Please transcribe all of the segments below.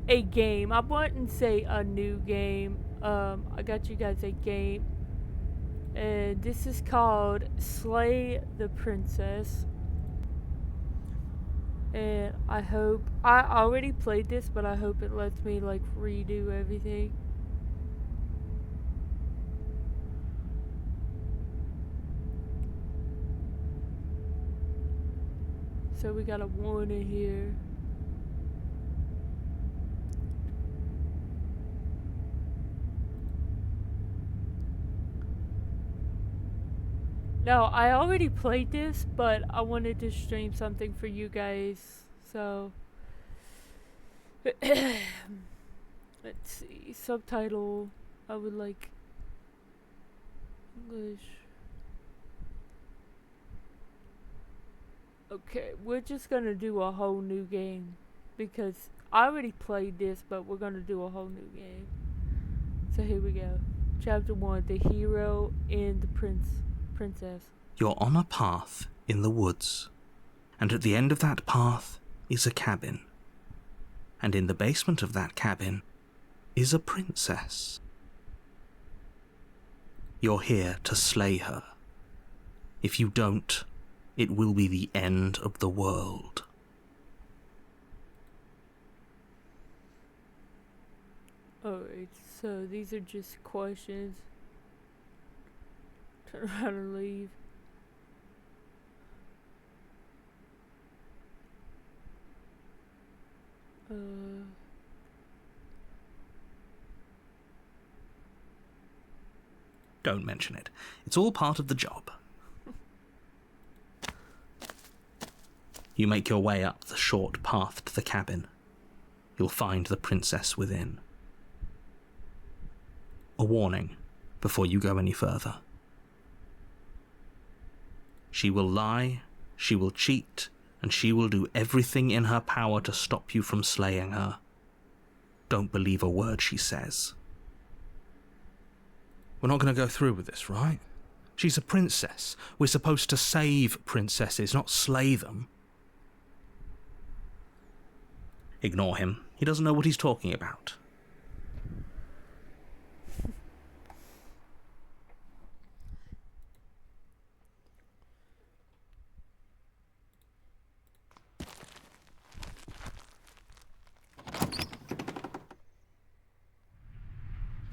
a game. I wouldn't say a new game. I got you guys a game. And this is called Slay the Princess. And I hope, I already played this, but I hope it lets me like redo everything. So we got a warning here. No, I already played this, but I wanted to stream something for you guys. So let's see. Subtitle. I would like English. Okay, we're just gonna do a whole new game because I already played this, but we're gonna do a whole new game. So here we go. Chapter 1, The Hero and the Princess. You're on a path in the woods, and at the end of that path is a cabin. And in the basement of that cabin is a princess. You're here to slay her. If you don't, it will be the end of the world. Alright, so these are just questions. Turn around and leave. Don't mention it. It's all part of the job. You make your way up the short path to the cabin. You'll find the princess within. A warning before you go any further. She will lie, she will cheat, and she will do everything in her power to stop you from slaying her. Don't believe a word she says. We're not going to go through with this, right? She's a princess. We're supposed to save princesses, not slay them. Ignore him. He doesn't know what he's talking about.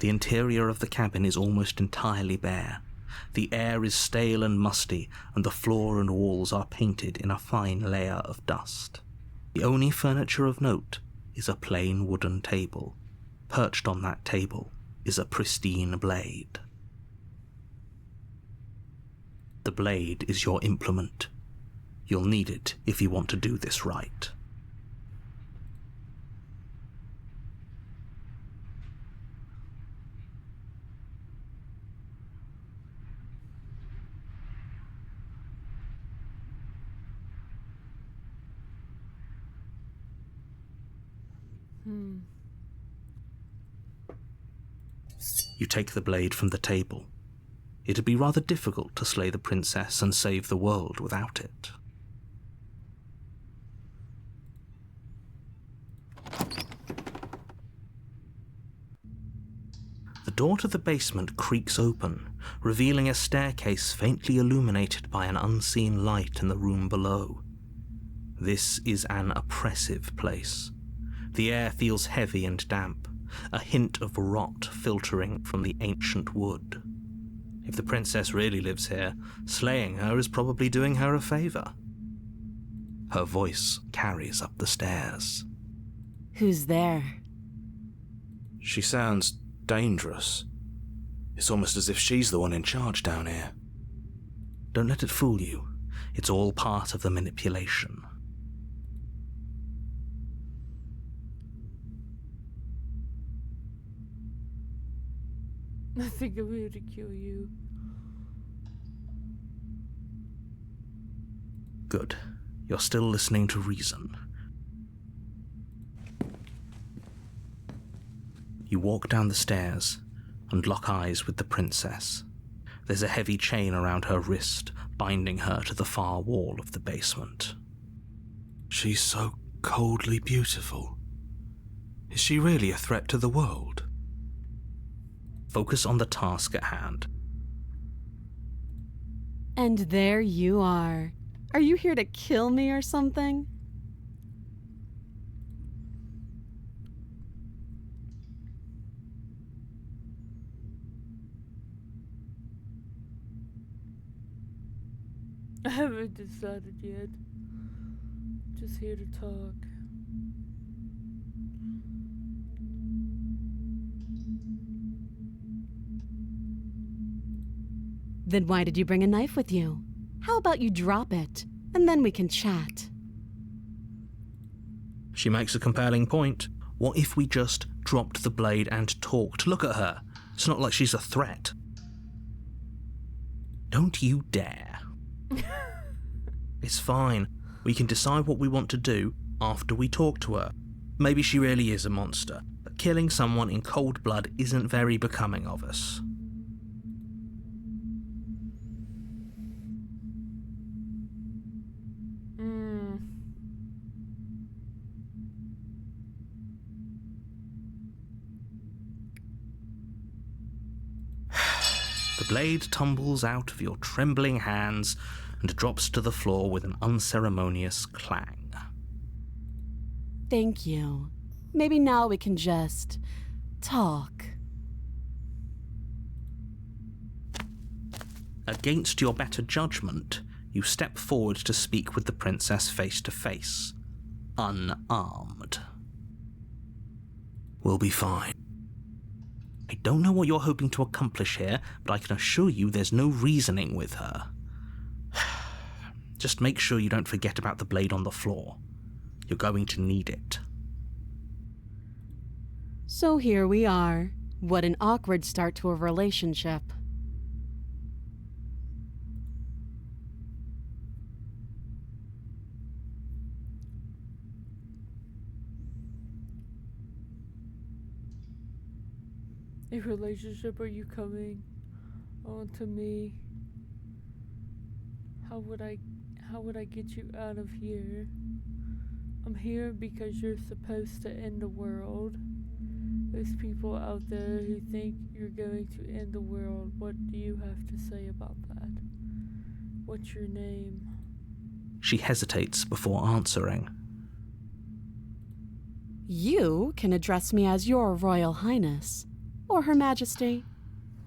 The interior of the cabin is almost entirely bare. The air is stale and musty, and the floor and walls are painted in a fine layer of dust. The only furniture of note is a plain wooden table. Perched on that table is a pristine blade. The blade is your implement. You'll need it if you want to do this right. You take the blade from the table. It'd be rather difficult to slay the princess and save the world without it. The door to the basement creaks open, revealing a staircase faintly illuminated by an unseen light in the room below. This is an oppressive place. The air feels heavy and damp, a hint of rot filtering from the ancient wood. If the princess really lives here, slaying her is probably doing her a favor. Her voice carries up the stairs. Who's there? She sounds dangerous. It's almost as if she's the one in charge down here. Don't let it fool you. It's all part of the manipulation. I think I'm here to kill you. Good. You're still listening to reason. You walk down the stairs and lock eyes with the princess. There's a heavy chain around her wrist, binding her to the far wall of the basement. She's so coldly beautiful. Is she really a threat to the world? Focus on the task at hand. And there you are. Are you here to kill me or something? I haven't decided yet. Just here to talk. Then why did you bring a knife with you? How about you drop it, and then we can chat? She makes a compelling point. What if we just dropped the blade and talked? Look at her. It's not like she's a threat. Don't you dare. It's fine. We can decide what we want to do after we talk to her. Maybe she really is a monster, but killing someone in cold blood isn't very becoming of us. The blade tumbles out of your trembling hands and drops to the floor with an unceremonious clang. Thank you. Maybe now we can just talk. Against your better judgment, you step forward to speak with the princess face to face, unarmed. We'll be fine. I don't know what you're hoping to accomplish here, but I can assure you there's no reasoning with her. Just make sure you don't forget about the blade on the floor. You're going to need it. So here we are. What an awkward start to a relationship. A relationship, are you coming on to me? How would I get you out of here? I'm here because you're supposed to end the world. There's people out there who think you're going to end the world. What do you have to say about that? What's your name? She hesitates before answering. You can address me as Your Royal Highness, or Her Majesty.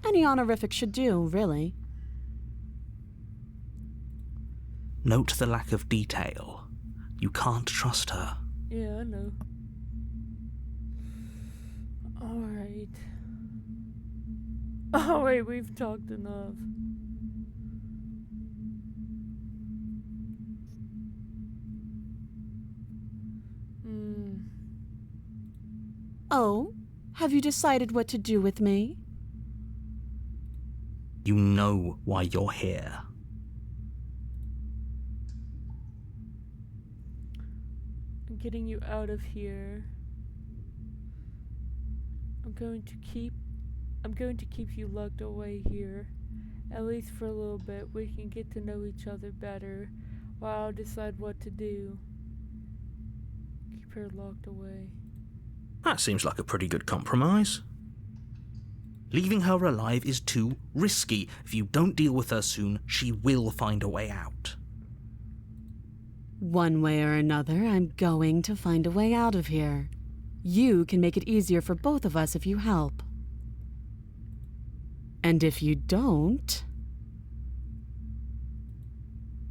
Any honorific should do, really. Note the lack of detail. You can't trust her. Yeah, I know. Alright, we've talked enough. Oh, have you decided what to do with me? You know why you're here. I'm getting you out of here. I'm going to keep you locked away here. At least for a little bit. We can get to know each other better while I'll decide what to do. Keep her locked away. That seems like a pretty good compromise. Leaving her alive is too risky. If you don't deal with her soon, she will find a way out. One way or another, I'm going to find a way out of here. You can make it easier for both of us if you help. And if you don't,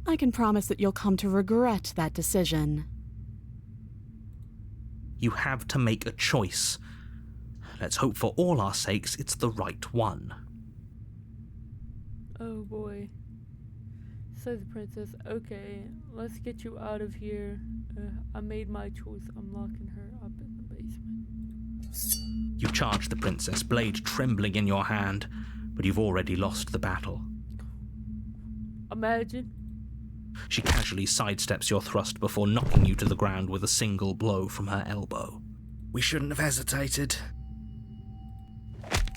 I can promise that you'll come to regret that decision. You have to make a choice. Let's hope for all our sakes it's the right one. Oh boy. Said the princess, okay, let's get you out of here. I made my choice. I'm locking her up in the basement. You charge the princess, blade trembling in your hand, but you've already lost the battle. Imagine. She casually sidesteps your thrust before knocking you to the ground with a single blow from her elbow. We shouldn't have hesitated.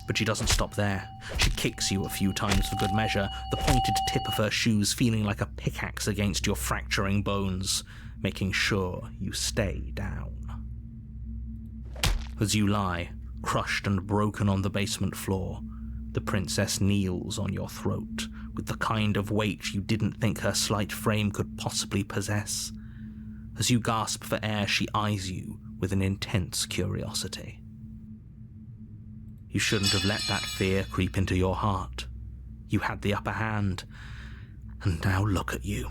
But she doesn't stop there. She kicks you a few times for good measure, the pointed tip of her shoes feeling like a pickaxe against your fracturing bones, making sure you stay down. As you lie, crushed and broken on the basement floor, the princess kneels on your throat with the kind of weight you didn't think her slight frame could possibly possess. As you gasp for air, she eyes you with an intense curiosity. You shouldn't have let that fear creep into your heart. You had the upper hand, and now look at you.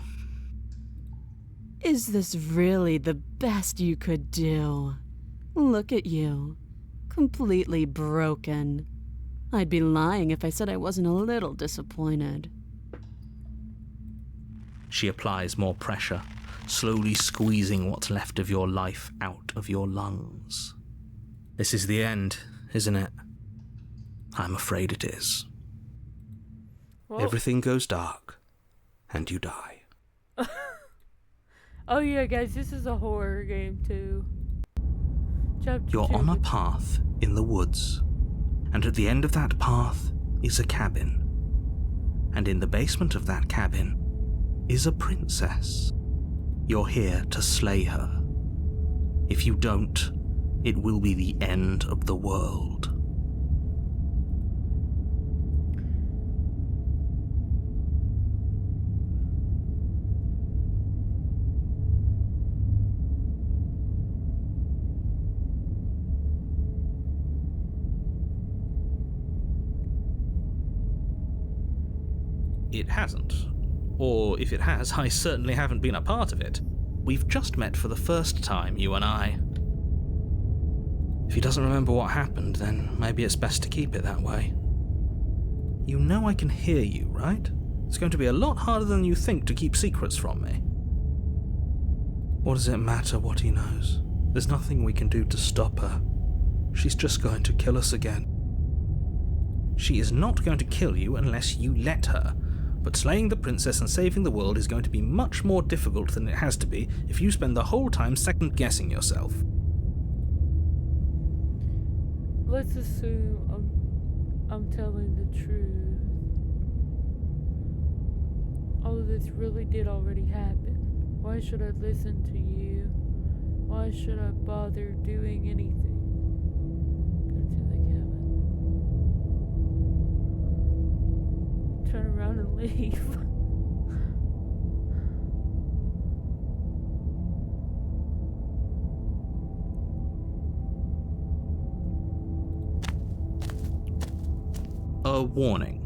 Is this really the best you could do? Look at you. Completely broken. I'd be lying if I said I wasn't a little disappointed. She applies more pressure, slowly squeezing what's left of your life out of your lungs. This is the end, isn't it? I'm afraid it is. Well, Everything goes dark, and you die. oh yeah, guys, this is a horror game too. Chapter You're 2. on a path in the woods, and at the end of that path is a cabin. And in the basement of that cabin is a princess. You're here to slay her. If you don't, it will be the end of the world. It hasn't. Or if it has, I certainly haven't been a part of it. We've just met for the first time, you and I. If he doesn't remember what happened, then maybe it's best to keep it that way. You know I can hear you, right? It's going to be a lot harder than you think to keep secrets from me. What does it matter what he knows? There's nothing we can do to stop her. She's just going to kill us again. She is not going to kill you unless you let her. But slaying the princess and saving the world is going to be much more difficult than it has to be if you spend the whole time second-guessing yourself. Let's assume I'm telling the truth. All of this really did already happen. Why should I listen to you? Why should I bother doing anything? Go to the cabin. Turn around and leave. A warning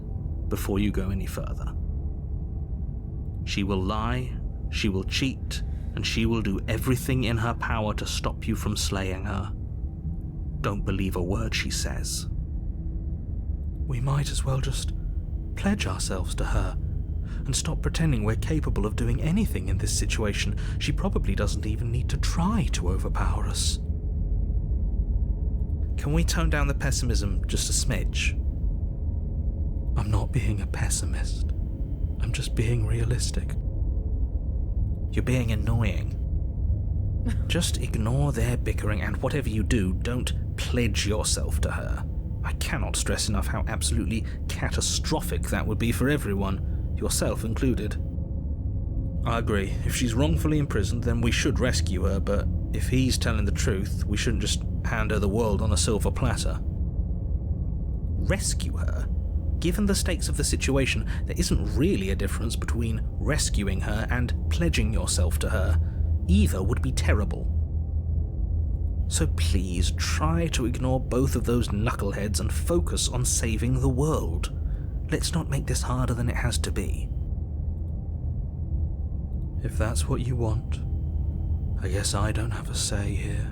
before you go any further. She will lie, she will cheat, and she will do everything in her power to stop you from slaying her. Don't believe a word she says. We might as well just pledge ourselves to her and stop pretending we're capable of doing anything in this situation. She probably doesn't even need to try to overpower us. Can we tone down the pessimism just a smidge? I'm not being a pessimist. I'm just being realistic. You're being annoying. Just ignore their bickering, and whatever you do, don't pledge yourself to her. I cannot stress enough how absolutely catastrophic that would be for everyone, yourself included. I agree. If she's wrongfully imprisoned, then we should rescue her, but if he's telling the truth, we shouldn't just hand her the world on a silver platter. Rescue her? Given the stakes of the situation, there isn't really a difference between rescuing her and pledging yourself to her. Either would be terrible. So please try to ignore both of those knuckleheads and focus on saving the world. Let's not make this harder than it has to be. If that's what you want, I guess I don't have a say here.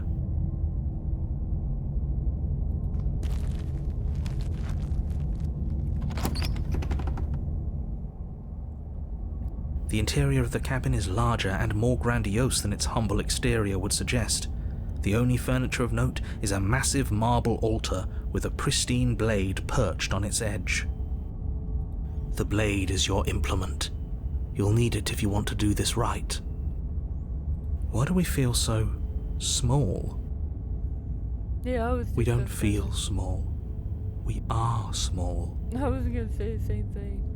The interior of the cabin is larger and more grandiose than its humble exterior would suggest. The only furniture of note is a massive marble altar with a pristine blade perched on its edge. The blade is your implement. You'll need it if you want to do this right. Why do we feel so small? Yeah, I was. We don't feel small. We are small. I was gonna say the same thing.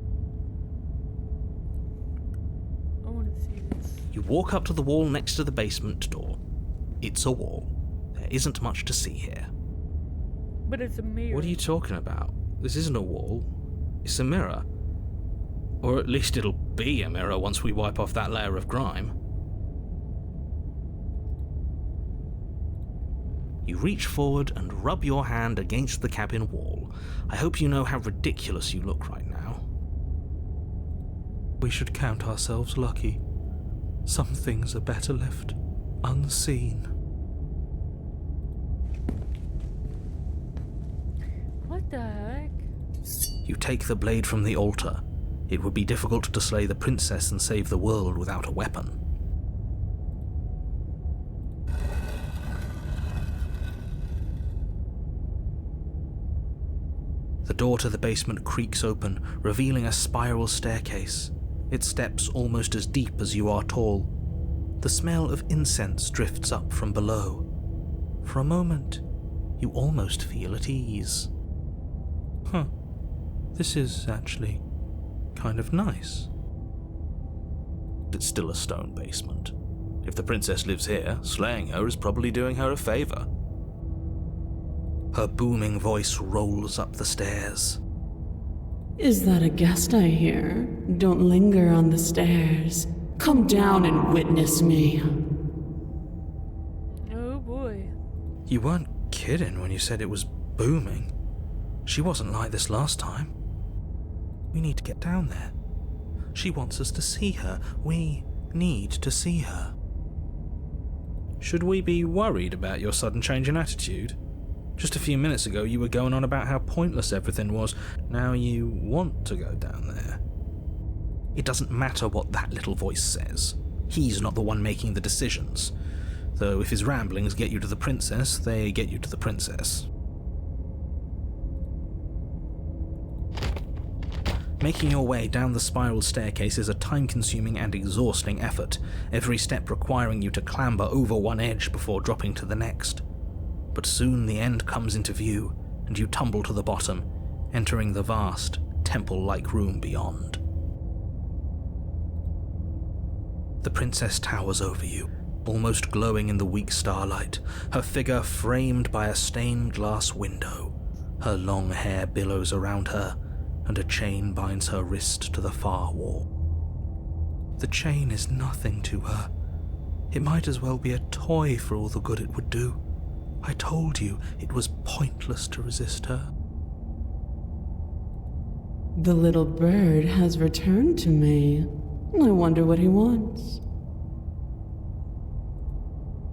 I want to see this. You walk up to the wall next to the basement door. It's a wall. There isn't much to see here. But it's a mirror. What are you talking about? This isn't a wall. It's a mirror. Or at least it'll be a mirror once we wipe off that layer of grime. You reach forward and rub your hand against the cabin wall. I hope you know how ridiculous you look right now. We should count ourselves lucky. Some things are better left unseen. What the heck? You take the blade from the altar. It would be difficult to slay the princess and save the world without a weapon. The door to the basement creaks open, revealing a spiral staircase. Its steps almost as deep as you are tall. The smell of incense drifts up from below. For a moment, you almost feel at ease. Huh. This is actually kind of nice. It's still a stone basement. If the princess lives here, slaying her is probably doing her a favor. Her booming voice rolls up the stairs. Is that a guest I hear? Don't linger on the stairs. Come down and witness me. Oh boy. You weren't kidding when you said it was booming. She wasn't like this last time. We need to get down there. She wants us to see her. We need to see her. Should we be worried about your sudden change in attitude? Just a few minutes ago you were going on about how pointless everything was. Now you want to go down there. It doesn't matter what that little voice says. He's not the one making the decisions. Though if his ramblings get you to the princess, they get you to the princess. Making your way down the spiral staircase is a time-consuming and exhausting effort, every step requiring you to clamber over one edge before dropping to the next. But soon the end comes into view, and you tumble to the bottom, entering the vast, temple-like room beyond. The princess towers over you, almost glowing in the weak starlight, her figure framed by a stained glass window. Her long hair billows around her, and a chain binds her wrist to the far wall. The chain is nothing to her. It might as well be a toy for all the good it would do. I told you it was pointless to resist her. The little bird has returned to me. I wonder what he wants.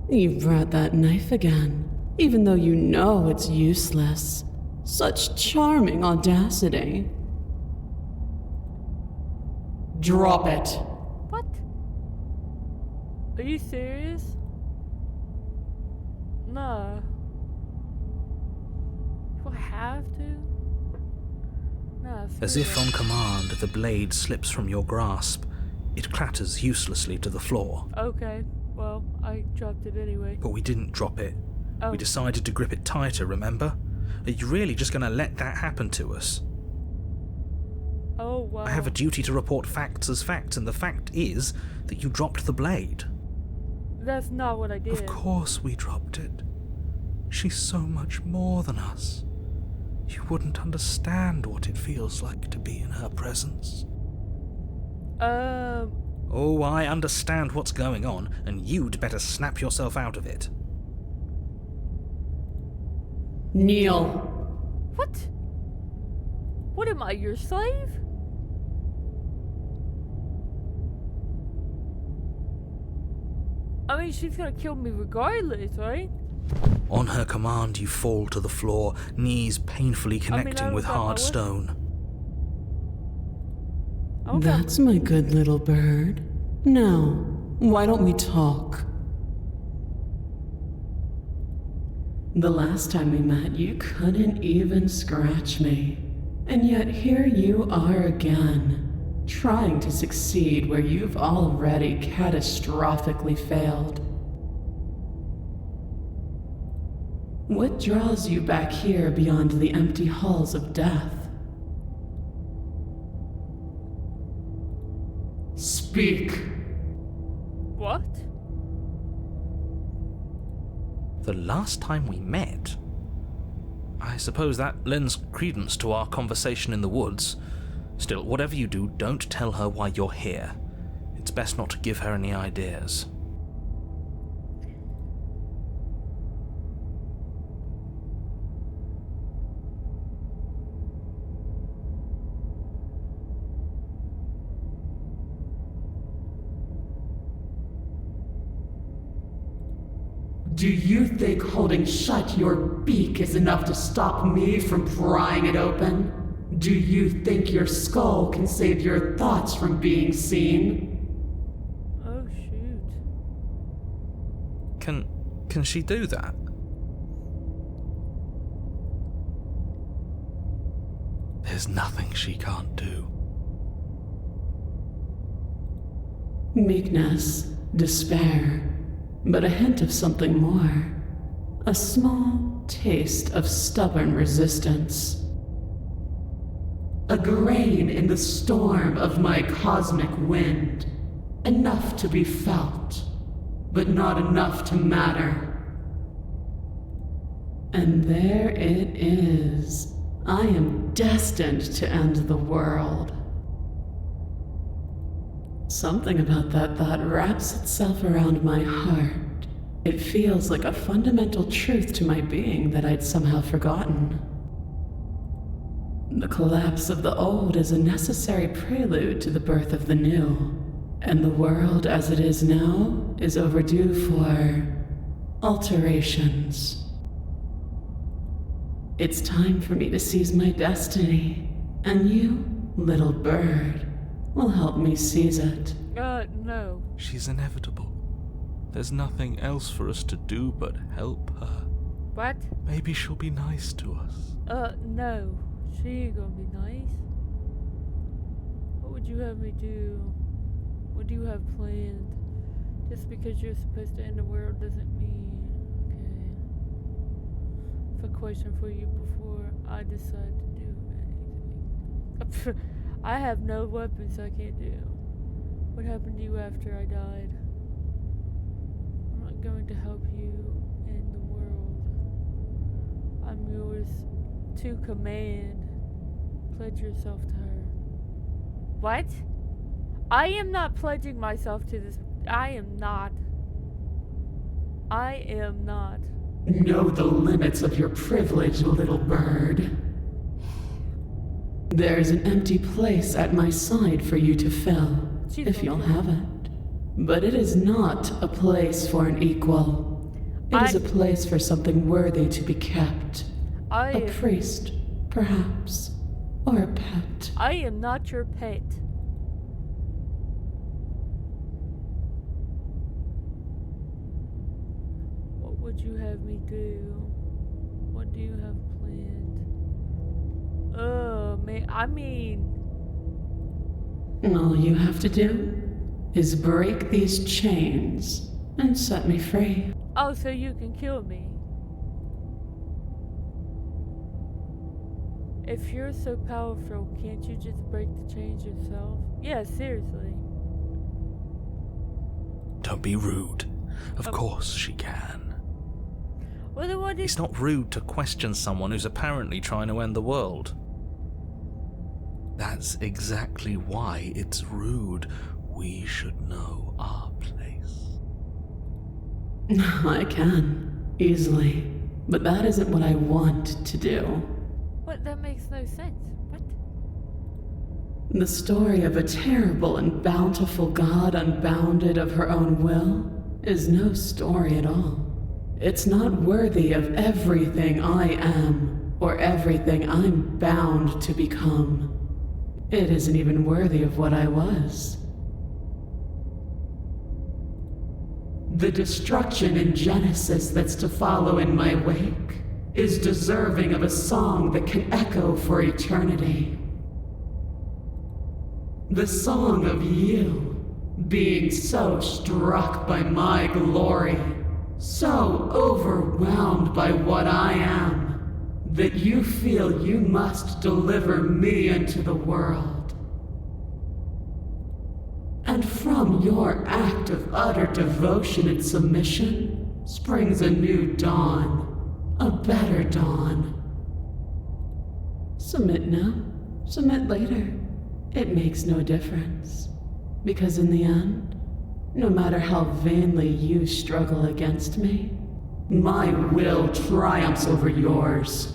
You brought that knife again, even though you know it's useless. Such charming audacity. Drop it. What? Are you serious? Nah. Do I have to? Nah. As if on command, the blade slips from your grasp. It clatters uselessly to the floor. Okay. Well, I dropped it anyway. But we didn't drop it. Oh. We decided to grip it tighter, remember? Are you really just going to let that happen to us? Oh, wow. I have a duty to report facts as facts, and the fact is that you dropped the blade. That's not what I did. Of course we dropped it. She's so much more than us. You wouldn't understand what it feels like to be in her presence. Oh, I understand what's going on, and you'd better snap yourself out of it. Kneel. What? What am I, your slave? I mean, she's gonna kill me regardless, right? On her command, you fall to the floor, knees painfully connecting with hard stone. Okay. That's my good little bird. Now, why don't we talk? The last time we met, you couldn't even scratch me. And yet here you are again, trying to succeed where you've already catastrophically failed. What draws you back here beyond the empty halls of death? Speak. What? The last time we met, I I suppose that lends credence to our conversation in the woods. Still, whatever you do, don't tell her why you're here. It's best not to give her any ideas. Do you think holding shut your beak is enough to stop me from prying it open? Do you think your skull can save your thoughts from being seen? Oh shoot. Can she do that? There's nothing she can't do. Meekness, despair, but a hint of something more. A small taste of stubborn resistance. A grain in the storm of my cosmic wind. Enough to be felt, but not enough to matter. And there it is. I am destined to end the world. Something about that thought wraps itself around my heart. It feels like a fundamental truth to my being that I'd somehow forgotten. The collapse of the old is a necessary prelude to the birth of the new, and the world as it is now is overdue for alterations. It's time for me to seize my destiny, and you, little bird, will help me seize it. No. She's inevitable. There's nothing else for us to do but help her. What? Maybe she'll be nice to us. No. She ain't gonna be nice. What would you have me do? What do you have planned? Just because you're supposed to end the world doesn't mean... Okay. I have a question for you before I decide to do anything. I have no weapons I can't do. What happened to you after I died? I'm not going to help you in the world. I'm yours to command. Pledge yourself to her. What? I am not pledging myself to this. I am not. Know the limits of your privilege, little bird. There's an empty place at my side for you to fill, if you'll have it. But it is not a place for an equal. It is a place for something worthy to be kept. A priest, perhaps, or a pet. I am not your pet. What would you have me do? What do you have planned? All you have to do is break these chains and set me free. Oh, so you can kill me. If you're so powerful, can't you just break the chains yourself? Yeah, seriously. Don't be rude. Of course she can. Well, then what is... It's not rude to question someone who's apparently trying to end the world. That's exactly why it's rude. We should know our place. I can, easily. But that isn't what I want to do. What? That makes no sense. What? The story of a terrible and bountiful God unbounded of her own will is no story at all. It's not worthy of everything I am, or everything I'm bound to become. It isn't even worthy of what I was. The destruction in Genesis that's to follow in my wake is deserving of a song that can echo for eternity. The song of you, being so struck by my glory, so overwhelmed by what I am, that you feel you must deliver me into the world. And from your act of utter devotion and submission springs a new dawn, a better dawn, Submit now, submit later. It makes no difference. Because in the end, no matter how vainly you struggle against me, my will triumphs over yours.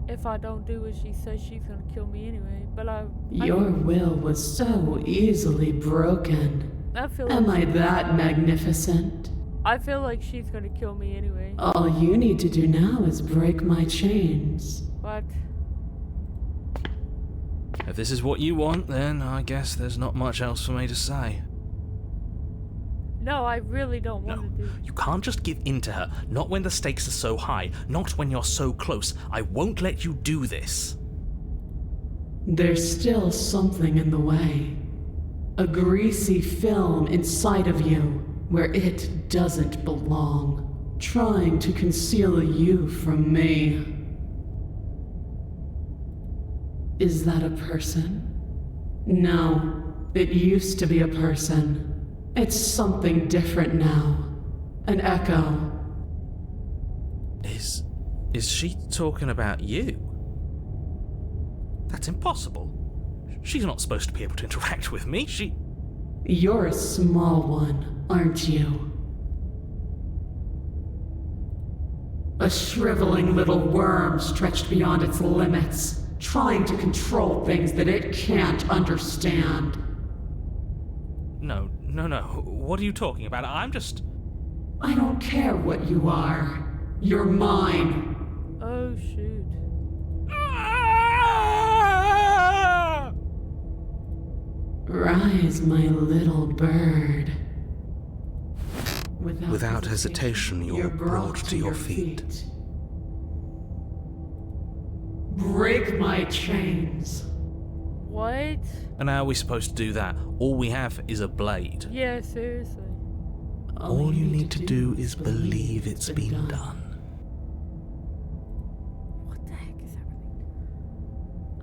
If I don't do what she says, she's gonna kill me anyway. But Your will was so easily broken. I feel Am I like that magnificent? I feel like she's gonna kill me anyway. All you need to do now is break my chains. What? If this is what you want, then I guess there's not much else for me to say. No, I really don't want to do. You can't just give in to her, not when the stakes are so high, not when you're so close. I won't let you do this. There's still something in the way. A greasy film inside of you where it doesn't belong, trying to conceal you from me. Is that a person? No, it used to be a person. It's something different now. An echo. Is she talking about you? That's impossible. She's not supposed to be able to interact with me. You're a small one, aren't you? A shriveling little worm stretched beyond its limits, trying to control things that it can't understand. No. What are you talking about? I don't care what you are. You're mine. Oh shoot. Rise, my little bird. Without hesitation, you're brought to your feet. Break my chains. What? And how are we supposed to do that? All we have is a blade. Yeah, seriously. All you need to do is believe it's been done. What the heck is happening?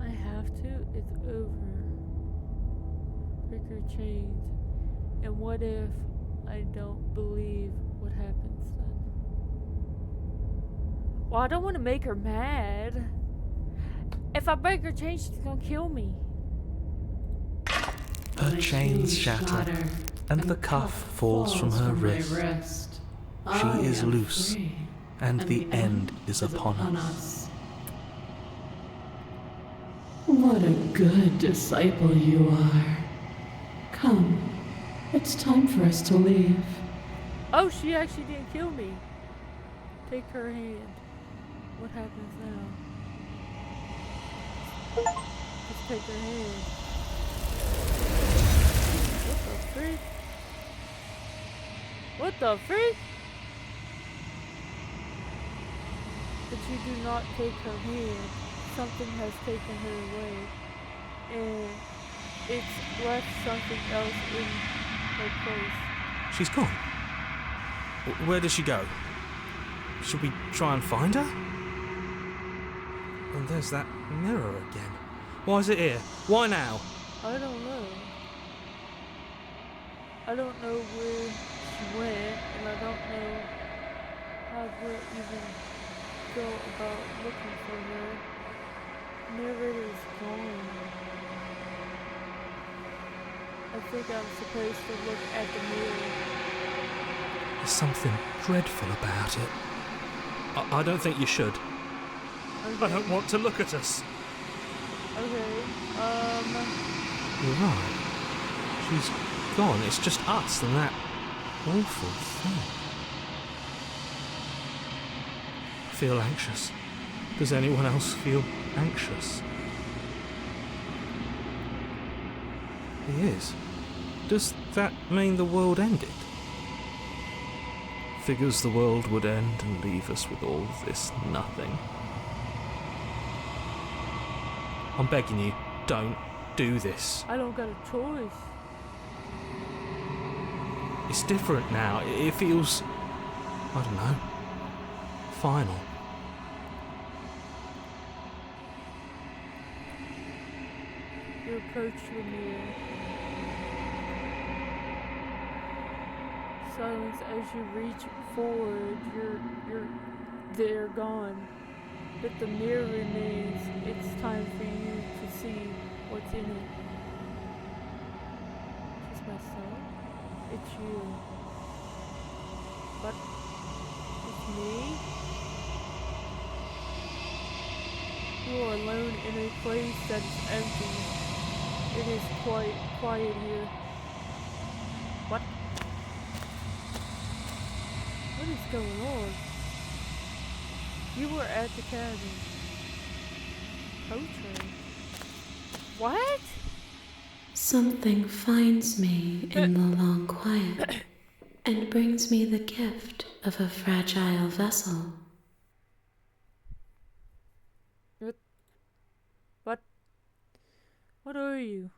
I have to. It's over. Break your chains. And what if I don't believe what happens then? Well, I don't want to make her mad. If I break her chains, she's gonna kill me. Her chains shatter, and the cuff falls from her wrist. She is loose, and the end is upon us. What a good disciple you are. Come, it's time for us to leave. Oh, she actually didn't kill me. Take her hand. What happens now? Just take her hand. What the freak? What the freak? But you do not take her hand. Something has taken her away. And it's left something else in her place. She's gone. Where did she go? Should we try and find her? And there's that mirror again. Why is it here? Why now? I don't know. I don't know where she went, and I don't know how we'll even go about looking for her. Mirror is gone. I think I'm supposed to look at the mirror. There's something dreadful about it. I don't think you should. Okay. I don't want to look at us. Okay, You're right. She's gone. It's just us and that awful thing. I feel anxious. Does anyone else feel anxious? He is. Does that mean the world ended? Figures the world would end and leave us with all this nothing. I'm begging you, don't do this. I don't got a choice. It's different now. It feels, I don't know, final. You approach the mirror. Silence as you reach forward. They're gone. But the mirror remains. It's time for you to see what's in it. Is this my soul? It's you. But it's me? You are alone in a place that is empty. It is quite quiet here. What? What is going on? You were at the cabin. Poetry. What? Something finds me in the long quiet and brings me the gift of a fragile vessel. What are you?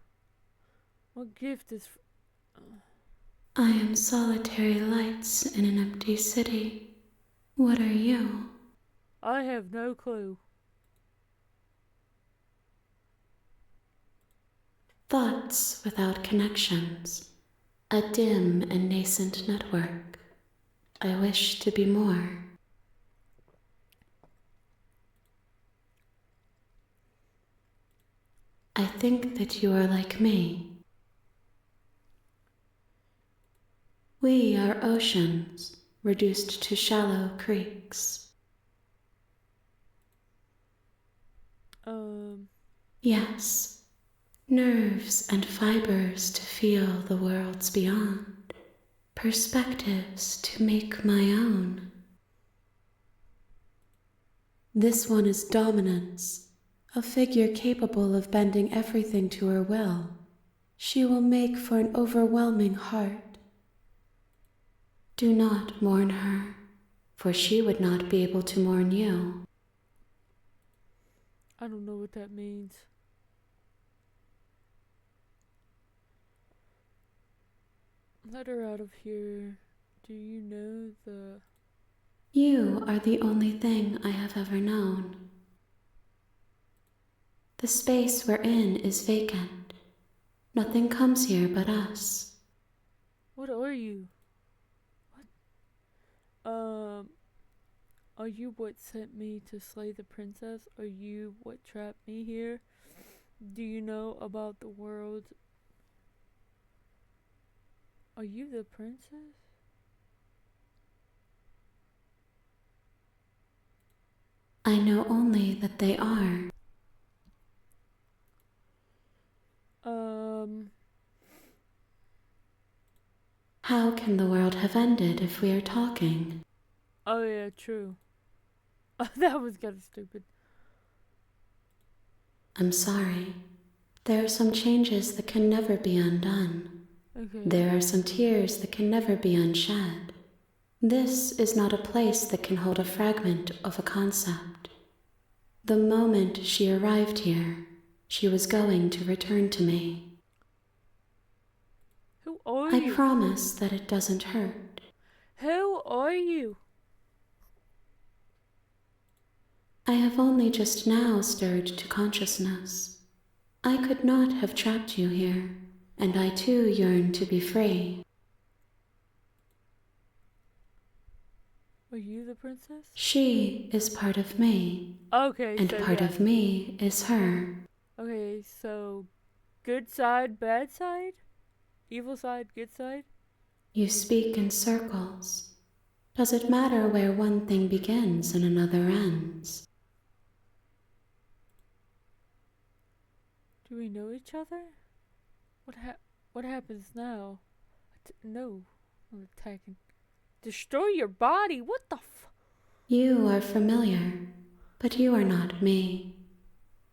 What gift is... I am solitary lights in an empty city. What are you? I have no clue. Thoughts without connections. A dim and nascent network. I wish to be more. I think that you are like me. We are oceans, reduced to shallow creeks. Yes, nerves and fibers to feel the worlds beyond, perspectives to make my own. This one is dominance, a figure capable of bending everything to her will. She will make for an overwhelming heart. Do not mourn her, for she would not be able to mourn you. I don't know what that means. Let her out of here. Do you know the... You are the only thing I have ever known. The space we're in is vacant. Nothing comes here but us. What are you? What? Are you what sent me to slay the princess? Are you what trapped me here? Do you know about the world? Are you the princess? I know only that they are. How can the world have ended if we are talking? Oh yeah, true. That was kind of stupid. I'm sorry. There are some changes that can never be undone. Okay. There are some tears that can never be unshed. This is not a place that can hold a fragment of a concept. The moment she arrived here, she was going to return to me. Who are I you? promise that it doesn't hurt. Who are you? I have only just now stirred to consciousness. I could not have trapped you here, and I too yearn to be free. Are you the princess? She is part of me, Okay, and so part yeah. of me is her. Okay, so good side, bad side? Evil side, good side? You speak in circles. Does it matter where one thing begins and another ends? Do we know each other? What happens now? No, I'm attacking. Destroy your body? What the f... You are familiar, but you are not me.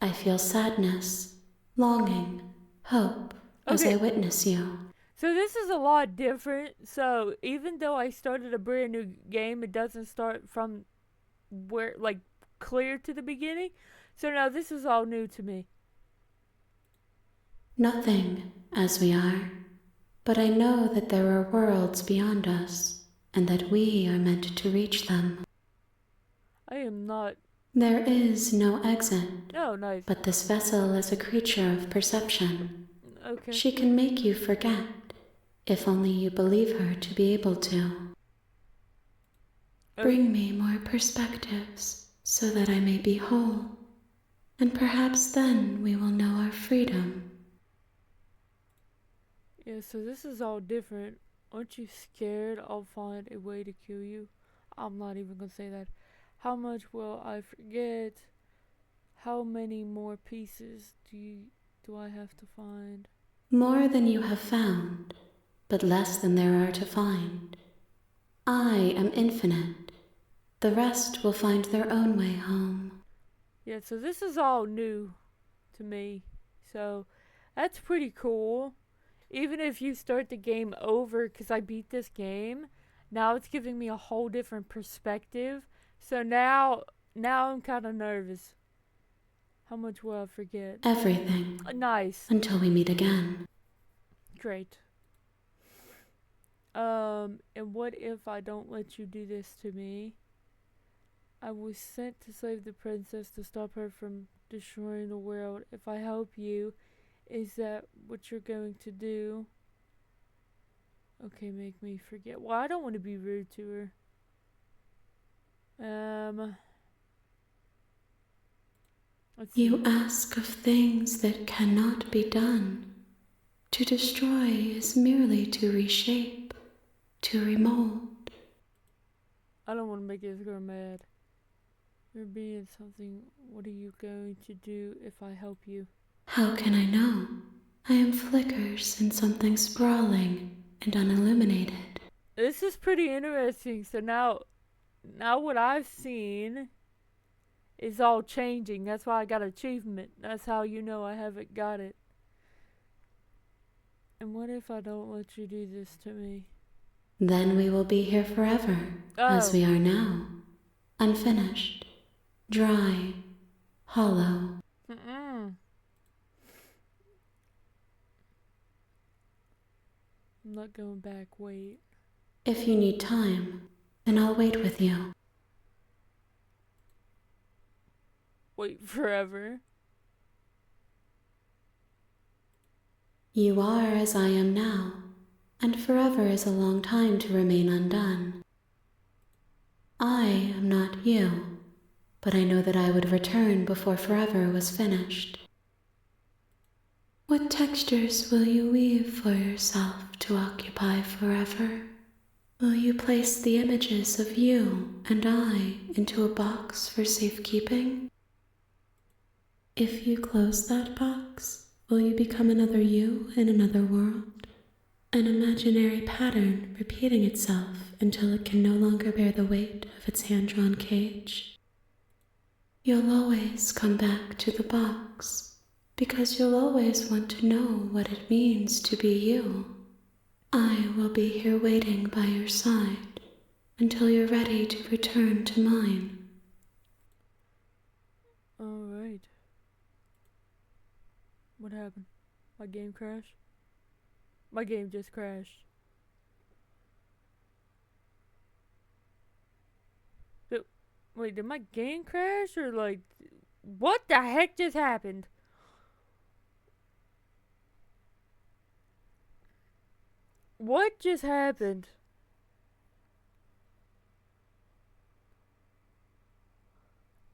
I feel sadness, longing, hope as I witness you. So this is a lot different. So even though I started a brand new game, it doesn't start from where, like, clear to the beginning. So now this is all new to me. Nothing, as we are, but I know that there are worlds beyond us, and that we are meant to reach them. I am not There is no exit, Oh, nice. but this vessel is a creature of perception. Okay. She can make you forget, if only you believe her to be able to. Bring me more perspectives, so that I may be whole, and perhaps then we will know our freedom. Yeah, so this is all different. Aren't you scared I'll find a way to kill you? I'm not even gonna say that. How much will I forget? How many more pieces do I have to find? More than you have found, but less than there are to find. I am infinite. The rest will find their own way home. Yeah, so this is all new to me. So that's pretty cool. Even if you start the game over, because I beat this game, now it's giving me a whole different perspective. So now I'm kind of nervous. How much will I forget? Everything. Nice. Until we meet again. Great. And what if I don't let you do this to me? I was sent to save the princess to stop her from destroying the world. If I help you, is that what you're going to do? Okay, make me forget. Well, I don't want to be rude to her. Let's You see. ask of things that cannot be done. To destroy is merely to reshape, to remold. I don't want to make this girl mad. You're being something. What are you going to do if I help you? How can I know? I am flickers in something sprawling and unilluminated. This is pretty interesting. So now what I've seen is all changing. That's why I got achievement. That's how you know I haven't got it. And what if I don't let you do this to me? Then we will be here forever, as we are now. Unfinished, dry, hollow. I'm not going back. Wait. If you need time, then I'll wait with you. Wait forever. You are as I am now, and forever is a long time to remain undone. I am not you, but I know that I would return before forever was finished. What textures will you weave for yourself to occupy forever? Will you place the images of you and I into a box for safekeeping? If you close that box, will you become another you in another world? An imaginary pattern repeating itself until it can no longer bear the weight of its hand-drawn cage? You'll always come back to the box, because you'll always want to know what it means to be you. I will be here waiting by your side until you're ready to return to mine. Alright. What happened? My game crashed? My game just crashed. Wait, did my game crash or like... What the heck just happened? What just happened?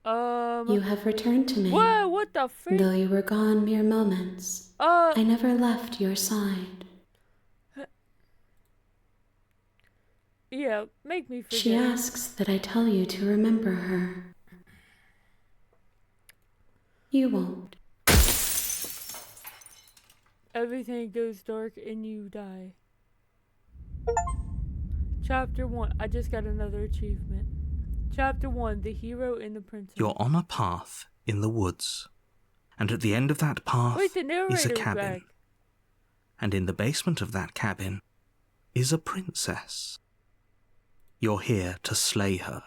You have returned to me. Whoa, what the freak? Though you were gone mere moments, I never left your side. Yeah, make me forget. She asks that I tell you to remember her. You won't. Everything goes dark and you die. Chapter 1. I just got another achievement. Chapter 1. The Hero and the Princess. You're on a path in the woods, and at the end of that path Wait, the is a narrator's cabin. back. And in the basement of that cabin is a princess. You're here to slay her.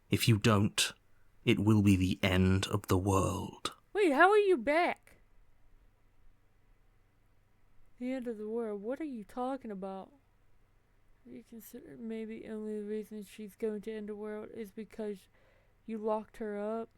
If you don't, it will be the end of the world. Wait, how are you back? The end of the world. What are you talking about? You consider maybe only the reason she's going to end the world is because You locked her up.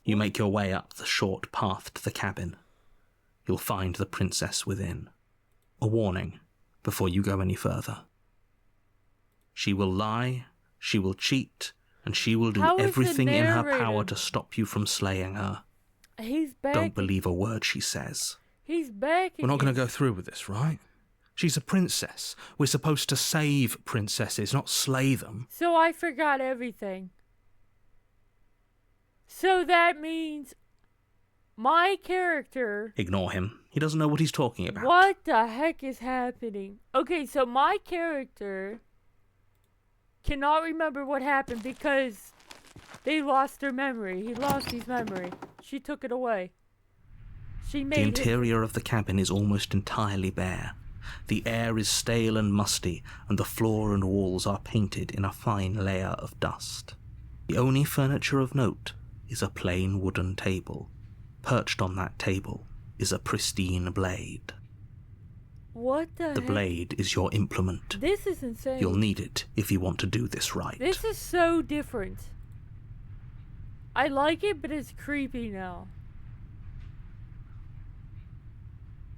You make your way up the short path to the cabin. You'll find the princess within. A warning before you go any further. She will lie, she will cheat, and she will do How is the everything in her power narrator? to stop you from slaying her. He's back. Don't believe a word she says. He's back. We're not going to again. go through with this, right? She's a princess. We're supposed to save princesses, not slay them. So I forgot everything. So that means my character. Ignore him. He doesn't know what he's talking about. What the heck is happening? Okay, so my character cannot remember what happened because they lost their memory. He lost his memory. She took it away. She The made it. interior of the cabin is almost entirely bare. The air is stale and musty, and the floor and walls are painted in a fine layer of dust. The only furniture of note is a plain wooden table. Perched on that table is a pristine blade. What the The heck? blade is your implement. This is insane. You'll need it if you want to do this right. This is so different. I like it, but it's creepy now.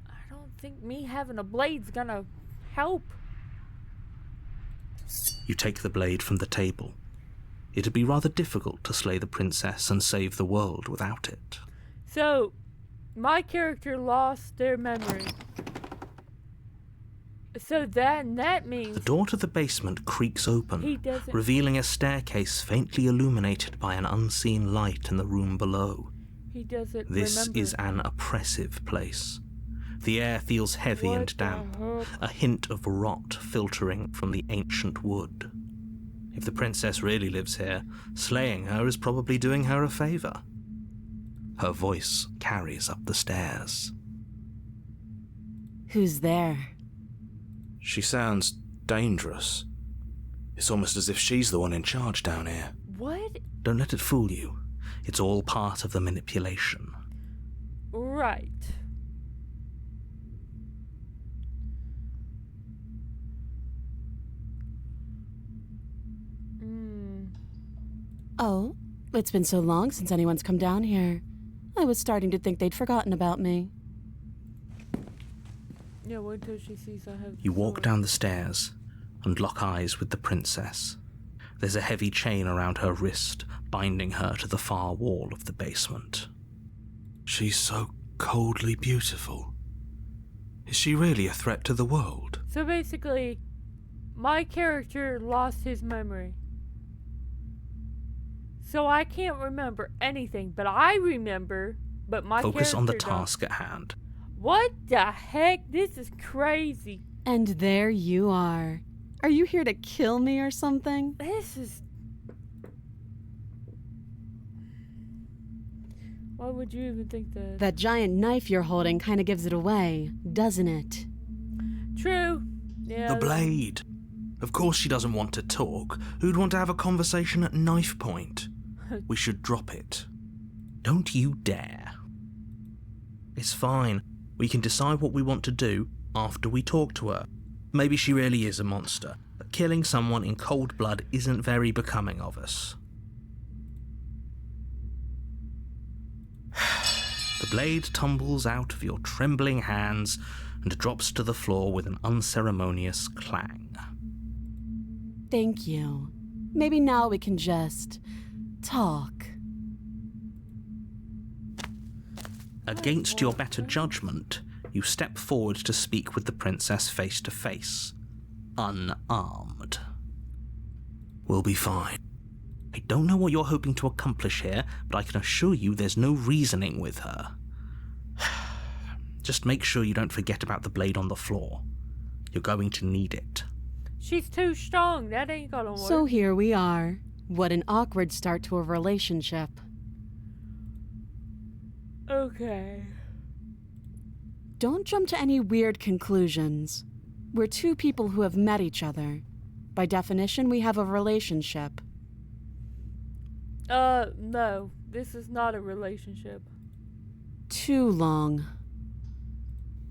I don't think me having a blade's gonna help. You take the blade from the table. It'd be rather difficult to slay the princess and save the world without it. So, my character lost their memory. So that means The door to the basement creaks he open, doesn't. revealing a staircase faintly illuminated by an unseen light in the room below. He doesn't This remember. is an oppressive place. The air feels heavy What and the damp, heck? a hint of rot filtering from the ancient wood. If the princess really lives here, slaying her is probably doing her a favor. Her voice carries up the stairs. Who's there? She sounds dangerous. It's almost as if she's the one in charge down here. What? Don't let it fool you. It's all part of the manipulation. Right. Oh, it's been so long since anyone's come down here. I was starting to think they'd forgotten about me. Yeah, wait till she sees I have. You walk sword. down the stairs and lock eyes with the princess. There's a heavy chain around her wrist, binding her to the far wall of the basement. She's so coldly beautiful. Is she really a threat to the world? So basically, my character lost his memory. So I can't remember anything, but I remember. But my Focus on the character don't. task at hand. What the heck? This is crazy. And there you are. Are you here to kill me or something? This is. Why would you even think that? That giant knife you're holding kind of gives it away, doesn't it? True. Yeah. The blade. Of course she doesn't want to talk. Who'd want to have a conversation at knife point? We should drop it. Don't you dare. It's fine. We can decide what we want to do after we talk to her. Maybe she really is a monster, but killing someone in cold blood isn't very becoming of us. The blade tumbles out of your trembling hands and drops to the floor with an unceremonious clang. Thank you. Maybe now we can just talk. Against your better judgment, you step forward to speak with the princess face to face, unarmed. We'll be fine. I don't know what you're hoping to accomplish here, but I can assure you there's no reasoning with her. Just make sure you don't forget about the blade on the floor. You're going to need it. She's too strong. That ain't gonna work. So here we are. What an awkward start to a relationship. Okay. Don't jump to any weird conclusions. We're two people who have met each other. By definition, we have a relationship. No. This is not a relationship. Too long.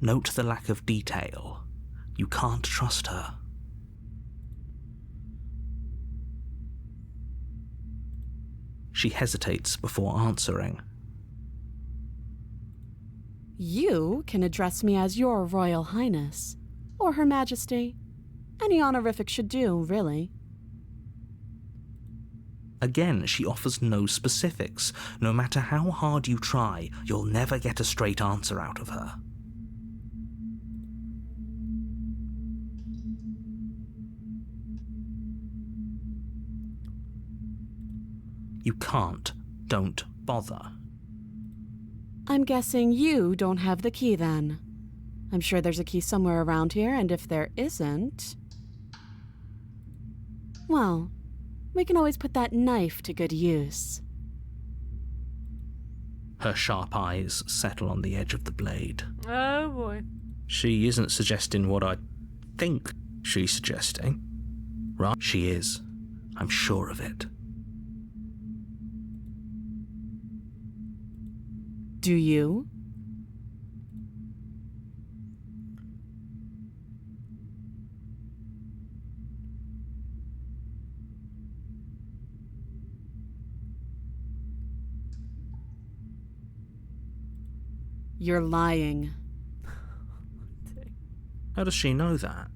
Note the lack of detail. You can't trust her. She hesitates before answering. You can address me as Your Royal Highness, or Her Majesty. Any honorific should do, really. Again, she offers no specifics. No matter how hard you try, you'll never get a straight answer out of her. You can't. Don't bother. I'm guessing you don't have the key then. I'm sure there's a key somewhere around here, and if there isn't... well, we can always put that knife to good use. Her sharp eyes settle on the edge of the blade. Oh boy. She isn't suggesting what I think she's suggesting. Right? She is. I'm sure of it. Do you? You're lying. How does she know that?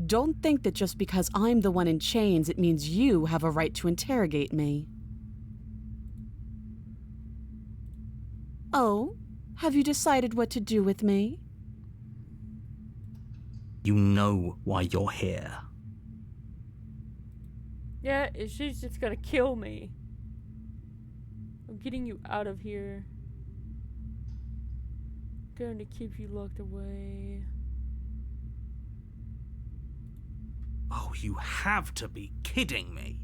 Don't think that just because I'm the one in chains, it means you have a right to interrogate me. Oh, have you decided what to do with me? You know why you're here. Yeah, she's just gonna kill me. I'm getting you out of here. Going to keep you locked away. Oh, you have to be kidding me.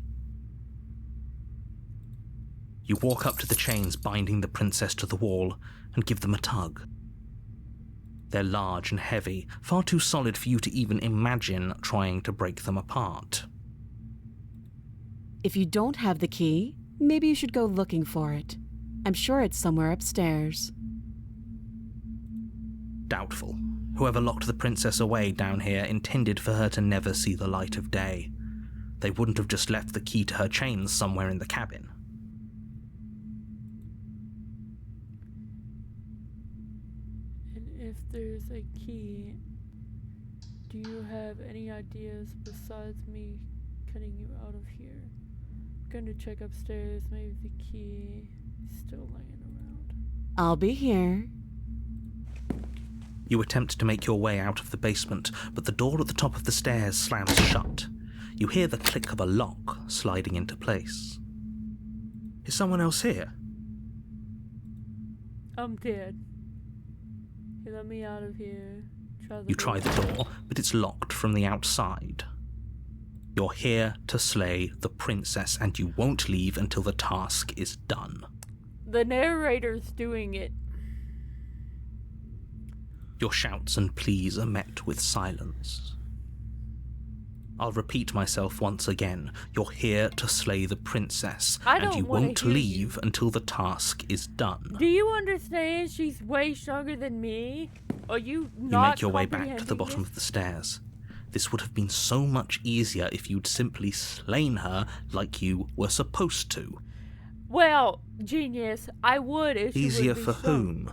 You walk up to the chains binding the princess to the wall and give them a tug. They're large and heavy, far too solid for you to even imagine trying to break them apart. If you don't have the key, maybe you should go looking for it. I'm sure it's somewhere upstairs. Doubtful. Whoever locked the princess away down here intended for her to never see the light of day. They wouldn't have just left the key to her chains somewhere in the cabin. And if there's a key, do you have any ideas besides me cutting you out of here? I'm going to check upstairs. Maybe the key is still laying around. I'll be here. You attempt to make your way out of the basement, but the door at the top of the stairs slams shut. You hear the click of a lock sliding into place. Is someone else here? I'm dead. Hey, let me out of here. You try the door, but it's locked from the outside. You're here to slay the princess, and you won't leave until the task is done. The narrator's doing it. Your shouts and pleas are met with silence. I'll repeat myself once again. You're here to slay the princess, and you won't leave until the task is done. Do you understand? She's way stronger than me. Are you not? You make your way back to the bottom of the stairs. This would have been so much easier if you'd simply slain her like you were supposed to. Well, genius, I would if she Easier would be for strong. whom?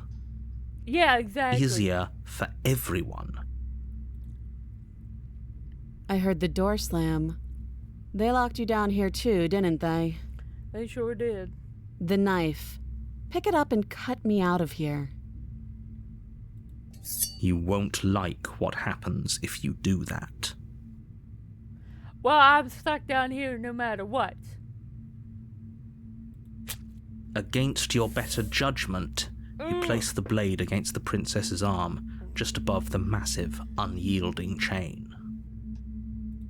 Yeah, exactly. Easier for everyone. I heard the door slam. They locked you down here too, didn't they? They sure did. The knife. Pick it up and cut me out of here. You won't like what happens if you do that. Well, I'm stuck down here no matter what. Against your better judgment, you place the blade against the princess's arm, just above the massive, unyielding chain.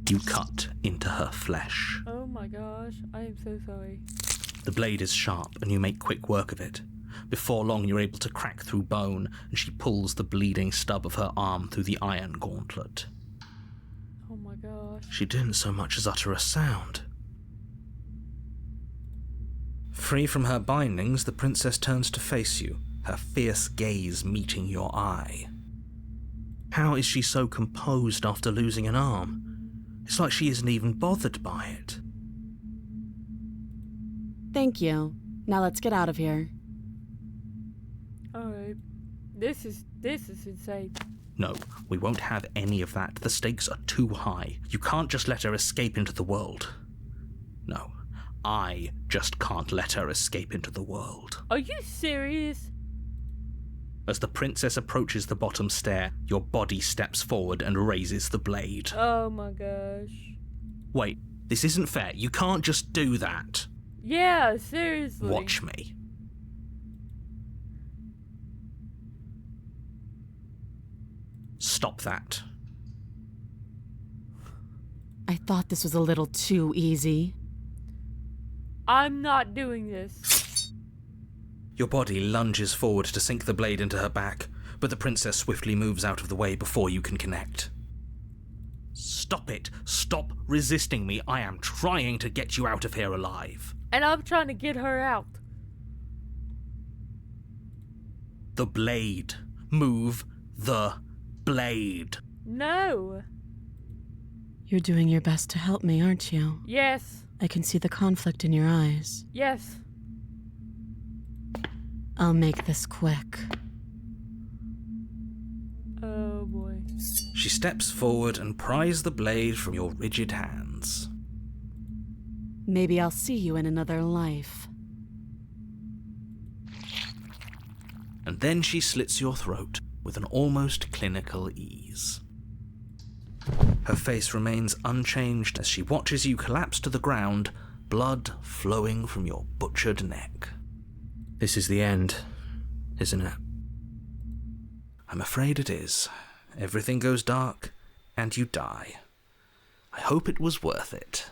You cut into her flesh. Oh my gosh, I am so sorry. The blade is sharp, and you make quick work of it. Before long, you're able to crack through bone, and she pulls the bleeding stub of her arm through the iron gauntlet. Oh gosh. She didn't so much as utter a sound. Free from her bindings, the princess turns to face you, her fierce gaze meeting your eye. How is she so composed after losing an arm? It's like she isn't even bothered by it. Thank you. Now let's get out of here. Alright. This is insane. No, we won't have any of that. The stakes are too high. You can't just let her escape into the world. No, I just can't let her escape into the world. Are you serious? As the princess approaches the bottom stair, your body steps forward and raises the blade. Oh my gosh. Wait, this isn't fair. You can't just do that. Yeah, seriously. Watch me. Stop that. I thought this was a little too easy. I'm not doing this. Your body lunges forward to sink the blade into her back, but the princess swiftly moves out of the way before you can connect. Stop it. Stop resisting me. I am trying to get you out of here alive. And I'm trying to get her out. The blade. Move the blade. No. You're doing your best to help me, aren't you? Yes. I can see the conflict in your eyes. Yes. I'll make this quick. Oh boy. She steps forward and pries the blade from your rigid hands. Maybe I'll see you in another life. And then she slits your throat with an almost clinical ease. Her face remains unchanged as she watches you collapse to the ground, blood flowing from your butchered neck. This is the end, isn't it? I'm afraid it is. Everything goes dark, and you die. I hope it was worth it.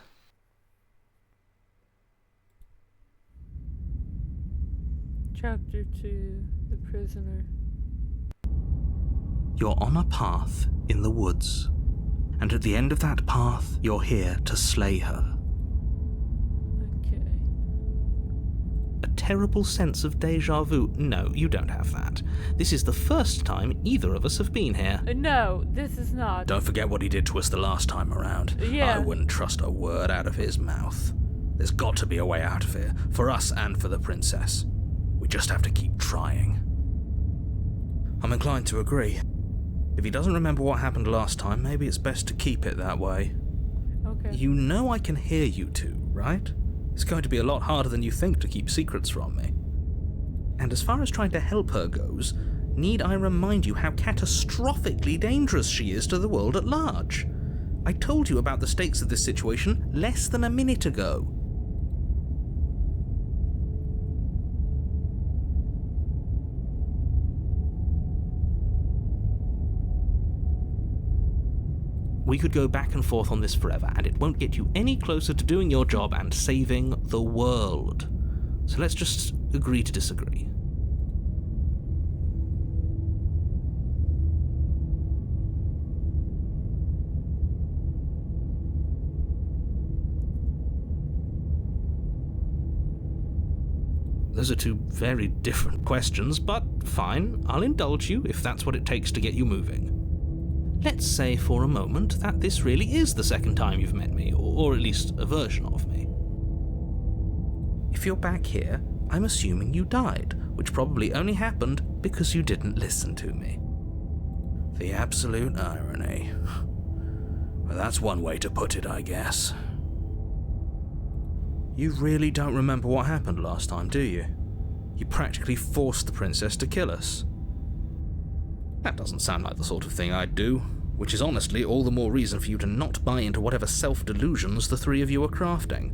Chapter 2. The Prisoner. You're on a path in the woods, and at the end of that path, you're here to slay her. Okay. A terrible sense of deja vu. No, you don't have that. This is the first time either of us have been here. No, this is not. Don't forget what he did to us the last time around. Yeah. I wouldn't trust a word out of his mouth. There's got to be a way out of here, for us and for the princess. We just have to keep trying. I'm inclined to agree. If he doesn't remember what happened last time, maybe it's best to keep it that way. Okay. You know I can hear you two, right? It's going to be a lot harder than you think to keep secrets from me. And as far as trying to help her goes, need I remind you how catastrophically dangerous she is to the world at large? I told you about the stakes of this situation less than a minute ago. We could go back and forth on this forever, and it won't get you any closer to doing your job and saving the world. So let's just agree to disagree. Those are two very different questions, but fine, I'll indulge you if that's what it takes to get you moving. Let's say for a moment that this really is the second time you've met me, or at least a version of me. If you're back here, I'm assuming you died, which probably only happened because you didn't listen to me. The absolute irony. Well, that's one way to put it, I guess. You really don't remember what happened last time, do you? You practically forced the princess to kill us. That doesn't sound like the sort of thing I'd do, which is honestly all the more reason for you to not buy into whatever self-delusions the three of you are crafting.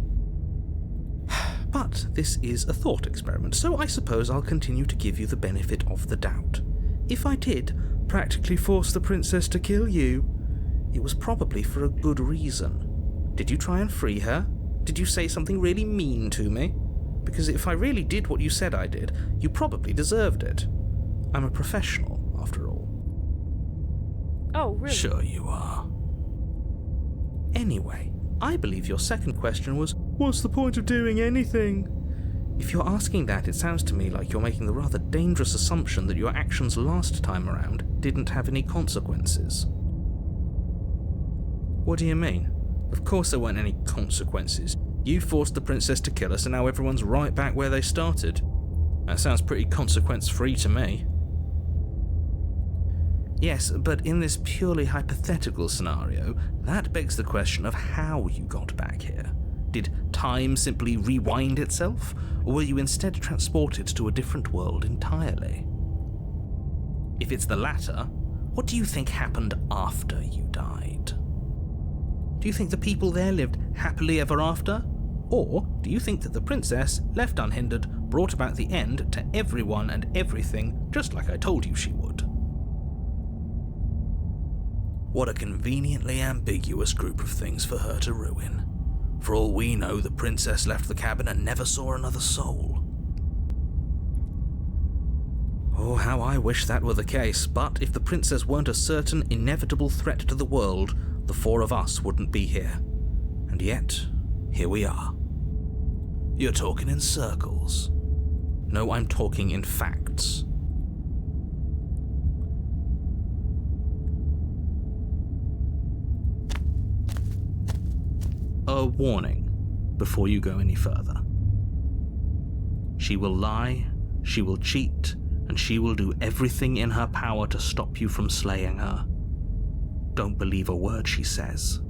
But this is a thought experiment, so I suppose I'll continue to give you the benefit of the doubt. If I did practically force the princess to kill you, it was probably for a good reason. Did you try and free her? Did you say something really mean to me? Because if I really did what you said I did, you probably deserved it. I'm a professional, after all. Oh, really? Sure you are. Anyway, I believe your second question was, what's the point of doing anything? If you're asking that, it sounds to me like you're making the rather dangerous assumption that your actions last time around didn't have any consequences. What do you mean? Of course there weren't any consequences. You forced the princess to kill us and now everyone's right back where they started. That sounds pretty consequence-free to me. Yes, but in this purely hypothetical scenario, that begs the question of how you got back here. Did time simply rewind itself, or were you instead transported to a different world entirely? If it's the latter, what do you think happened after you died? Do you think the people there lived happily ever after? Or do you think that the princess, left unhindered, brought about the end to everyone and everything, just like I told you she would? What a conveniently ambiguous group of things for her to ruin. For all we know, the princess left the cabin and never saw another soul. Oh, how I wish that were the case, but if the princess weren't a certain, inevitable threat to the world, the four of us wouldn't be here. And yet, here we are. You're talking in circles. No, I'm talking in facts. A warning before you go any further. She will lie, she will cheat, and she will do everything in her power to stop you from slaying her. Don't believe a word she says.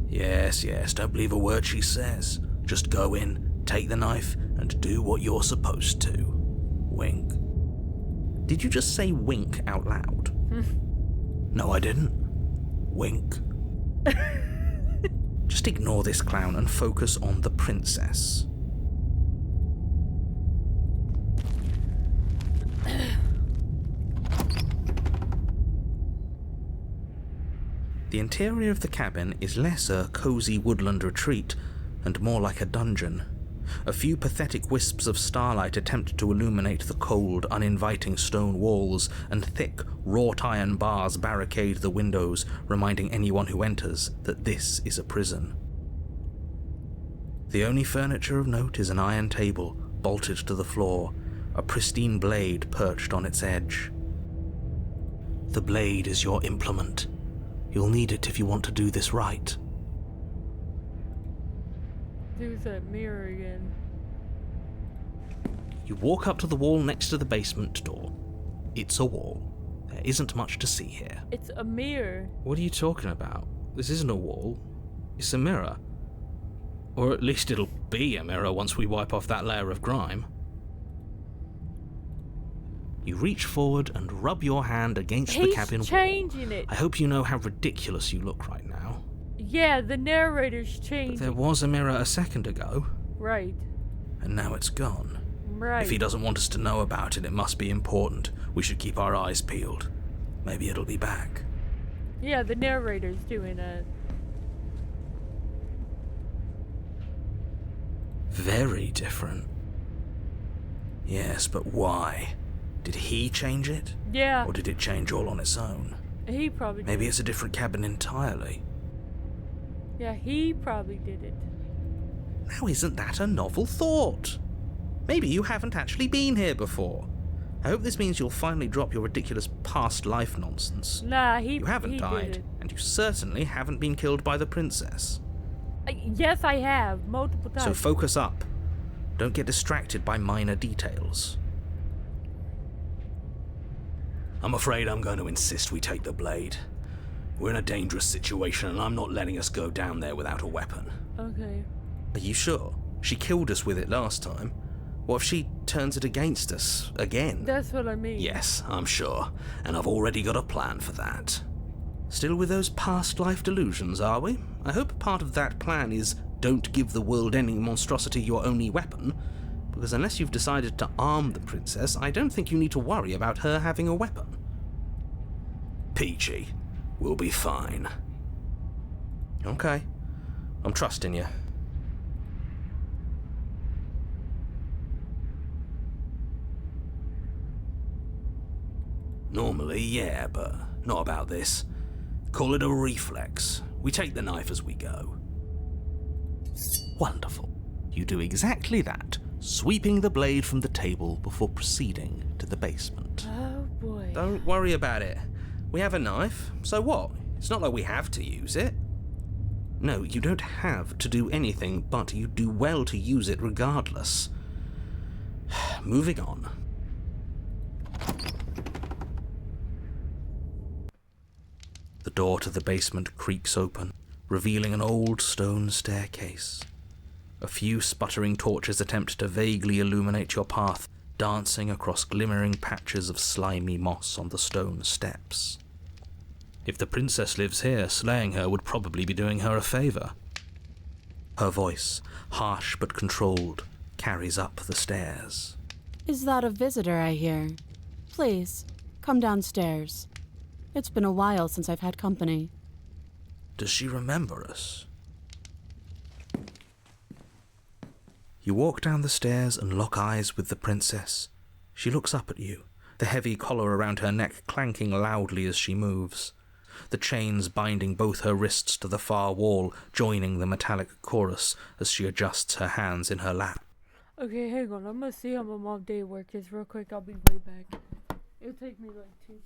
Yes, don't believe a word she says. Just go in, take the knife, and do what you're supposed to. Wink. Did you just say wink out loud? No, I didn't. Wink. Just ignore this clown and focus on the princess. The interior of the cabin is less a cozy woodland retreat and more like a dungeon. A few pathetic wisps of starlight attempt to illuminate the cold, uninviting stone walls, and thick, wrought iron bars barricade the windows, reminding anyone who enters that this is a prison. The only furniture of note is an iron table, bolted to the floor, a pristine blade perched on its edge. The blade is your implement. You'll need it if you want to do this right. There's that mirror again. You walk up to the wall next to the basement door. It's a wall. There isn't much to see here. It's a mirror. What are you talking about? This isn't a wall. It's a mirror. Or at least it'll be a mirror once we wipe off that layer of grime. You reach forward and rub your hand against the cabin wall. He's changing it. I hope you know how ridiculous you look right now. Yeah, the narrator's changing. But there was a mirror a second ago. Right. And now it's gone. Right. If he doesn't want us to know about it, it must be important. We should keep our eyes peeled. Maybe it'll be back. Yeah, the narrator's doing that. Very different. Yes, but why? Did he change it? Yeah. Or did it change all on its own? He probably Maybe did. it's a different cabin entirely. Yeah, he probably did it. Now isn't that a novel thought? Maybe you haven't actually been here before. I hope this means you'll finally drop your ridiculous past life nonsense. Nah, You haven't he died, did it. and you certainly haven't been killed by the princess. Yes, I have. Multiple times. So focus up. Don't get distracted by minor details. I'm afraid I'm going to insist we take the blade. We're in a dangerous situation and I'm not letting us go down there without a weapon. Okay. Are you sure? She killed us with it last time. What if she turns it against us again? That's what I mean. Yes, I'm sure. And I've already got a plan for that. Still with those past life delusions, are we? I hope part of that plan is don't give the world any monstrosity your only weapon, because unless you've decided to arm the princess, I don't think you need to worry about her having a weapon. Peachy, we'll be fine. Okay. I'm trusting you. Normally, yeah, but not about this. Call it a reflex. We take the knife as we go. Wonderful. You do exactly that, sweeping the blade from the table before proceeding to the basement. Oh boy. Don't worry about it. We have a knife, so what? It's not like we have to use it. No, you don't have to do anything, but you do well to use it regardless. Moving on. The door to the basement creaks open, revealing an old stone staircase. A few sputtering torches attempt to vaguely illuminate your path, dancing across glimmering patches of slimy moss on the stone steps. If the princess lives here, slaying her would probably be doing her a favour. Her voice, harsh but controlled, carries up the stairs. Is that a visitor I hear? Please, come downstairs. It's been a while since I've had company. Does she remember us? You walk down the stairs and lock eyes with the princess. She looks up at you, the heavy collar around her neck clanking loudly as she moves. The chains binding both her wrists to the far wall, joining the metallic chorus as she adjusts her hands in her lap. Okay, hang on. I'm gonna see how my mom day work is real quick. I'll be right back. It'll take me like 2 seconds.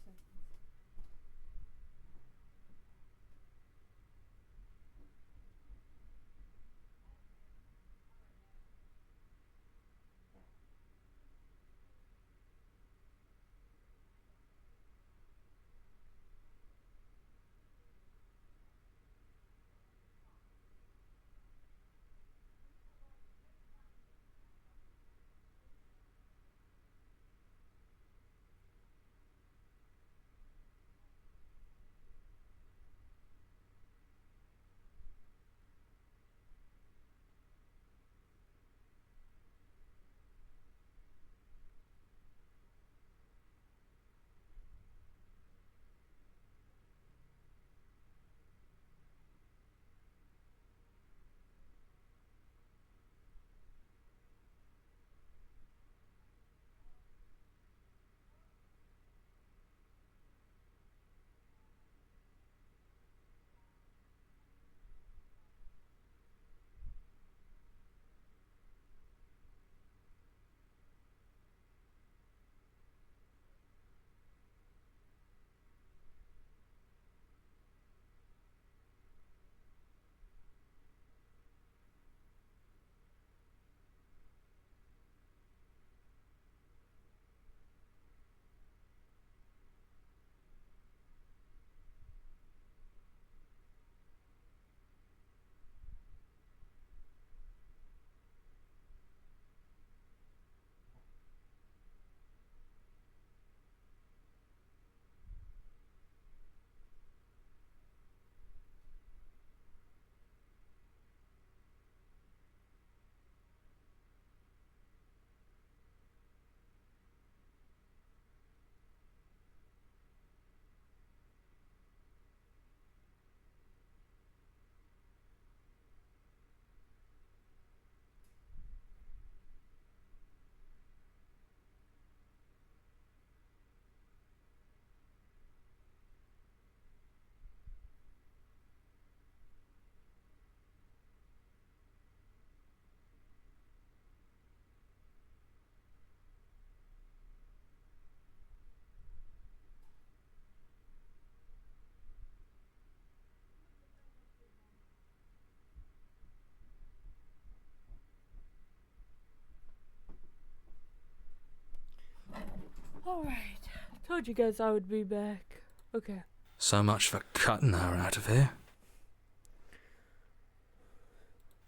Alright. Told you guys I would be back. Okay. So much for cutting her out of here.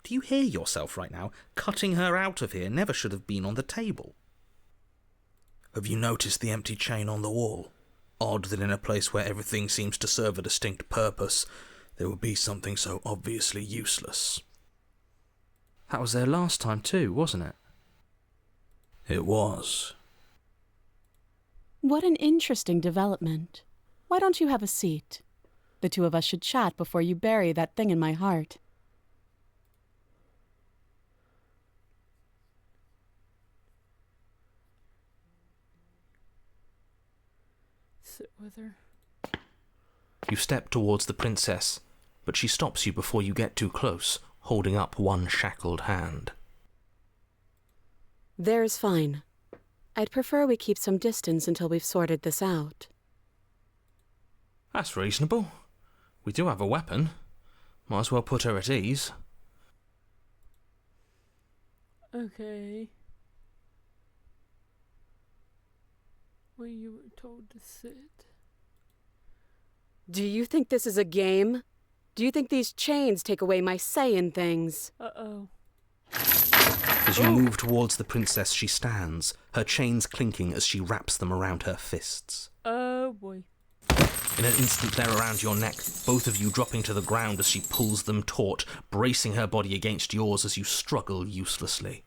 Do you hear yourself right now? Cutting her out of here never should have been on the table. Have you noticed the empty chain on the wall? Odd that in a place where everything seems to serve a distinct purpose, there would be something so obviously useless. That was there last time too, wasn't it? It was. What an interesting development. Why don't you have a seat? The two of us should chat before you bury that thing in my heart. Sit with her. You step towards the princess, but she stops you before you get too close, holding up one shackled hand. There's fine. I'd prefer we keep some distance until we've sorted this out. That's reasonable. We do have a weapon. Might as well put her at ease. Okay. Where you were told to sit. Do you think this is a game? Do you think these chains take away my say in things? Uh-oh. As you move towards the princess, she stands, her chains clinking as she wraps them around her fists. Oh boy. In an instant they're around your neck, both of you dropping to the ground as she pulls them taut, bracing her body against yours as you struggle uselessly.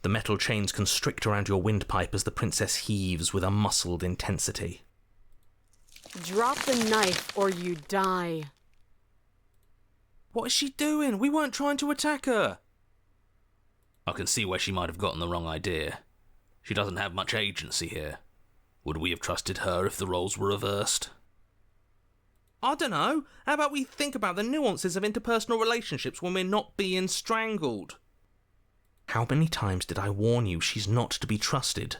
The metal chains constrict around your windpipe as the princess heaves with a muscled intensity. Drop the knife or you die. What is she doing? We weren't trying to attack her. I can see where she might have gotten the wrong idea. She doesn't have much agency here. Would we have trusted her if the roles were reversed? I don't know. How about we think about the nuances of interpersonal relationships when we're not being strangled? How many times did I warn you she's not to be trusted?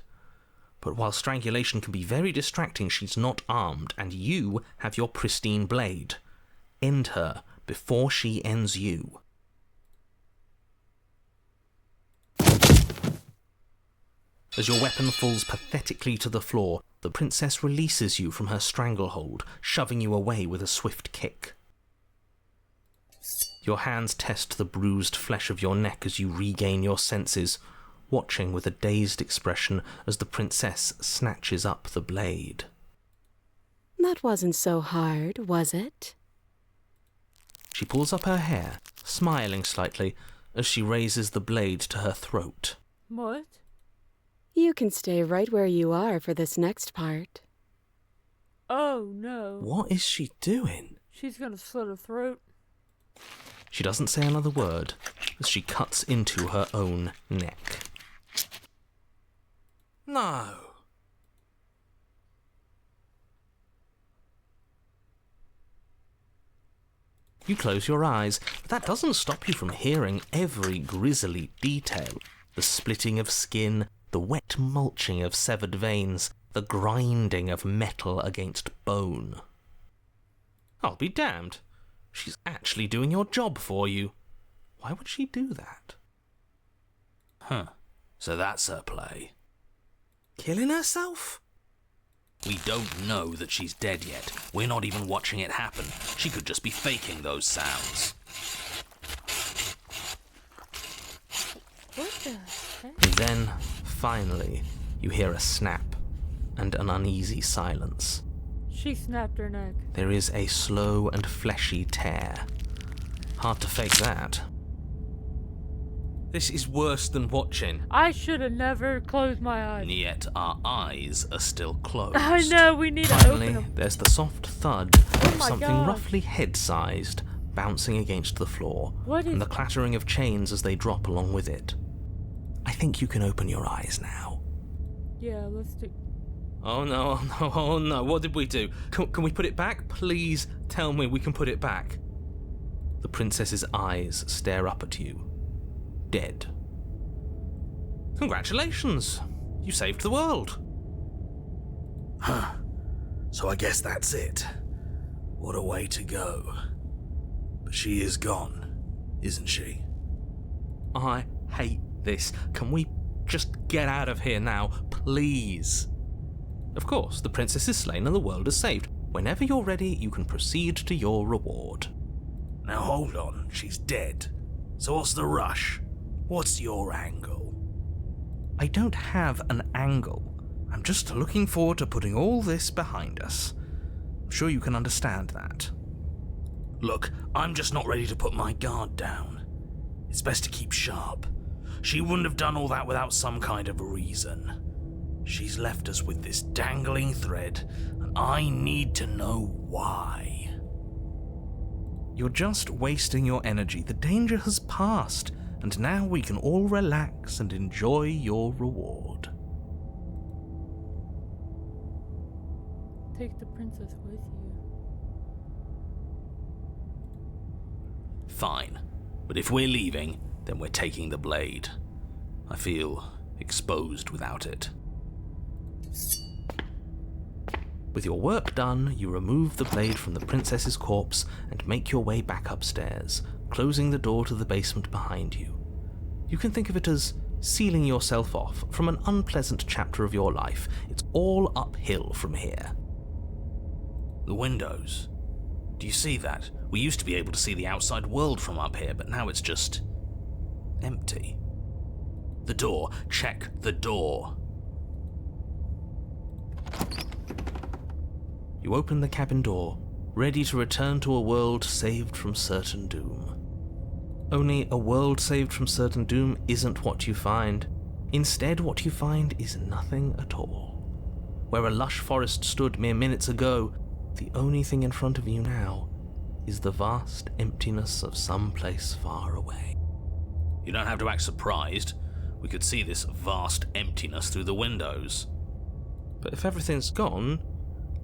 But while strangulation can be very distracting, she's not armed, and you have your pristine blade. End her before she ends you. As your weapon falls pathetically to the floor, the princess releases you from her stranglehold, shoving you away with a swift kick. Your hands test the bruised flesh of your neck as you regain your senses, watching with a dazed expression as the princess snatches up the blade. That wasn't so hard, was it? She pulls up her hair, smiling slightly, as she raises the blade to her throat. What? You can stay right where you are for this next part. Oh no. What is she doing? She's gonna slit her throat. She doesn't say another word as she cuts into her own neck. No. You close your eyes, but that doesn't stop you from hearing every grisly detail. The splitting of skin, the wet mulching of severed veins, the grinding of metal against bone. I'll be damned. She's actually doing your job for you. Why would she do that? Huh. So that's her play. Killing herself? We don't know that she's dead yet. We're not even watching it happen. She could just be faking those sounds. What the heck? And then, finally, you hear a snap and an uneasy silence. She snapped her neck. There is a slow and fleshy tear. Hard to fake that. This is worse than watching. I should have never closed my eyes. And yet our eyes are still closed. I know, we need to Finally, open them. there's the soft thud of my something God. roughly head-sized bouncing against the floor, What is- and the clattering of chains as they drop along with it. I think you can open your eyes now. Yeah, let's do... Oh no, oh no, oh no, what did we do? Can we put it back? Please tell me we can put it back. The princess's eyes stare up at you. Dead. Congratulations! You saved the world. Huh. So I guess that's it. What a way to go. But she is gone, isn't she? I hate this. Can we just get out of here now, please? Of course, the princess is slain and the world is saved. Whenever you're ready, you can proceed to your reward. Now hold on, she's dead. So what's the rush? What's your angle? I don't have an angle. I'm just looking forward to putting all this behind us. I'm sure you can understand that. Look, I'm just not ready to put my guard down. It's best to keep sharp. She wouldn't have done all that without some kind of reason. She's left us with this dangling thread, and I need to know why. You're just wasting your energy. The danger has passed, and now we can all relax and enjoy your reward. Take the princess with you. Fine. But if we're leaving, then we're taking the blade. I feel exposed without it. With your work done, you remove the blade from the princess's corpse and make your way back upstairs, closing the door to the basement behind you. You can think of it as sealing yourself off from an unpleasant chapter of your life. It's all uphill from here. The windows. Do you see that? We used to be able to see the outside world from up here, but now it's just empty. The door. Check the door. You open the cabin door, ready to return to a world saved from certain doom. Only a world saved from certain doom isn't what you find. Instead, what you find is nothing at all. Where a lush forest stood mere minutes ago, the only thing in front of you now is the vast emptiness of some place far away. You don't have to act surprised. We could see this vast emptiness through the windows. But if everything's gone,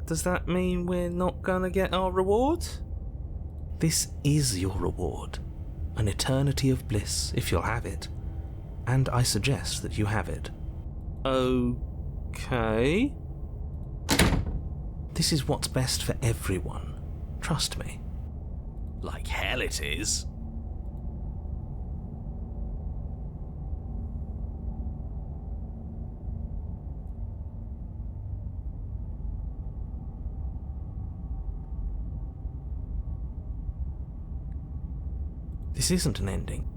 does that mean we're not gonna get our reward? This is your reward. An eternity of bliss, if you'll have it. And I suggest that you have it. Okay. This is what's best for everyone. Trust me. Like hell it is. This isn't an ending.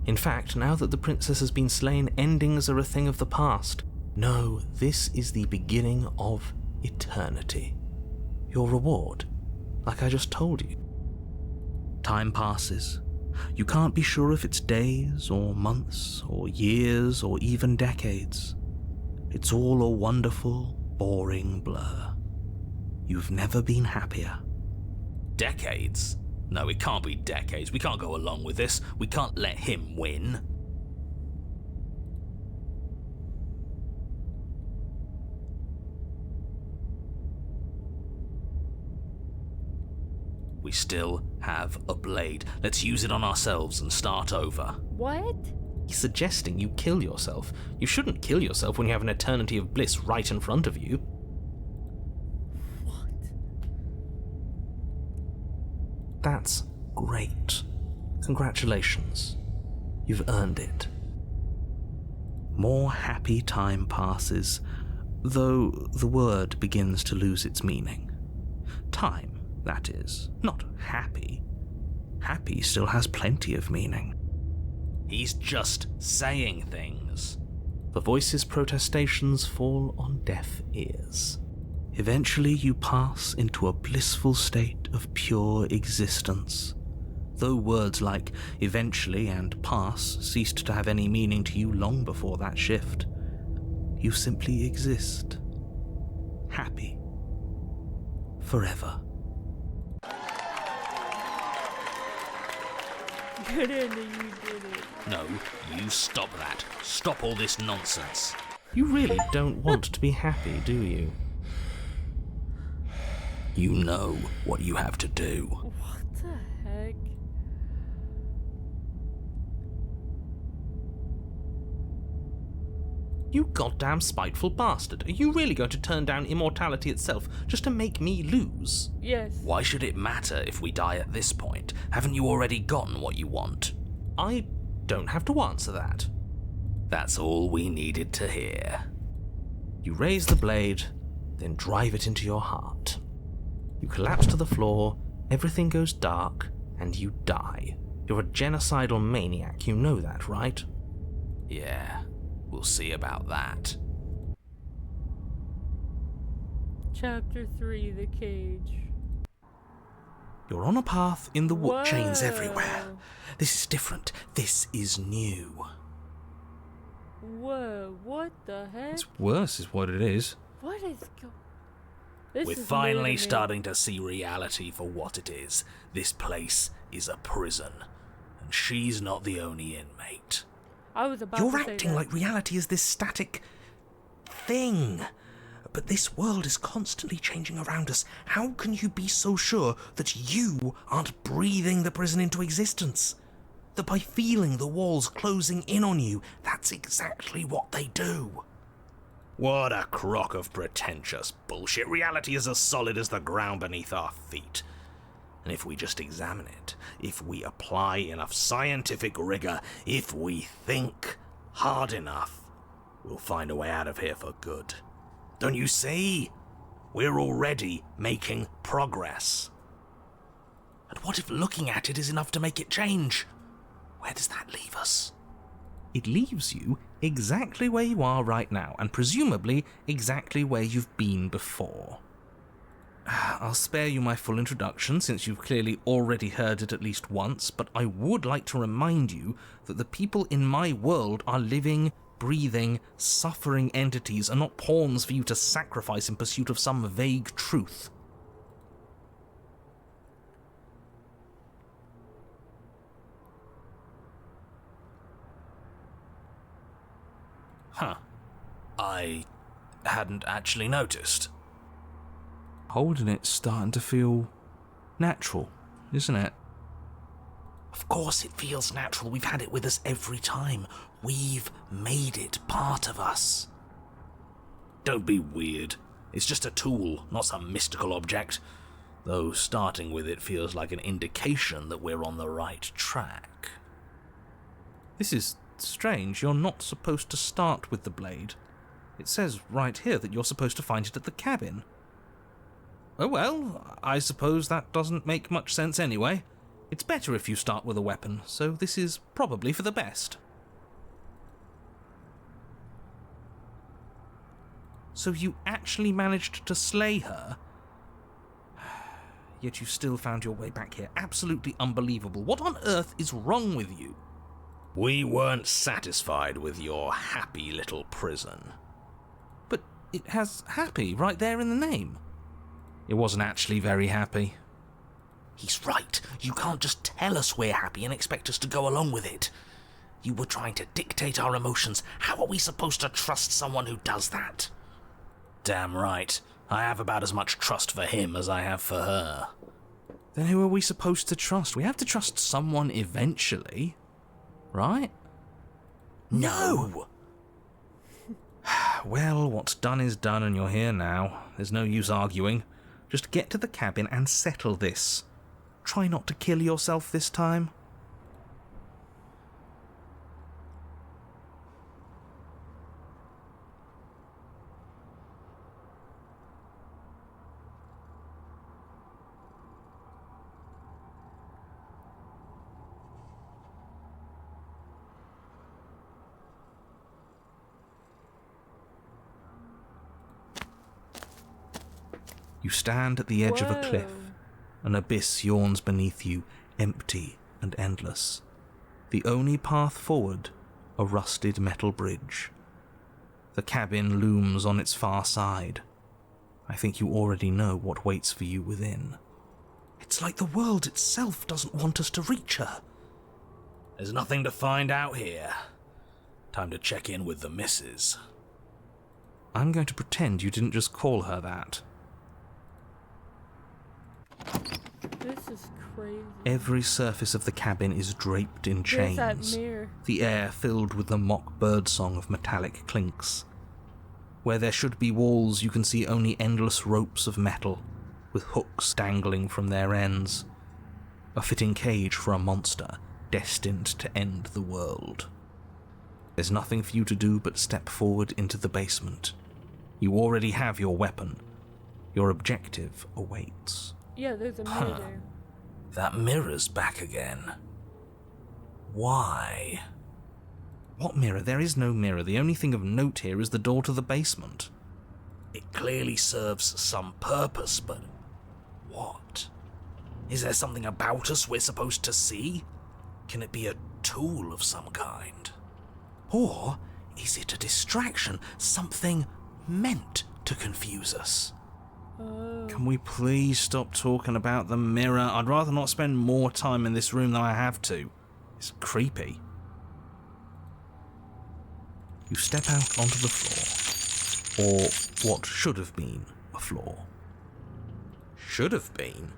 In fact, now that the princess has been slain, endings are a thing of the past. No, this is the beginning of eternity. Your reward, like I just told you. Time passes. You can't be sure if it's days, or months, or years, or even decades. It's all a wonderful, boring blur. You've never been happier. Decades? No, it can't be decades. We can't go along with this. We can't let him win. We still have a blade. Let's use it on ourselves and start over. What? He's suggesting you kill yourself. You shouldn't kill yourself when you have an eternity of bliss right in front of you. What? That's great. Congratulations. You've earned it. More happy time passes, though the word begins to lose its meaning. Time, that is, not happy. Happy still has plenty of meaning. He's just saying things. The voice's protestations fall on deaf ears. Eventually you pass into a blissful state of pure existence. Though words like eventually and pass ceased to have any meaning to you long before that shift, you simply exist. Happy. Forever. Good ending, you did it. No, you stop that. Stop all this nonsense. You really don't want to be happy, do you? You know what you have to do. What the heck? You goddamn spiteful bastard. Are you really going to turn down immortality itself just to make me lose? Yes. Why should it matter if we die at this point? Haven't you already gotten what you want? I don't have to answer that. That's all we needed to hear. You raise the blade, then drive it into your heart. You collapse to the floor, everything goes dark, and you die. You're a genocidal maniac, you know that, right? Yeah, we'll see about that. Chapter 3, The Cage. You're on a path in the wood. Chains everywhere. This is different. This is new. Whoa, what the heck? It's worse is what it is. What is This We're is finally new to me. starting to see reality for what it is. This place is a prison, and she's not the only inmate. I was about You're to say acting that. like reality is this static thing. But this world is constantly changing around us. How can you be so sure that you aren't breathing the prison into existence? That by feeling the walls closing in on you, that's exactly what they do. What a crock of pretentious bullshit. Reality is as solid as the ground beneath our feet. And if we just examine it, if we apply enough scientific rigor, if we think hard enough, we'll find a way out of here for good. Don't you see? We're already making progress. And what if looking at it is enough to make it change? Where does that leave us? It leaves you exactly where you are right now, and presumably exactly where you've been before. I'll spare you my full introduction, since you've clearly already heard it at least once, but I would like to remind you that the people in my world are living, breathing, suffering entities, and not pawns for you to sacrifice in pursuit of some vague truth. Huh. I hadn't actually noticed. Holding it's starting to feel natural, isn't it? Of course it feels natural. We've had it with us every time. We've made it part of us. Don't be weird. It's just a tool, not some mystical object. Though starting with it feels like an indication that we're on the right track. This is strange. You're not supposed to start with the blade. It says right here that you're supposed to find it at the cabin. Oh well, I suppose that doesn't make much sense anyway. It's better if you start with a weapon, so this is probably for the best. So you actually managed to slay her? Yet you still found your way back here. Absolutely unbelievable. What on earth is wrong with you? We weren't satisfied with your happy little prison. But it has happy right there in the name. It wasn't actually very happy. He's right. You can't just tell us we're happy and expect us to go along with it. You were trying to dictate our emotions. How are we supposed to trust someone who does that? Damn right. I have about as much trust for him as I have for her. Then who are we supposed to trust? We have to trust someone eventually, right? No! Well, what's done is done and you're here now. There's no use arguing. Just get to the cabin and settle this. Try not to kill yourself this time. You stand at the edge of a cliff. An abyss yawns beneath you, empty and endless. The only path forward, a rusted metal bridge. The cabin looms on its far side. I think you already know what waits for you within. It's like the world itself doesn't want us to reach her. There's nothing to find out here. Time to check in with the missus. I'm going to pretend you didn't just call her that. This is crazy. Every surface of the cabin is draped in chains. There's that mirror. The air filled with the mock birdsong of metallic clinks. Where there should be walls, you can see only endless ropes of metal, with hooks dangling from their ends. A fitting cage for a monster destined to end the world. There's nothing for you to do but step forward into the basement. You already have your weapon. Your objective awaits. Yeah, there's a mirror there. That mirror's back again. Why? What mirror? There is no mirror. The only thing of note here is the door to the basement. It clearly serves some purpose, but what? Is there something about us we're supposed to see? Can it be a tool of some kind? Or is it a distraction? Something meant to confuse us? Can we please stop talking about the mirror? I'd rather not spend more time in this room than I have to. It's creepy. You step out onto the floor. or what should have been a floor. Should have been?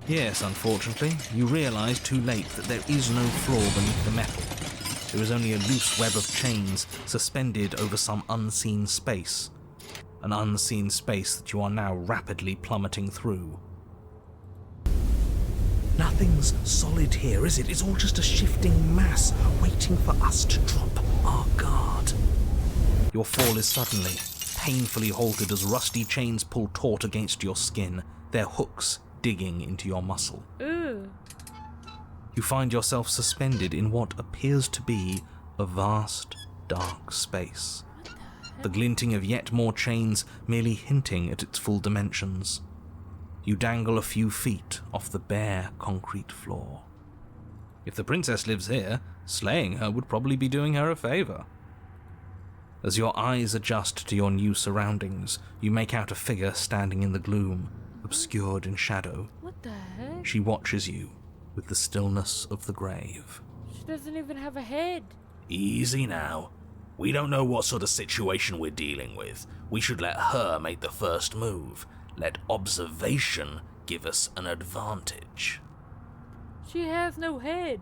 Yes, unfortunately, you realise too late that there is no floor beneath the metal. There is only a loose web of chains suspended over some unseen space. An unseen space that you are now rapidly plummeting through. Nothing's solid here, is it? It's all just a shifting mass waiting for us to drop our guard. Your fall is suddenly, painfully halted as rusty chains pull taut against your skin, their hooks digging into your muscle. Ooh. You find yourself suspended in what appears to be a vast, dark space. The glinting of yet more chains merely hinting at its full dimensions. You dangle a few feet off the bare concrete floor. If the princess lives here, slaying her would probably be doing her a favour. As your eyes adjust to your new surroundings, you make out a figure standing in the gloom, obscured in shadow. What the heck? She watches you with the stillness of the grave. She doesn't even have a head. Easy now. We don't know what sort of situation we're dealing with. We should let her make the first move. Let observation give us an advantage. She has no head.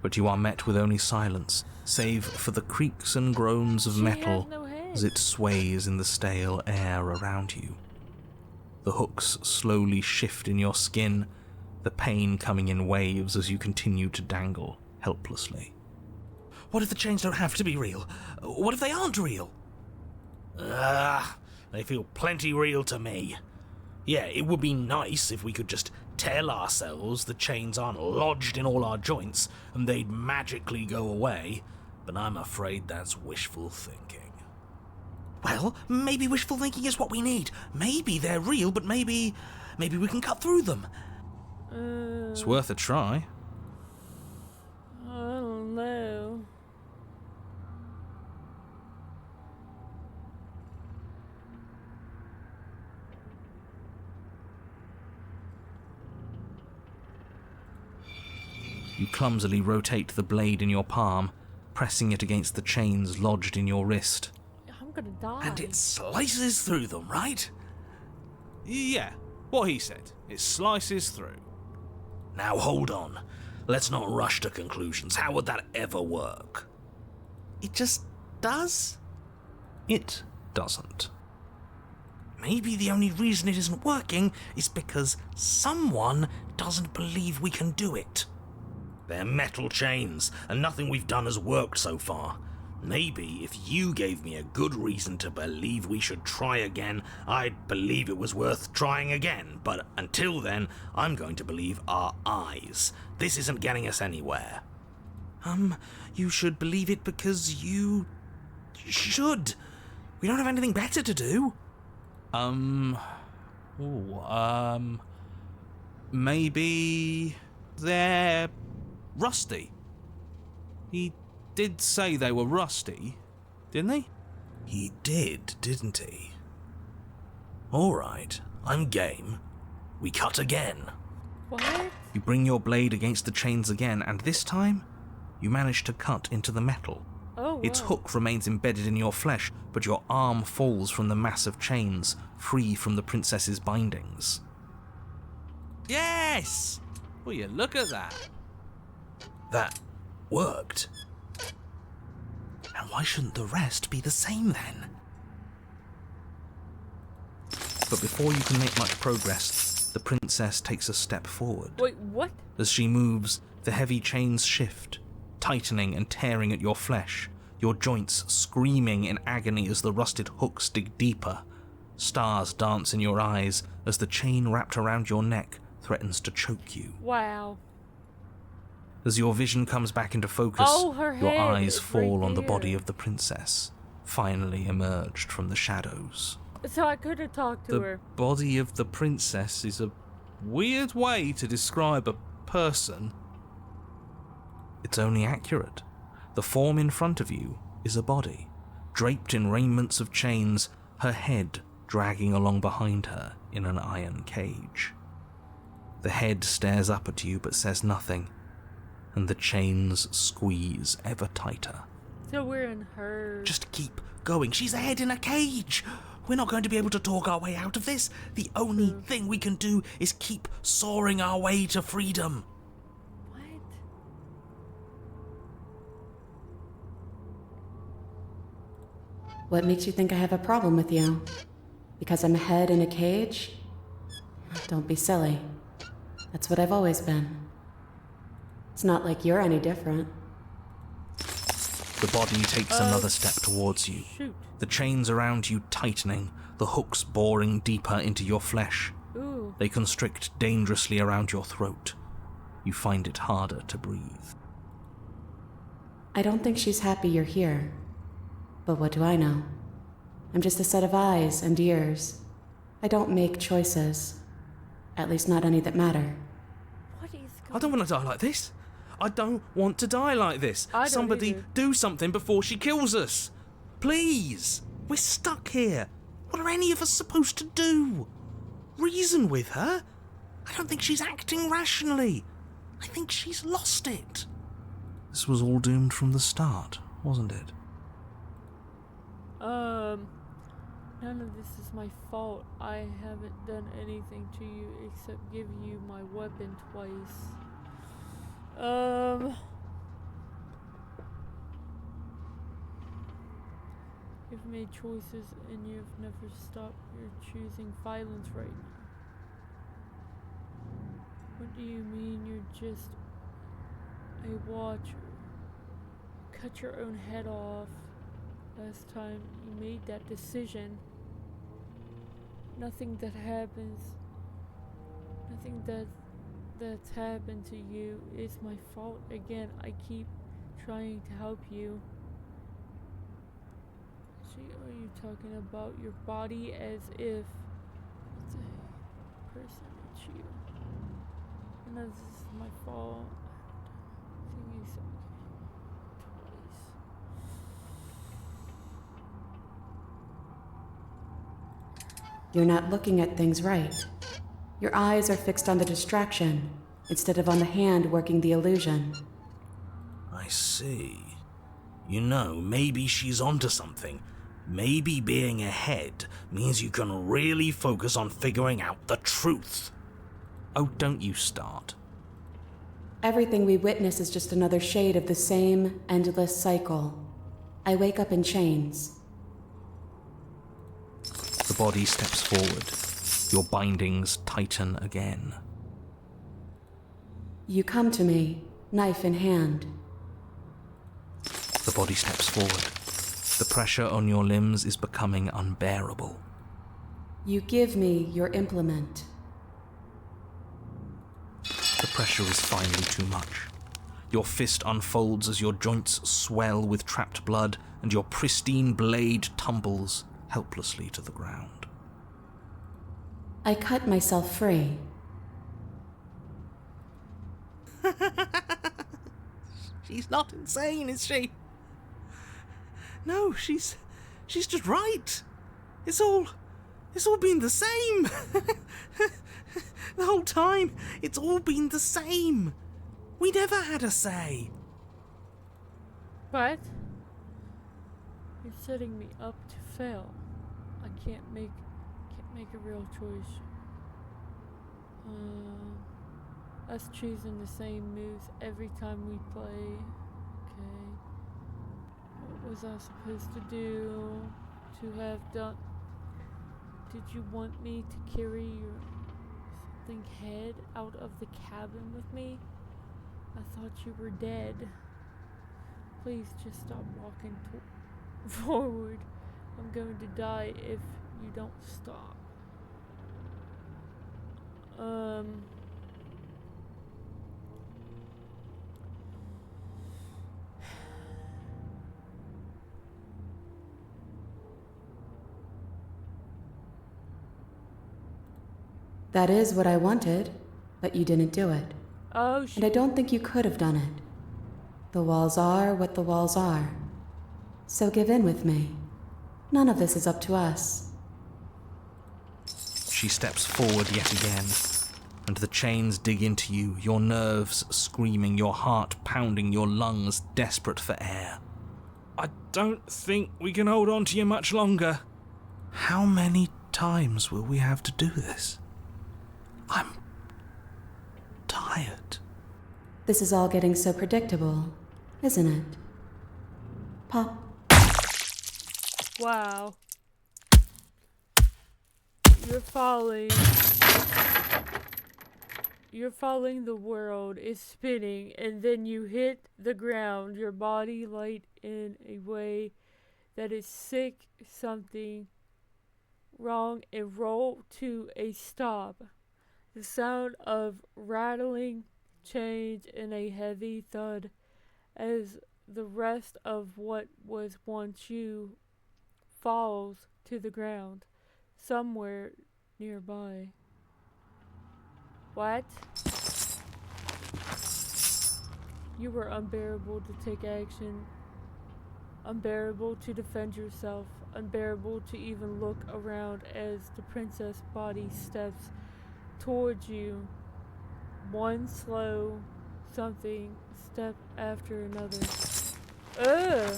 But you are met with only silence, save for the creaks and groans of metal has no head. as it sways in the stale air around you. The hooks slowly shift in your skin, the pain coming in waves as you continue to dangle helplessly. What if the chains don't have to be real? What if they aren't real? They feel plenty real to me. Yeah, it would be nice if we could just tell ourselves the chains aren't lodged in all our joints and they'd magically go away, but I'm afraid that's wishful thinking. Well, maybe wishful thinking is what we need. Maybe they're real, but maybe we can cut through them. It's worth a try. I don't know. You clumsily rotate the blade in your palm, pressing it against the chains lodged in your wrist. I'm gonna die. And it slices through them, right? Yeah, what he said. It slices through. Now hold on. Let's not rush to conclusions. How would that ever work? It just does? It doesn't. Maybe the only reason it isn't working is because someone doesn't believe we can do it. They're metal chains, and nothing we've done has worked so far. Maybe if you gave me a good reason to believe we should try again, I'd believe it was worth trying again. But until then, I'm going to believe our eyes. This isn't getting us anywhere. You should believe it because you should. We don't have anything better to do. Maybe they're rusty. He did say they were rusty, didn't he? He did, didn't he? All right, I'm game. We cut again. What? You bring your blade against the chains again, and this time, you manage to cut into the metal. Oh, Its wow. hook remains embedded in your flesh, but your arm falls from the mass of chains, free from the princess's bindings. Yes! Will you look at that? That worked. And why shouldn't the rest be the same then? But before you can make much progress, the princess takes a step forward. Wait, what? As she moves, the heavy chains shift, tightening and tearing at your flesh, your joints screaming in agony as the rusted hooks dig deeper. Stars dance in your eyes as the chain wrapped around your neck threatens to choke you. Wow. As your vision comes back into focus, Oh, her your head eyes is fall right on the there. body of the princess, finally emerged from the shadows. So I could have talked to The her. body of the princess is a weird way to describe a person. It's only accurate. The form in front of you is a body, draped in raiments of chains, her head dragging along behind her in an iron cage. The head stares up at you but says nothing, and the chains squeeze ever tighter. So we're in her... Just keep going. She's a head in a cage. We're not going to be able to talk our way out of this. The only thing we can do is keep soaring our way to freedom. What? What makes you think I have a problem with you? Because I'm a head in a cage? Don't be silly. That's what I've always been. It's not like you're any different. The body takes another step towards you, Shoot. the chains around you tightening, the hooks boring deeper into your flesh. Ooh. They constrict dangerously around your throat. You find it harder to breathe. I don't think she's happy you're here. But what do I know? I'm just a set of eyes and ears. I don't make choices. At least not any that matter. What is I don't want to die like this. I don't want to die like this. I don't Somebody either. do something before she kills us. Please. We're stuck here. What are any of us supposed to do? Reason with her? I don't think she's acting rationally. I think she's lost it. This was all doomed from the start, wasn't it? None of this is my fault. I haven't done anything to you except give you my weapon twice. You've made choices and you've never stopped. You're choosing violence right now. What do you mean you're just a watcher? Cut your own head off. Last time you made that decision. Nothing that happens, nothing that's happened to you is my fault. Again, I keep trying to help you. Are you talking about your body as if it's a person? It's you. And this is my fault. Thing is, twice. You're not looking at things right. Your eyes are fixed on the distraction instead of on the hand working the illusion. I see. You know, maybe she's onto something. Maybe being a head means you can really focus on figuring out the truth. Oh, don't you start. Everything we witness is just another shade of the same endless cycle. I wake up in chains. The body steps forward. Your bindings tighten again. You come to me, knife in hand. The body steps forward. The pressure on your limbs is becoming unbearable. You give me your implement. The pressure is finally too much. Your fist unfolds as your joints swell with trapped blood and your pristine blade tumbles helplessly to the ground. I cut myself free. She's not insane, is she? No, she's just right. It's all been the same. The whole time, it's all been the same. We never had a say. What? You're setting me up to fail. I can't make a real choice. Us choosing the same moves every time we play. Okay. What was I supposed to do? To have done? Did you want me to carry your something head out of the cabin with me? I thought you were dead. Please just stop walking forward. I'm going to die if you don't stop. That is what I wanted, but you didn't do it. Oh, shit. And I don't think you could have done it. The walls are what the walls are. So give in with me. None of this is up to us. She steps forward yet again, and the chains dig into you, your nerves screaming, your heart pounding, your lungs desperate for air. I don't think we can hold on to you much longer. How many times will we have to do this? I'm tired. This is all getting so predictable, isn't it? Pop. Wow. You're falling. You're falling, the world is spinning, and then you hit the ground, your body light in a way that is sick, something wrong, and roll to a stop. The sound of rattling chains and a heavy thud as the rest of what was once you falls to the ground somewhere nearby. What? You were unbearable to take action, unbearable to defend yourself, unbearable to even look around as the princess body steps towards you. One slow something step after another. Ugh!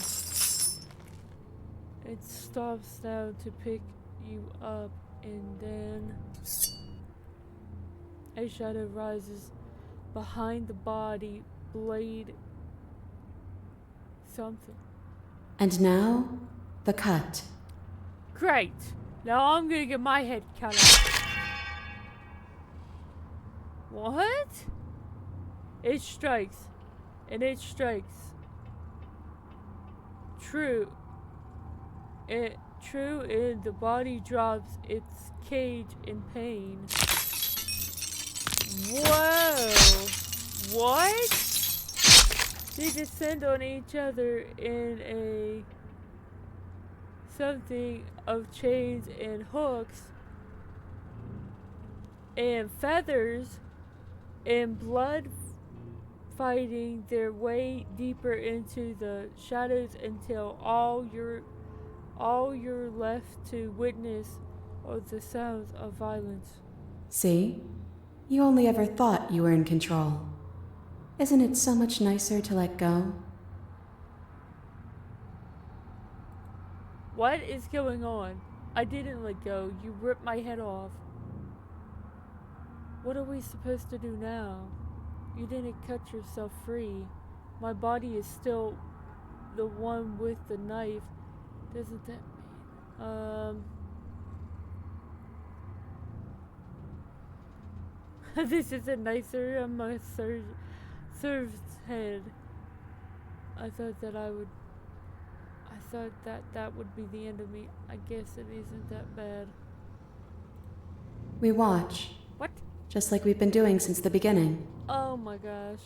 It stops down to pick you up, and then a shadow rises behind the body, blade something. And now, the cut. Great! Now I'm gonna get my head cut off. What? It strikes. And it strikes. True. True, and the body drops its cage in pain. Whoa! What? They descend on each other in a something of chains and hooks and feathers and blood fighting their way deeper into the shadows until all you're left to witness are the sounds of violence. See? You only ever thought you were in control. Isn't it so much nicer to let go? What is going on? I didn't let go. You ripped my head off. What are we supposed to do now? You didn't cut yourself free. My body is still the one with the knife. Doesn't that mean... This is a nicer, I'm a served head. I thought that would be the end of me. I guess it isn't that bad. We watch. What? Just like we've been doing since the beginning. Oh my gosh.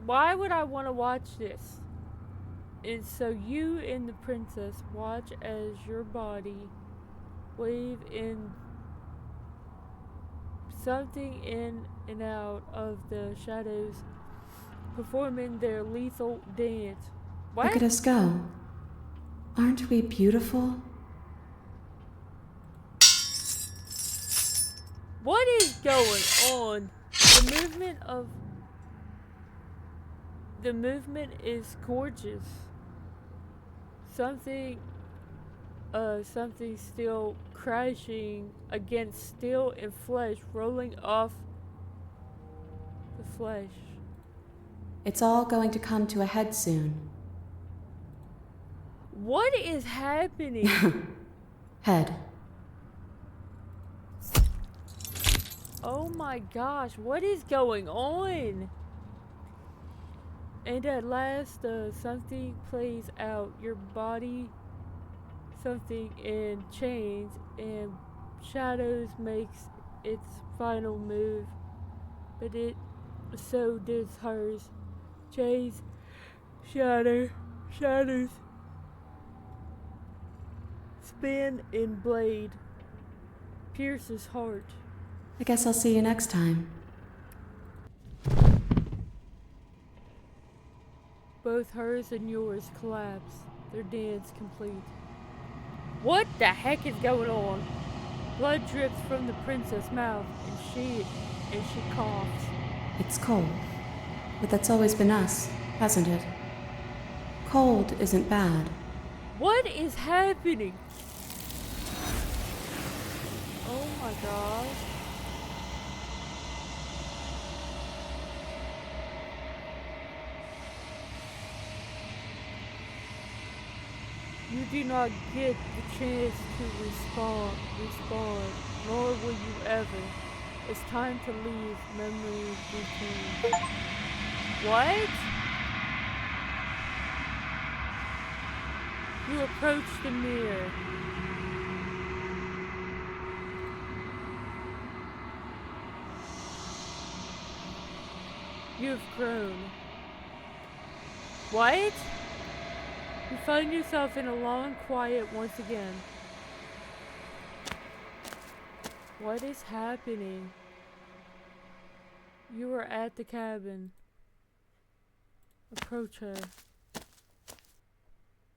Why would I want to watch this? And so you and the princess watch as your body wave in something in and out of the shadows, performing their lethal dance. What? Look at us go. Aren't we beautiful? What is going on? The movement is gorgeous. Something still crashing against steel and flesh, rolling off the flesh. It's all going to come to a head soon. What is happening? Head. Oh my gosh, what is going on? And at last, something plays out. Your body, something in chains and shadows makes its final move. But so does hers. Chains, shadows, spin and blade, pierces heart. I guess I'll see you next time. Both hers and yours collapse. Their dance complete. What the heck is going on? Blood drips from the princess' mouth, and she coughs. It's cold. But that's always been us, hasn't it? Cold isn't bad. What is happening? Oh my gosh. You do not get the chance to respond, nor will you ever. It's time to leave memory routine. What? You approach the mirror. You have grown. What? You find yourself in a long quiet once again. What is happening? You are at the cabin. Approach her.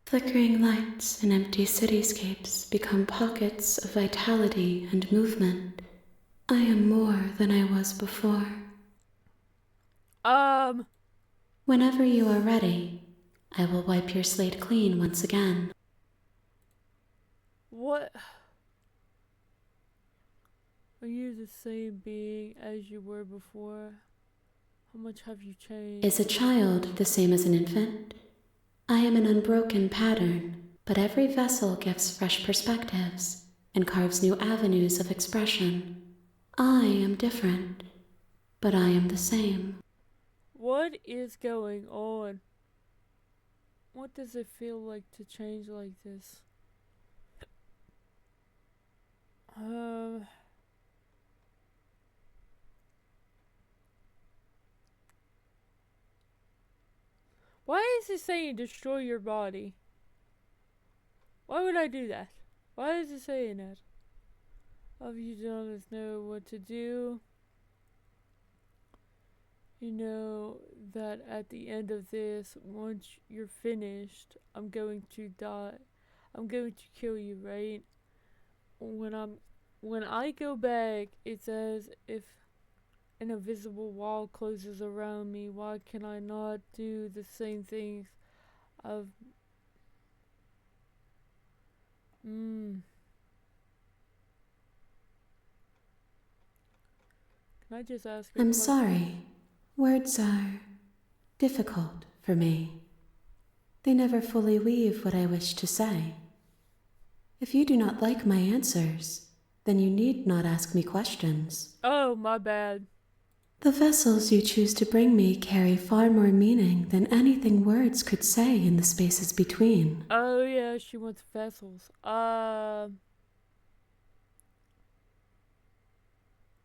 Flickering lights and empty cityscapes become pockets of vitality and movement. I am more than I was before. Whenever you are ready, I will wipe your slate clean once again. What? Are you the same being as you were before? How much have you changed? Is a child the same as an infant? I am an unbroken pattern, but every vessel gives fresh perspectives and carves new avenues of expression. I am different, but I am the same. What is going on? What does it feel like to change like this? Why is it saying destroy your body? Why would I do that? Why is it saying that? If you don't know what to do, you know that at the end of this, once you're finished, I'm going to die. I'm going to kill you, right? When I go back, it's as if an invisible wall closes around me. Why can I not do the same things of Can I just ask her? I'm sorry. Words are difficult for me. They never fully weave what I wish to say. If you do not like my answers, then you need not ask me questions. Oh, my bad. The vessels you choose to bring me carry far more meaning than anything words could say in the spaces between. Oh yeah, she wants vessels. How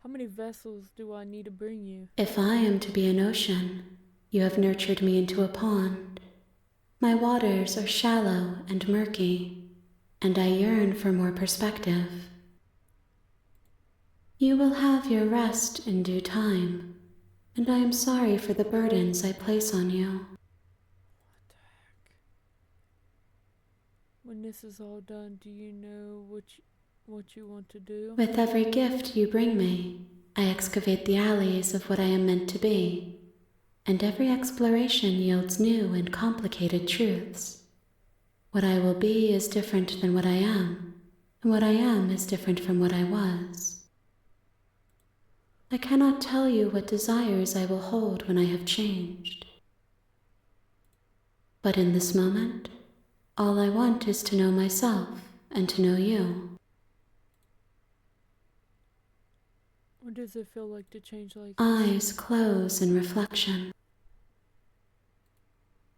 many vessels do I need to bring you? If I am to be an ocean, you have nurtured me into a pond. My waters are shallow and murky, and I yearn for more perspective. You will have your rest in due time, and I am sorry for the burdens I place on you. What the heck? When this is all done, do you know what you want to do? With every gift you bring me, I excavate the alleys of what I am meant to be, and every exploration yields new and complicated truths. What I will be is different than what I am, and what I am is different from what I was. I cannot tell you what desires I will hold when I have changed. But in this moment, all I want is to know myself and to know you. What does it feel like to change like this? Eyes close in reflection.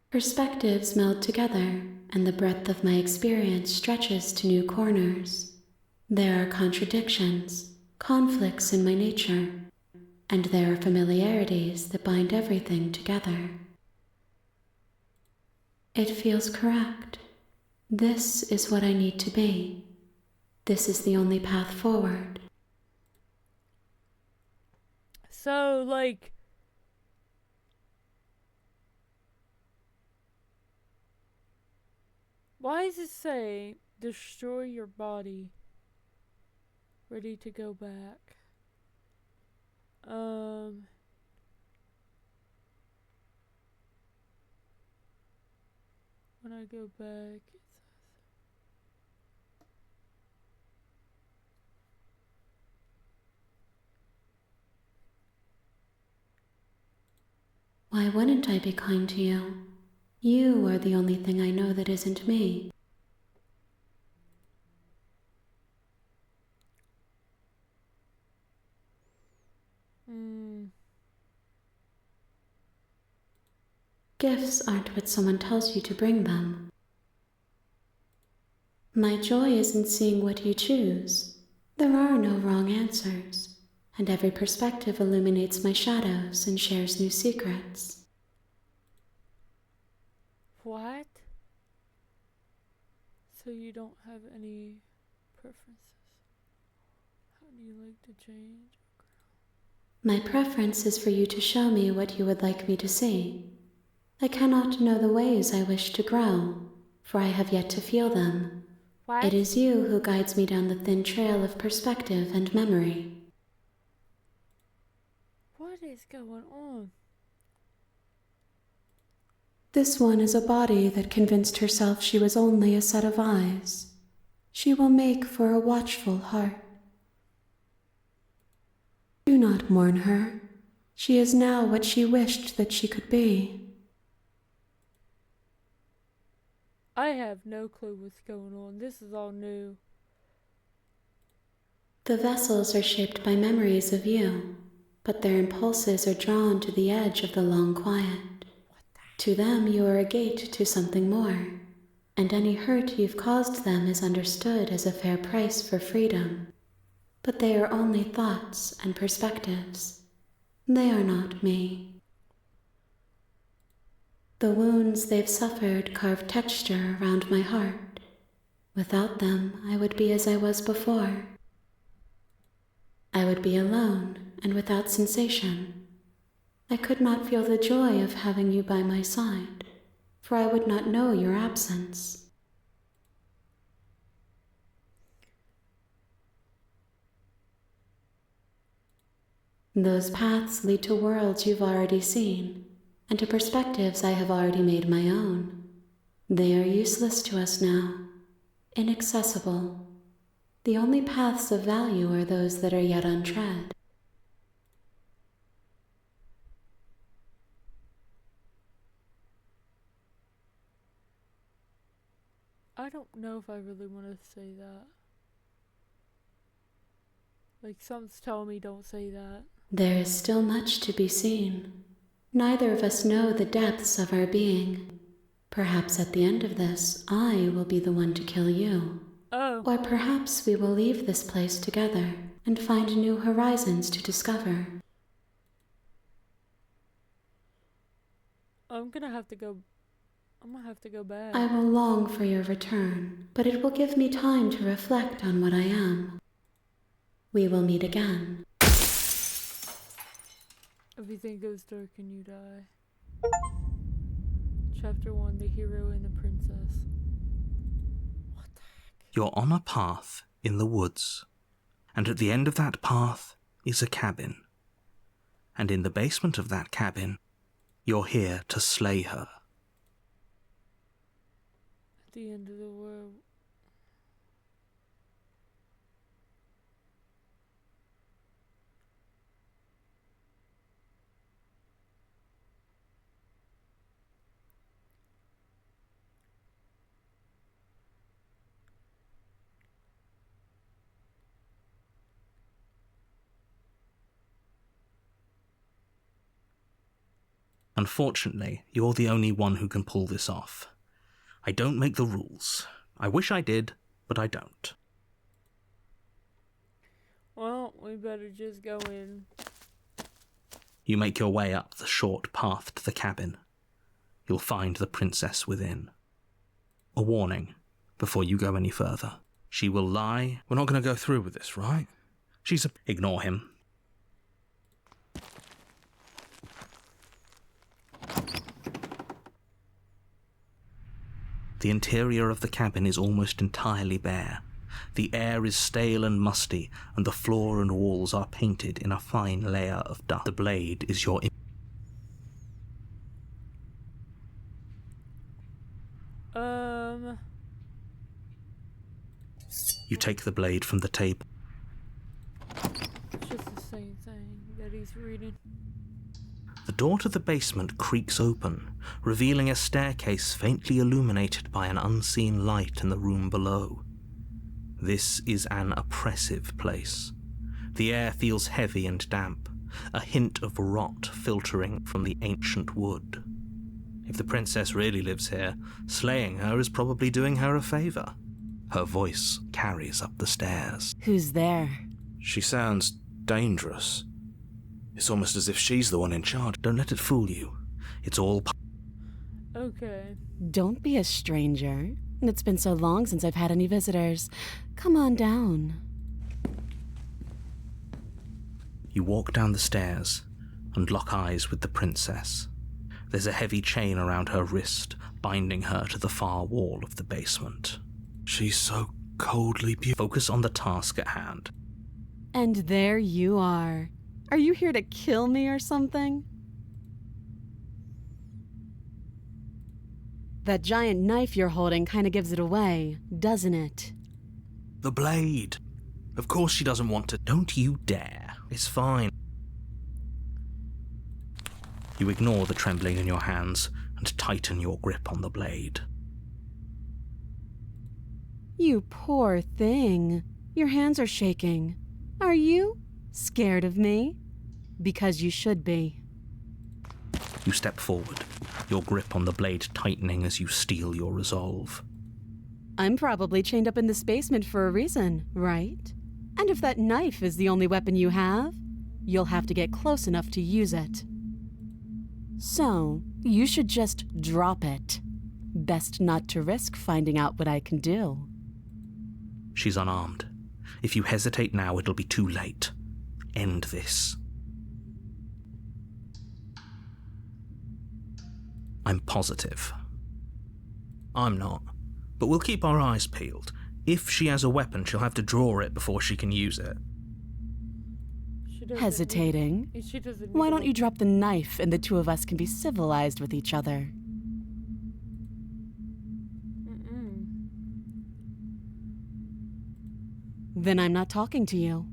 Perspectives meld together, and the breadth of my experience stretches to new corners. There are contradictions, conflicts in my nature, and there are familiarities that bind everything together. It feels correct. This is what I need to be. This is the only path forward. So, like, Why does it say destroy your body? Ready to go back. When I go back, it says Why wouldn't I be kind to you? You are the only thing I know that isn't me. Gifts aren't what someone tells you to bring them. My joy is in seeing what you choose. There are no wrong answers, and every perspective illuminates my shadows and shares new secrets. what? So you don't have any preferences? How do you like to change? My preference is for you to show me what you would like me to see. I cannot know the ways I wish to grow, for I have yet to feel them. What? It is you who guides me down the thin trail of perspective and memory. What is going on? This one is a body that convinced herself she was only a set of eyes. She will make for a watchful heart. Do not mourn her. She is now what she wished that she could be. I have no clue what's going on. This is all new. The vessels are shaped by memories of you, but their impulses are drawn to the edge of the long quiet. To them, you are a gate to something more, and any hurt you've caused them is understood as a fair price for freedom. But they are only thoughts and perspectives. They are not me. The wounds they've suffered carve texture around my heart. Without them, I would be as I was before. I would be alone and without sensation. I could not feel the joy of having you by my side, for I would not know your absence. Those paths lead to worlds you've already seen, and to perspectives I have already made my own. They are useless to us now, inaccessible. The only paths of value are those that are yet untread. I don't know if I really want to say that. Like, something's telling me don't say that. There is still much to be seen. Neither of us know the depths of our being. Perhaps at the end of this, I will be the one to kill you. Oh. Or perhaps we will leave this place together and find new horizons to discover. I'm gonna have to go back. I will long for your return, but it will give me time to reflect on what I am. We will meet again. Everything goes dark and you die. Chapter 1, The Hero and the Princess. What the heck? You're on a path in the woods, and at the end of that path is a cabin. And in the basement of that cabin, you're here to slay her. At the end of the world. Unfortunately, you're the only one who can pull this off. I don't make the rules. I wish I did, but I don't. Well, we better just go in. You make your way up the short path to the cabin. You'll find the princess within. A warning before you go any further. She will lie. We're not going to go through with this, right? Ignore him. The interior of the cabin is almost entirely bare. The air is stale and musty, and the floor and walls are painted in a fine layer of dust. The blade is your... You take the blade from the table. It's just the same thing that he's reading. The door to the basement creaks open, revealing a staircase faintly illuminated by an unseen light in the room below. This is an oppressive place. The air feels heavy and damp, a hint of rot filtering from the ancient wood. If the princess really lives here, slaying her is probably doing her a favor. Her voice carries up the stairs. Who's there? She sounds dangerous. It's almost as if she's the one in charge. Don't let it fool you. It's all... Okay. Don't be a stranger. It's been so long since I've had any visitors. Come on down. You walk down the stairs and lock eyes with the princess. There's a heavy chain around her wrist, binding her to the far wall of the basement. She's so coldly beautiful. Focus on the task at hand. And there you are. Are you here to kill me or something? That giant knife you're holding kind of gives it away, doesn't it? The blade. Of course she doesn't want to. Don't you dare. It's fine. You ignore the trembling in your hands and tighten your grip on the blade. You poor thing. Your hands are shaking. Are you scared of me? Because you should be. You step forward, your grip on the blade tightening as you steel your resolve. I'm probably chained up in this basement for a reason, right? And if that knife is the only weapon you have, you'll have to get close enough to use it. So, you should just drop it. Best not to risk finding out what I can do. She's unarmed. If you hesitate now, it'll be too late. End this. I'm positive. I'm not. But we'll keep our eyes peeled. If she has a weapon, she'll have to draw it before she can use it. Hesitating? Why don't you drop the knife and the two of us can be civilized with each other? Then I'm not talking to you.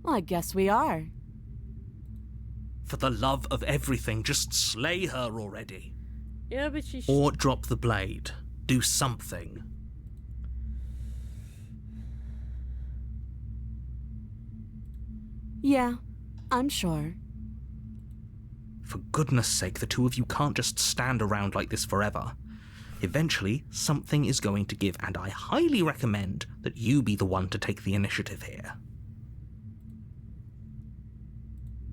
Well, I guess we are. For the love of everything, just slay her already. Yeah, but she... Or drop the blade. Do something. Yeah, I'm sure. For goodness sake, the two of you can't just stand around like this forever. Eventually, something is going to give, and I highly recommend that you be the one to take the initiative here.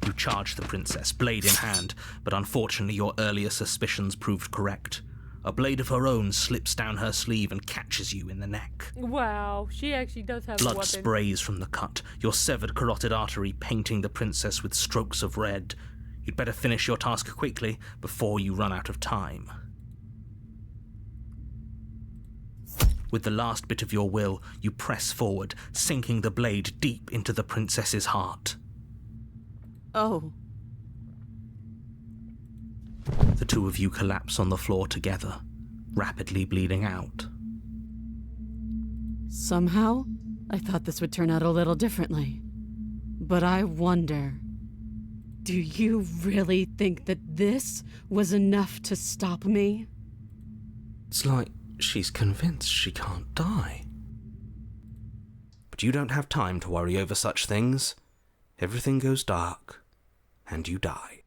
You charge the princess, blade in hand, but unfortunately your earlier suspicions proved correct. A blade of her own slips down her sleeve and catches you in the neck. Wow, she actually does have a Blood weapon. sprays from the cut, your severed carotid artery painting the princess with strokes of red. You'd better finish your task quickly before you run out of time. With the last bit of your will, you press forward, sinking the blade deep into the princess's heart. Oh. The two of you collapse on the floor together, rapidly bleeding out. Somehow, I thought this would turn out a little differently. But I wonder, do you really think that this was enough to stop me? It's like she's convinced she can't die. But you don't have time to worry over such things. Everything goes dark, and you die.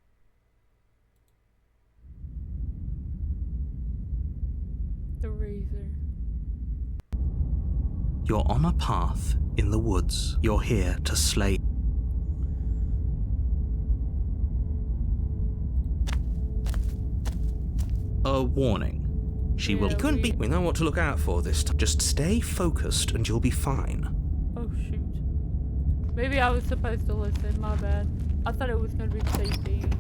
The razor. You're on a path in the woods. You're here to slay. A warning. She will... Yeah, It couldn't be... We know what to look out for this time. Just stay focused and you'll be fine. Oh shoot. Maybe I was supposed to listen, my bad. I thought it was gonna be the same thing.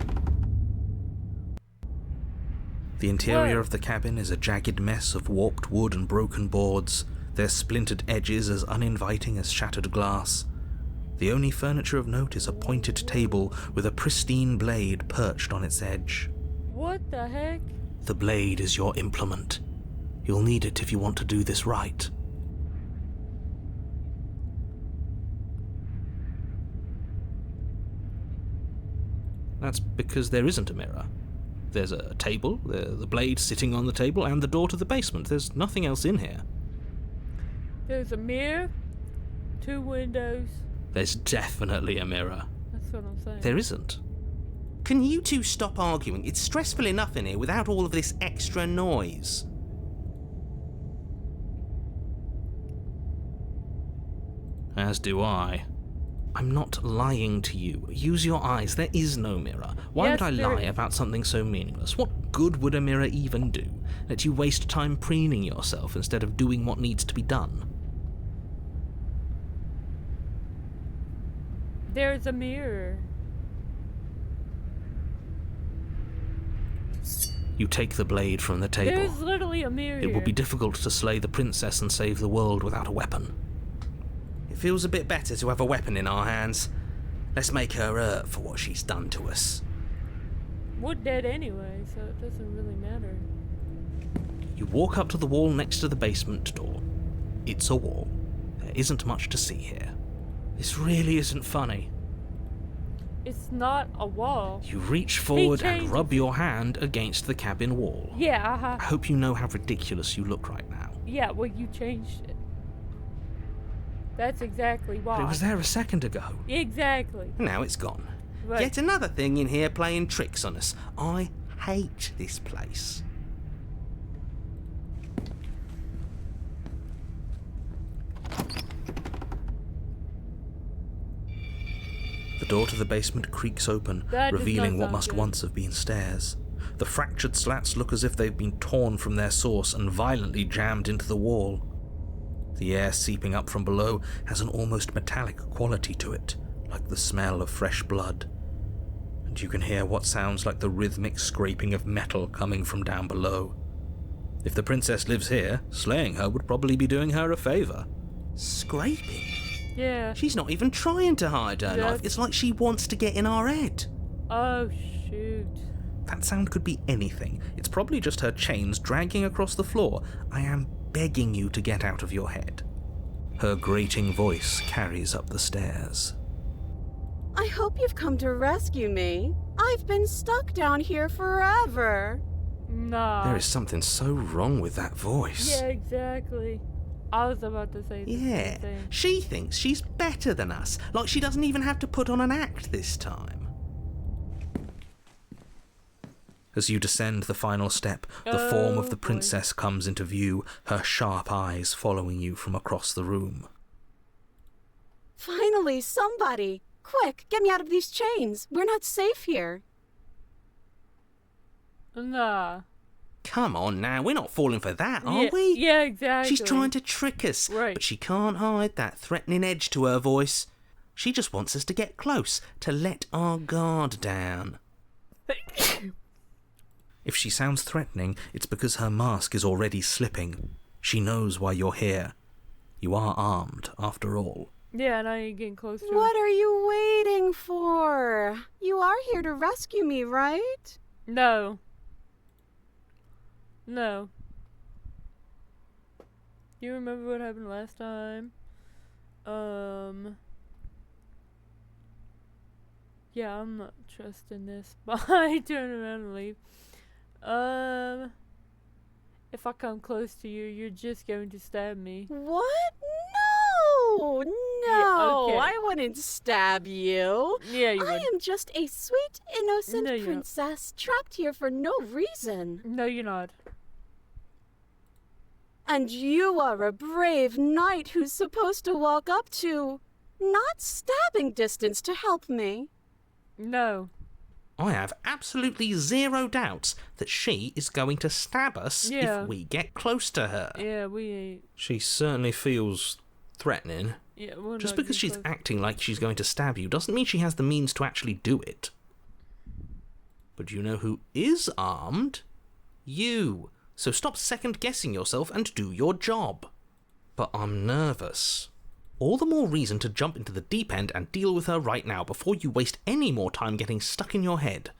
The interior What? of the cabin is a jagged mess of warped wood and broken boards, their splintered edges as uninviting as shattered glass. The only furniture of note is a pointed table with a pristine blade perched on its edge. What the heck? The blade is your implement. You'll need it if you want to do this right. That's because there isn't a mirror. There's a table, the blade sitting on the table, and the door to the basement. There's nothing else in here. There's a mirror, 2 windows. There's definitely a mirror. That's what I'm saying. There isn't. Can you two stop arguing? It's stressful enough in here without all of this extra noise. As do I. I'm not lying to you. Use your eyes. There is no mirror. Why Yes, would I there lie is. about something so meaningless? What good would a mirror even do? Let you waste time preening yourself instead of doing what needs to be done. There's a mirror. You take the blade from the table. There's literally a mirror It here. will be difficult to slay the princess and save the world without a weapon. It feels a bit better to have a weapon in our hands. Let's make her hurt for what she's done to us. We're dead anyway, so it doesn't really matter. You walk up to the wall next to the basement door. It's a wall. There isn't much to see here. This really isn't funny. It's not a wall. You reach forward and changes rub your hand against the cabin wall. Yeah, I hope you know how ridiculous you look right now. yeah, well, you changed it. That's exactly why. But it was there a second ago. Exactly. Now it's gone. Right. Yet another thing in here playing tricks on us. I hate this place. The door to the basement creaks open, That does revealing not what sound must good. once have been stairs. The fractured slats look as if they've been torn from their source and violently jammed into the wall. The air seeping up from below has an almost metallic quality to it, like the smell of fresh blood. And you can hear what sounds like the rhythmic scraping of metal coming from down below. If the princess lives here, slaying her would probably be doing her a favour. Scraping? Yeah. She's not even trying to hide her Yeah. knife. It's like she wants to get in our head. Oh, shoot. That sound could be anything. It's probably just her chains dragging across the floor. I am begging you to get out of your head. Her grating voice carries up the stairs. I hope you've come to rescue me. I've been stuck down here forever. Nah. There is something so wrong with that voice. Yeah, exactly. I was about to say the Yeah, same thing. she thinks she's better than us. Like she doesn't even have to put on an act this time. As you descend the final step, the form of the Oh, boy. princess comes into view, her sharp eyes following you from across the room. Finally, somebody! Quick, get me out of these chains. We're not safe here. Nah. Come on now, we're not falling for that, are yeah, we? Yeah, exactly. She's trying to trick us, Right. but she can't hide that threatening edge to her voice. She just wants us to get close, to let our guard down. If she sounds threatening, it's because her mask is already slipping. She knows why you're here. You are armed, after all. Yeah, and I ain't getting close to What are you waiting for? You are here to rescue me, right? No. No. Do you remember what happened last time? Yeah, I'm not trusting this. Bye. Turn around and leave. If I come close to you, you're just going to stab me. What? No! No! okay. I wouldn't stab you. Yeah, you I would. am just a sweet, innocent No, you're not. princess trapped here for no reason. No, you're not. And you are a brave knight who's supposed to walk up to, not stabbing distance to help me. No. I have absolutely zero doubts that she is going to stab us Yeah. if we get close to her. Yeah, we ain't. She certainly feels threatening. Yeah, we're Just not because getting she's close. acting like she's going to stab you doesn't mean she has the means to actually do it. But you know who is armed? You. So stop second-guessing yourself and do your job. But I'm nervous. All the more reason to jump into the deep end and deal with her right now before you waste any more time getting stuck in your head.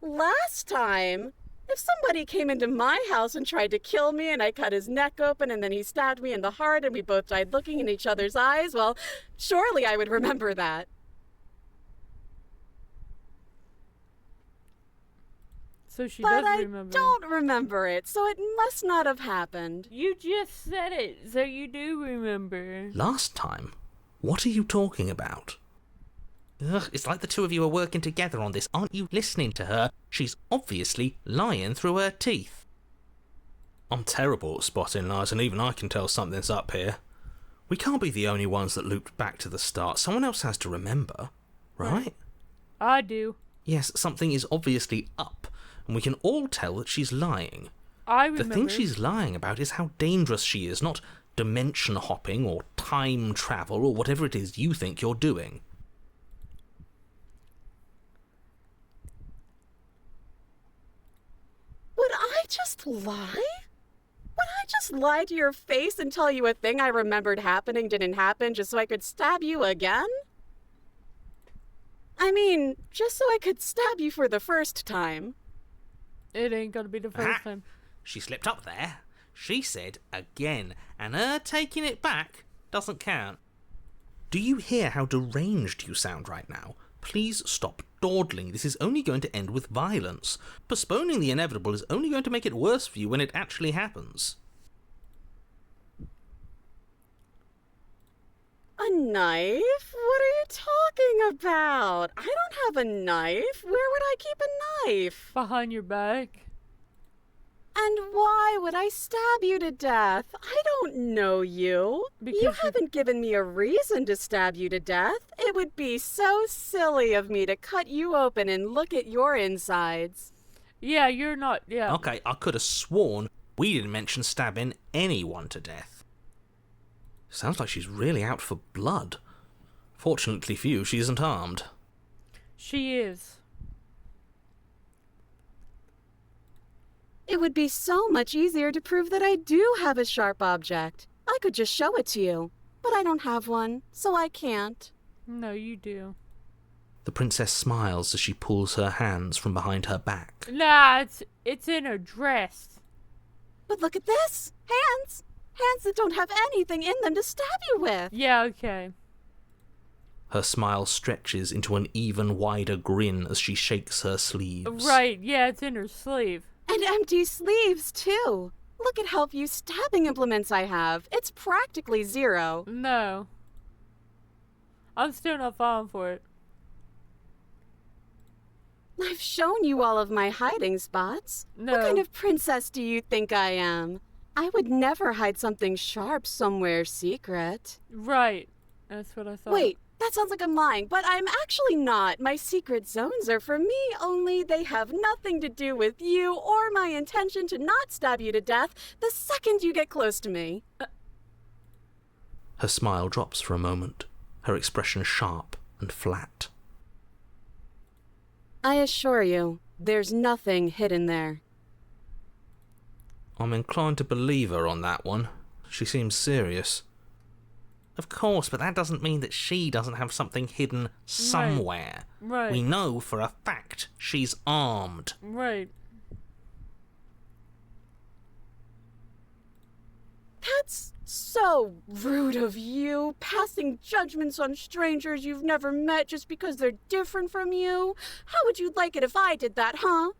Last time, if somebody came into my house and tried to kill me and I cut his neck open and then he stabbed me in the heart and we both died looking in each other's eyes, well, surely I would remember that. So she But does I remember. don't remember it, so it must not have happened. You just said it, so you do remember. Last time? What are you talking about? Ugh, it's like the two of you are working together on this. Aren't you listening to her? She's obviously lying through her teeth. I'm terrible at spotting lies, and even I can tell something's up here. We can't be the only ones that looped back to the start. Someone else has to remember, right? I do. Yes, something is obviously up, and we can all tell that she's lying. I remember. The thing she's lying about is how dangerous she is, not dimension hopping or time travel or whatever it is you think you're doing. Would I just lie? Would I just lie to your face and tell you a thing I remembered happening didn't happen just so I could stab you again? I mean, just so I could stab you for the first time. It ain't gonna be the first Aha! time. She slipped up there. She said again, and her taking it back doesn't count. Do you hear how deranged you sound right now? Please stop dawdling. This is only going to end with violence. Postponing the inevitable is only going to make it worse for you when it actually happens. A knife? What are you talking about? I don't have a knife. Where would I keep a knife? Behind your back. And why would I stab you to death? I don't know you. Because You you- haven't given me a reason to stab you to death. It would be so silly of me to cut you open and look at your insides. Yeah, you're not. Yeah. Okay, I could have sworn we didn't mention stabbing anyone to death. Sounds like she's really out for blood. Fortunately for you, she isn't armed. She is. It would be so much easier to prove that I do have a sharp object. I could just show it to you, but I don't have one, so I can't. No, you do. The princess smiles as she pulls her hands from behind her back. Nah, it's in her dress. But look at this! Hands! Hands that don't have anything in them to stab you with! Yeah, okay. Her smile stretches into an even wider grin as she shakes her sleeves. Right, yeah, it's in her sleeve. And empty sleeves, too! Look at how few stabbing implements I have. It's practically zero. No. I'm still not falling for it. I've shown you all of my hiding spots. No. What kind of princess do you think I am? I would never hide something sharp somewhere secret. Right. That's what I thought. Wait, that sounds like I'm lying, but I'm actually not. My secret zones are for me, only they have nothing to do with you or my intention to not stab you to death the second you get close to me. Her smile drops for a moment, her expression sharp and flat. I assure you, there's nothing hidden there. I'm inclined to believe her on that one. She seems serious. Of course, but that doesn't mean that she doesn't have something hidden somewhere. Right. We know for a fact she's armed. Right. That's so rude of you, passing judgments on strangers you've never met just because they're different from you. How would you like it if I did that, huh?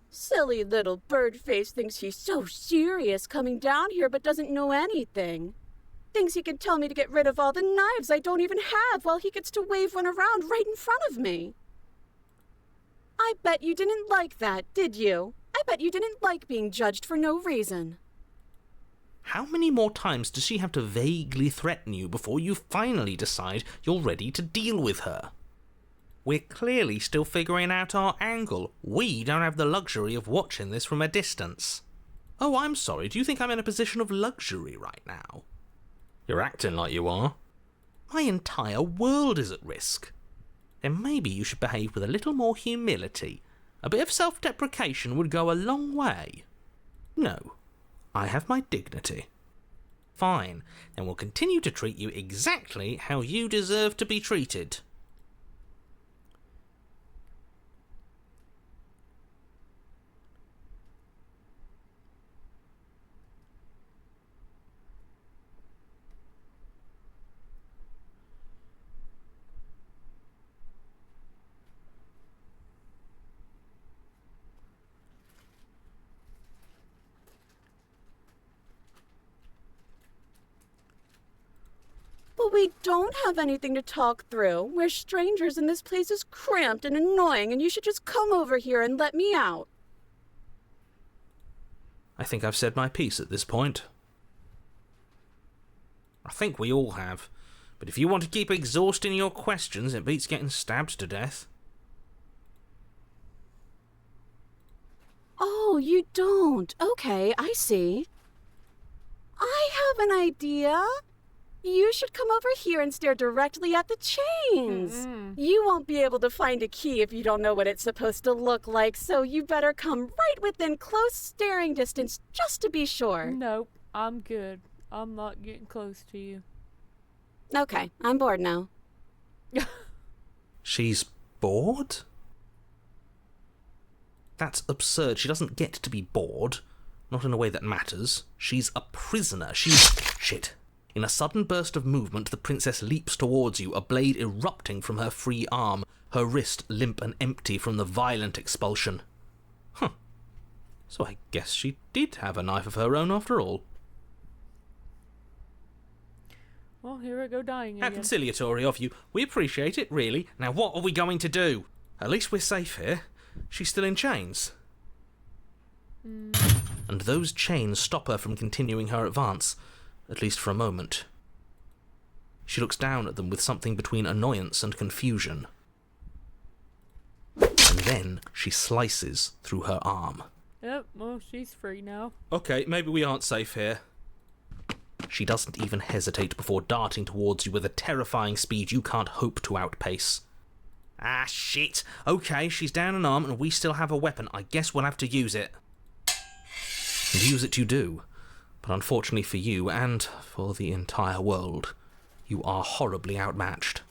Silly little bird-face thinks he's so serious coming down here but doesn't know anything. Thinks he can tell me to get rid of all the knives I don't even have while he gets to wave one around right in front of me. I bet you didn't like that, did you? I bet you didn't like being judged for no reason. How many more times does she have to vaguely threaten you before you finally decide you're ready to deal with her? We're clearly still figuring out our angle. We don't have the luxury of watching this from a distance. Oh, I'm sorry. Do you think I'm in a position of luxury right now? You're acting like you are. My entire world is at risk. Then maybe you should behave with a little more humility. A bit of self-deprecation would go a long way. No, I have my dignity. Fine, then we'll continue to treat you exactly how you deserve to be treated. But we don't have anything to talk through. We're strangers and this place is cramped and annoying and you should just come over here and let me out. I think I've said my piece at this point. I think we all have. But if you want to keep exhausting your questions, it beats getting stabbed to death. Oh, you don't. Okay, I see. I have an idea. You should come over here and stare directly at the chains. You won't be able to find a key if you don't know what it's supposed to look like, so you better come right within close staring distance just to be sure. Nope, I'm good. I'm not getting close to you. Okay, I'm bored now. She's bored? That's absurd. She doesn't get to be bored. Not in a way that matters. She's a prisoner. Shit. In a sudden burst of movement, the princess leaps towards you, a blade erupting from her free arm, her wrist limp and empty from the violent expulsion. Huh. So I guess she did have a knife of her own after all. Well, here I go dying How again. conciliatory of you. We appreciate it, really. Now what are we going to do? At least we're safe here. She's still in chains. And those chains stop her from continuing her advance. At least for a moment. She looks down at them with something between annoyance and confusion. And then she slices through her arm. Yep, well, she's free now. Okay, maybe we aren't safe here. She doesn't even hesitate before darting towards you with a terrifying speed you can't hope to outpace. Ah, shit. Okay, she's down an arm and we still have a weapon. I guess we'll have to use it. And use it you do. But unfortunately for you, and for the entire world, you are horribly outmatched.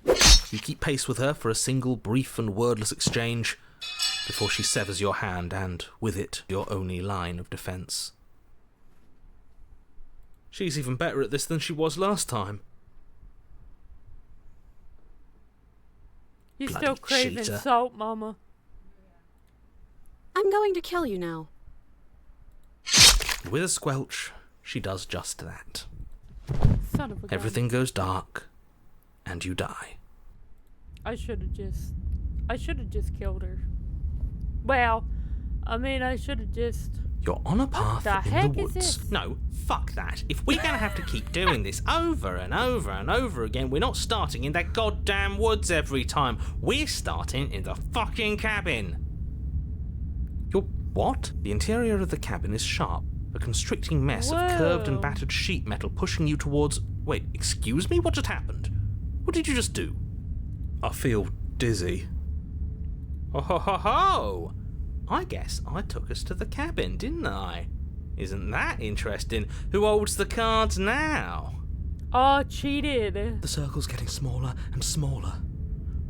You keep pace with her for a single brief and wordless exchange, before she severs your hand, and, with it, your only line of defence. She's even better at this than she was last time. You Bloody still craving cheater. salt, Mama? I'm going to kill you now. With a squelch, she does just that. Son of a gun. Everything goes dark, and you die. I should have just killed her. Well, I mean, I should have just... You're on a path the in heck the is woods. this? No, fuck that. If we're gonna have to keep doing this over and over and over again, we're not starting in that goddamn woods every time. We're starting in the fucking cabin. You're what? The interior of the cabin is sharp. A constricting mess of curved and Whoa. battered sheet metal pushing you towards... Wait, excuse me? What just happened? What did you just do? I feel dizzy. Oh ho ho ho! I guess I took us to the cabin, didn't I? Isn't that interesting? Who holds the cards now? Oh, cheated. The circle's getting smaller and smaller.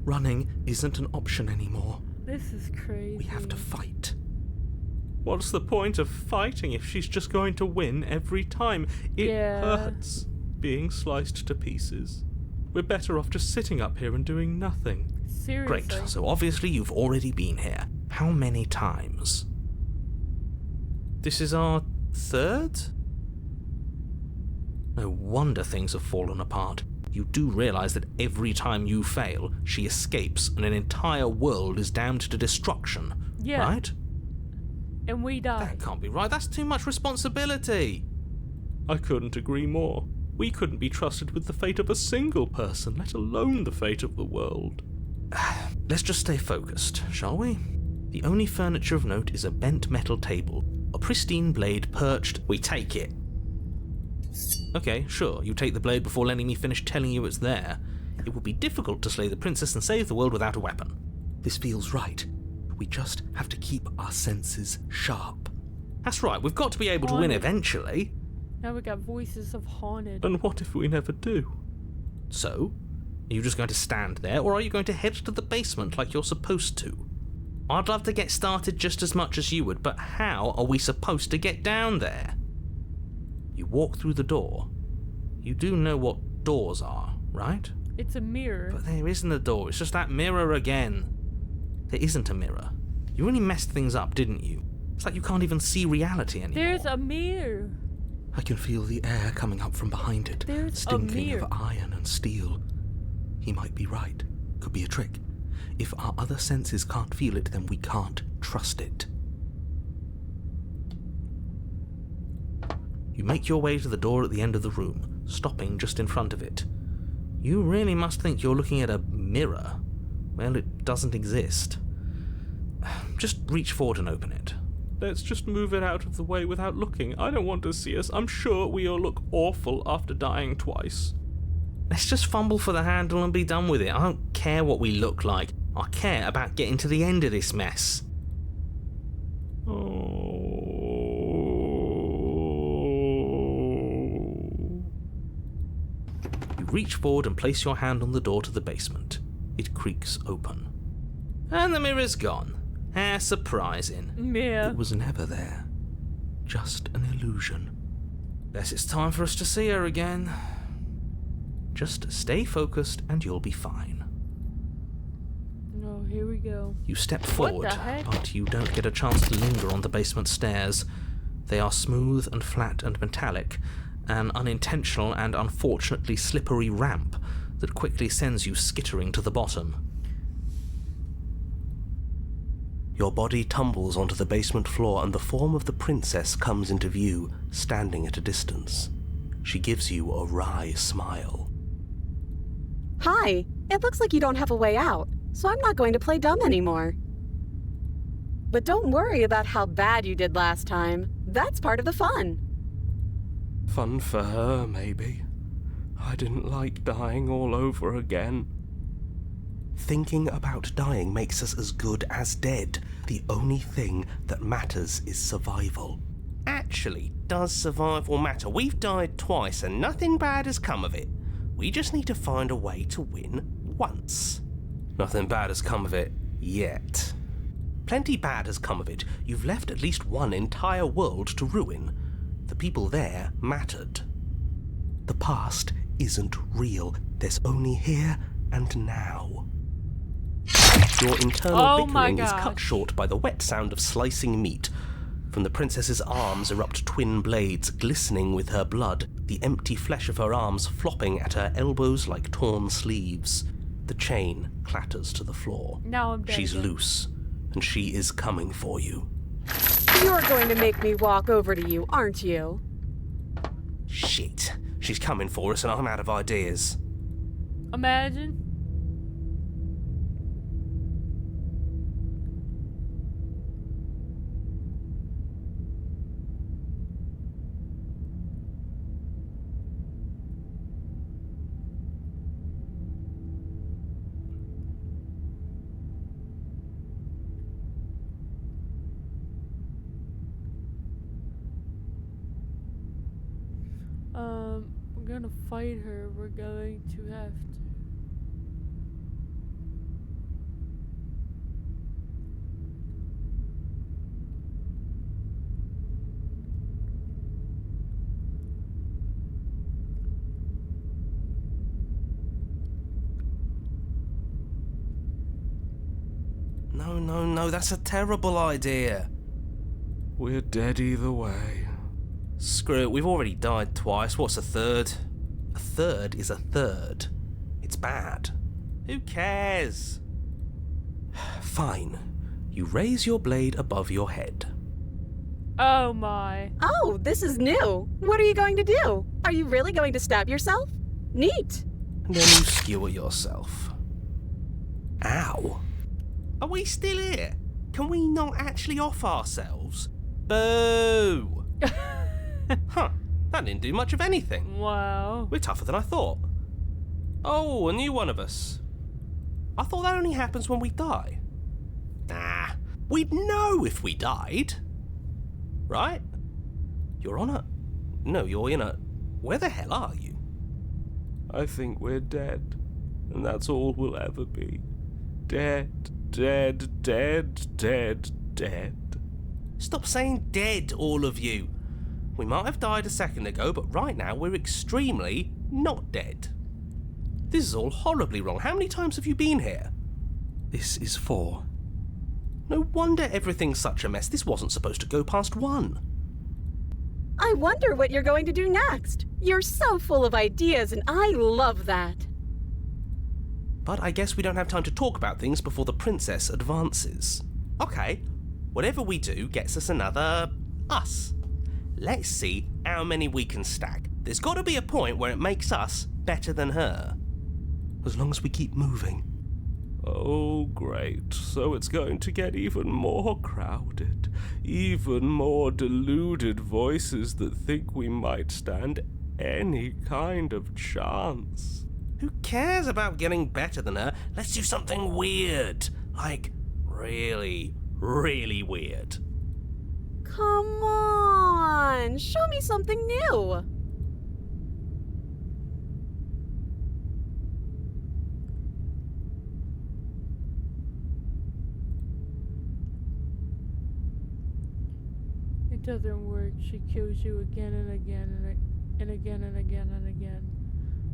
Running isn't an option anymore. This is crazy. We have to fight. What's the point of fighting if she's just going to win every time? It hurts being sliced to pieces. We're better off just sitting up here and doing nothing. Seriously. Great, so obviously you've already been here. How many times? This is our third? No wonder things have fallen apart. You do realise that every time you fail, she escapes and an entire world is damned to destruction, Yeah. right? And we die. That can't be right. That's too much responsibility. I couldn't agree more. We couldn't be trusted with the fate of a single person, let alone the fate of the world. Let's just stay focused, shall we? The only furniture of note is a bent metal table, a pristine blade perched. We take it. Okay, sure, you take the blade before letting me finish telling you it's there. It would be difficult to slay the princess and save the world without a weapon. This feels right. We just have to keep our senses sharp. That's right, we've got to be able to win eventually. Now we got voices of haunted. And what if we never do? So, are you just going to stand there, or are you going to head to the basement like you're supposed to? I'd love to get started just as much as you would, but how are we supposed to get down there? You walk through the door. You do know what doors are, right? It's a mirror. But there isn't a door, it's just that mirror again. There isn't a mirror. You really messed things up, didn't you? It's like you can't even see reality anymore. There's a mirror. I can feel the air coming up from behind it, There's a stinking mirror. of iron and steel. He might be right. Could be a trick. If our other senses can't feel it, then we can't trust it. You make your way to the door at the end of the room, stopping just in front of it. You really must think you're looking at a mirror. Well, it doesn't exist. Just reach forward and open it. Let's just move it out of the way without looking. I don't want to see us. I'm sure we all look awful after dying twice. Let's just fumble for the handle and be done with it. I don't care what we look like. I care about getting to the end of this mess. You reach forward and place your hand on the door to the basement. It creaks open. And the mirror's gone. How surprising. Yeah. It was never there. Just an illusion. Guess it's time for us to see her again. Just stay focused and you'll be fine. Oh, here we go. You step forward, the heck? but you don't get a chance to linger on the basement stairs. They are smooth and flat and metallic, an unintentional and unfortunately slippery ramp that quickly sends you skittering to the bottom. Your body tumbles onto the basement floor and the form of the princess comes into view, standing at a distance. She gives you a wry smile. Hi, it looks like you don't have a way out, so I'm not going to play dumb anymore. But don't worry about how bad you did last time. That's part of the fun. Fun for her, maybe. I didn't like dying all over again. Thinking about dying makes us as good as dead. The only thing that matters is survival. Actually, does survival matter? We've died twice and nothing bad has come of it. We just need to find a way to win once. Nothing bad has come of it yet. Plenty bad has come of it. You've left at least one entire world to ruin. The people there mattered. The past isn't real. There's only here and now. Your internal Oh my bickering is cut gosh. short by the wet sound of slicing meat. From the princess's arms erupt twin blades glistening with her blood, the empty flesh of her arms flopping at her elbows like torn sleeves. The chain clatters to the floor. Now I'm dead She's again. loose, and she is coming for you. You're going to make me walk over to you, aren't you? Shit. She's coming for us and I'm out of ideas. Imagine. We're gonna fight her. We're going to have to. No, that's a terrible idea. We're dead either way. Screw it, we've already died twice. What's a third? A third is a third. It's bad. Who cares? Fine. You raise your blade above your head. Oh my. Oh, this is new. What are you going to do? Are you really going to stab yourself? Neat. And then you skewer yourself. Ow. Are we still here? Can we not actually off ourselves? Boo! Huh, that didn't do much of anything. Wow. We're tougher than I thought. Oh, a new one of us. I thought that only happens when we die. Nah, we'd know if we died. Right? You're on a... No, you're in a... Where the hell are you? I think we're dead, and that's all we'll ever be. Dead, dead, dead, dead, dead. Stop saying dead, all of you. We might have died a second ago, but right now we're extremely not dead. This is all horribly wrong. How many times have you been here? This is 4. No wonder everything's such a mess. This wasn't supposed to go past 1. I wonder what you're going to do next. You're so full of ideas, and I love that. But I guess we don't have time to talk about things before the princess advances. Okay, whatever we do gets us another us. Let's see how many we can stack. There's got to be a point where it makes us better than her. As long as we keep moving. Oh, great. So it's going to get even more crowded. Even more deluded voices that think we might stand any kind of chance. Who cares about getting better than her? Let's do something weird. Like, really, really weird. Come on, show me something new. It doesn't work. She kills you again and again and again and again and again.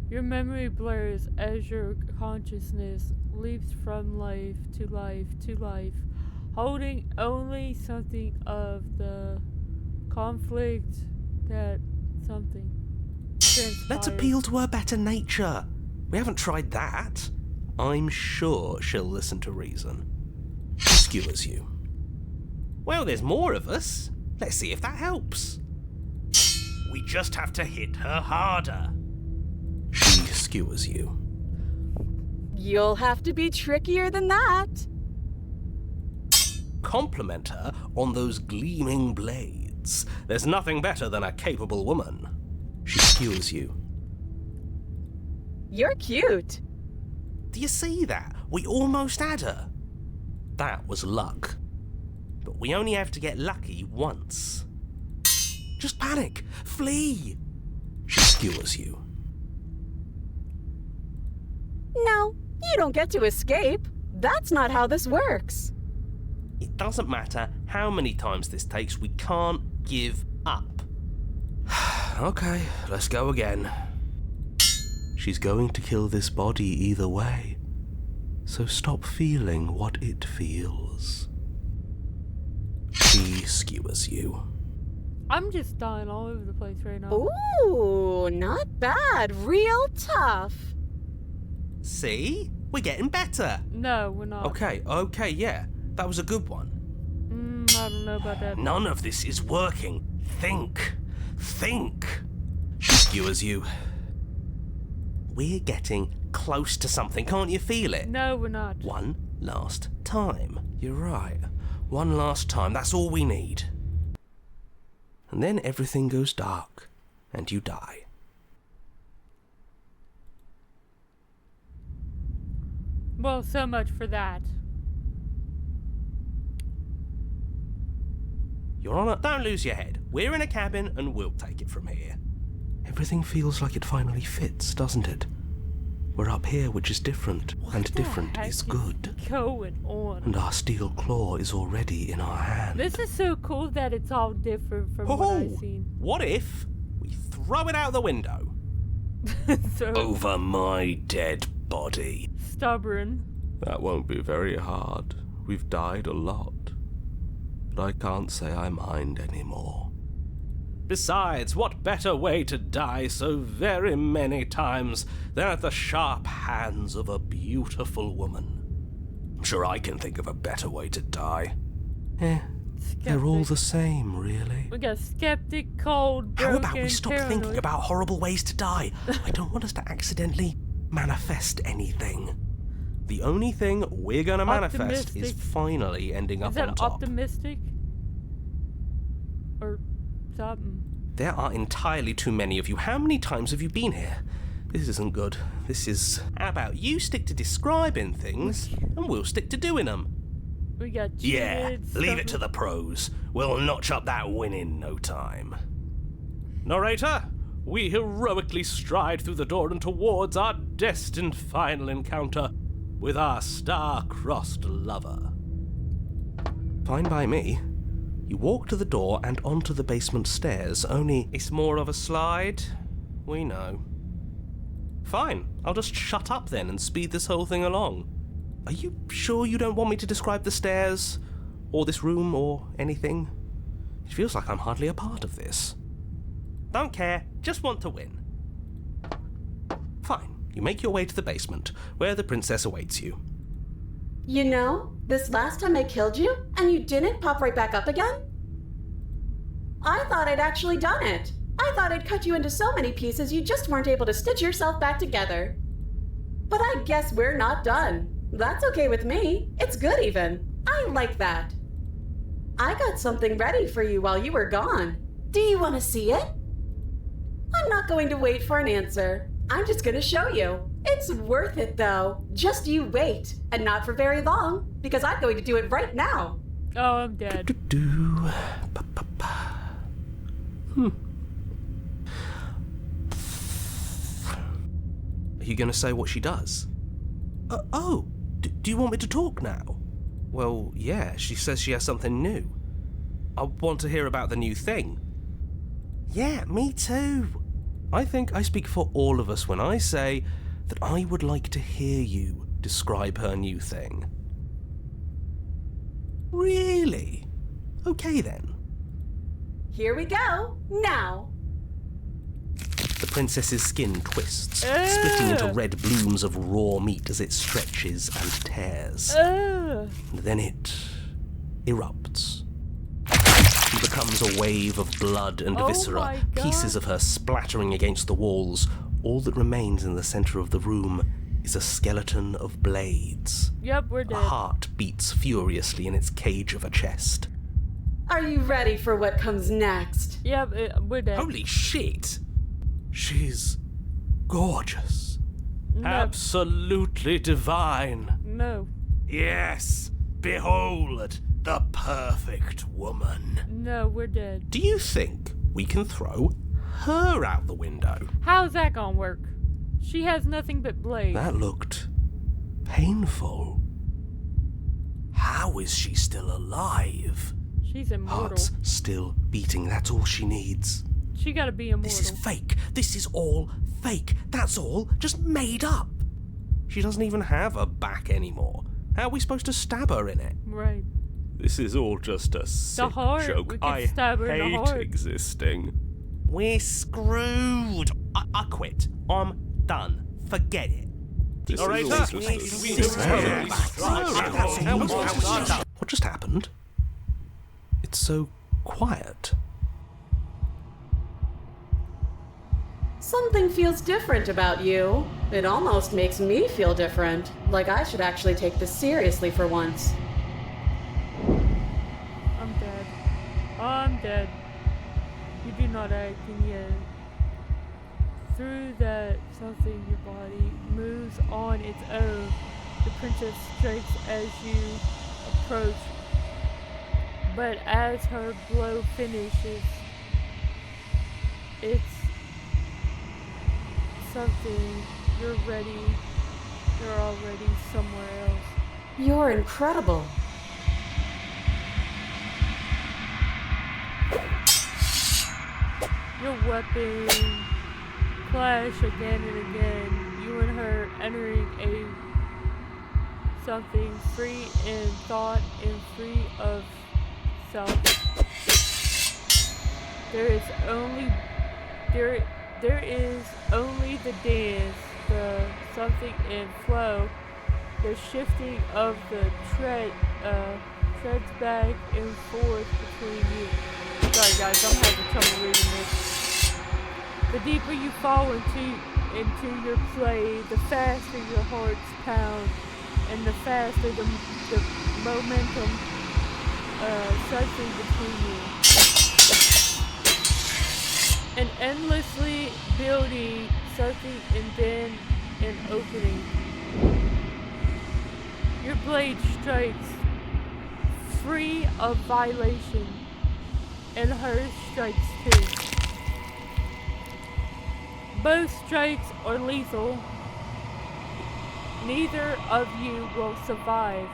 Your memory blurs as your consciousness leaps from life to life to life, holding only something of the conflict that something transpired. Let's appeal to her better nature. We haven't tried that. I'm sure she'll listen to reason. She skewers you. Well, there's more of us. Let's see if that helps. We just have to hit her harder. She skewers you. You'll have to be trickier than that. Compliment her on those gleaming blades. There's nothing better than a capable woman. She skewers you. You're cute. Do you see that? We almost had her. That was luck. But we only have to get lucky once. Just panic. Flee. She skewers you. No, you don't get to escape. That's not how this works. It doesn't matter how many times this takes, we can't give up. Okay, let's go again. She's going to kill this body either way, so stop feeling what it feels. She skewers you. I'm just dying all over the place right now. Ooh, not bad. Real tough. See? We're getting better. No, we're not. Okay, yeah. That was a good one. I don't know about that. None of this is working. Think. She skewers you. We're getting close to something. Can't you feel it? No, we're not. One last time. You're right. One last time. That's all we need. And then everything goes dark, and you die. Well, so much for that. Your Honor, don't lose your head. We're in a cabin, and we'll take it from here. Everything feels like it finally fits, doesn't it? We're up here, which is different, and different is good. Going on. And our steel claw is already in our hand. This is so cool that it's all different from what I've seen. What if we throw it out the window? So Over my dead body. stubborn. That won't be very hard. We've died a lot. But I can't say I mind anymore. Besides, what better way to die so very many times than at the sharp hands of a beautiful woman? I'm sure I can think of a better way to die. They're all the same, really. We got skeptic, cold, broken, How about we stop thinking paranoid. about horrible ways to die? I don't want us to accidentally manifest anything. The only thing we're gonna manifest is Optimistic. finally ending up Is on that top. optimistic? Or something? There are entirely too many of you. How many times have you been here? This isn't good. This is... How about you stick to describing things, and we'll stick to doing them? We got Yeah, cheated, leave it stuff- to the pros. We'll notch up that win in no time. Narrator, we heroically stride through the door and towards our destined final encounter with our star-crossed lover. Fine by me. You walk to the door and onto the basement stairs, only it's more of a slide. We know. Fine, I'll just shut up then and speed this whole thing along. Are you sure you don't want me to describe the stairs, or this room, or anything? It feels like I'm hardly a part of this. Don't care, just want to win. Fine, you make your way to the basement, where the princess awaits you. You know, this last time I killed you, and you didn't pop right back up again? I thought I'd actually done it. I thought I'd cut you into so many pieces you just weren't able to stitch yourself back together. But I guess we're not done. That's okay with me. It's good even. I like that. I got something ready for you while you were gone. Do you want to see it? I'm not going to wait for an answer. I'm just going to show you. It's worth it though. Just you wait. And not for very long, because I'm going to do it right now. Oh, I'm dead. Are you going to say what she does? Do you want me to talk now? Well, yeah, she says she has something new. I want to hear about the new thing. Yeah, me too. I think I speak for all of us when I say that I would like to hear you describe her new thing. Really? Okay then. Here we go. Now. The princess's skin twists, splitting into red blooms of raw meat as it stretches and tears. And then it erupts. She becomes a wave of blood and Oh viscera, my God. pieces of her splattering against the walls. All that remains in the center of the room is a skeleton of blades. Yep, we're A dead. heart beats furiously in its cage of a chest. Are you ready for what comes next? Yep, we're dead. Holy shit! She's gorgeous. No. Absolutely divine. No. Yes, behold the perfect woman. No, we're dead. Do you think we can throw her out the window? How's that gonna work? She has nothing but blades. That looked painful. How is she still alive? She's immortal. Heart's still beating, that's all she needs. She gotta be immortal. This is fake. This is all fake. That's all just made up. She doesn't even have a back anymore. How are we supposed to stab her in it? Right. This is all just a sick heart. joke. We can I stab her in the hate heart. existing. We're screwed. I quit. I'm done. Forget it. What just happened? It's so quiet. Something feels different about you. It almost makes me feel different. Like I should actually take this seriously for once. I'm dead. I'm dead. You do not act in yet. Through that something in your body moves on its own. The princess strikes as you approach. But as her blow finishes, it's something. You're ready. You're already somewhere else. You're incredible. Your weapon clash again and again. You and her entering something free in thought and free of self. There is only the dance, the something in flow, the shifting of the treads back and forth between you. Sorry guys, I'm having trouble reading this. The deeper you fall into your play, the faster your hearts pound. and the faster the momentum surging between you. And endlessly building something and then an opening. Your blade strikes free of violation, and hers strikes too. Both strikes are lethal. Neither of you will survive,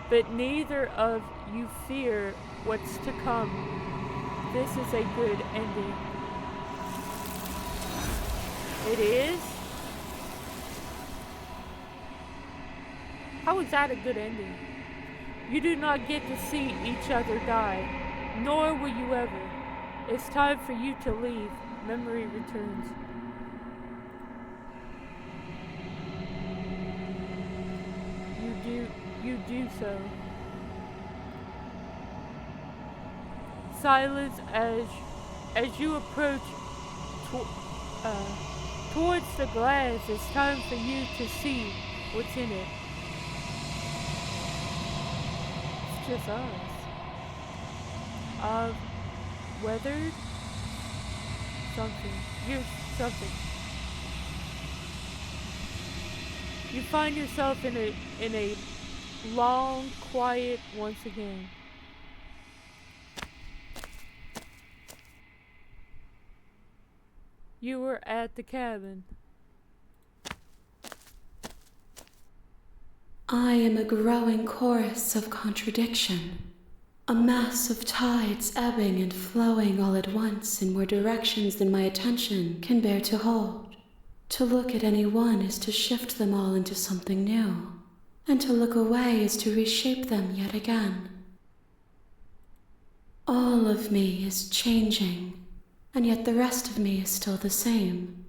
but neither of you fear what's to come. This is a good ending. It is? How is that a good ending? You do not get to see each other die, nor will you ever. It's time for you to leave. Memory returns. You do so. Silence as you approach towards the glass. It's time for you to see what's in it. It's just us. Weathered something. You're something. You find yourself in a long quiet once again. You were at the cabin. I am a growing chorus of contradiction, a mass of tides ebbing and flowing all at once in more directions than my attention can bear to hold. To look at any one is to shift them all into something new, and to look away is to reshape them yet again. All of me is changing, and yet the rest of me is still the same.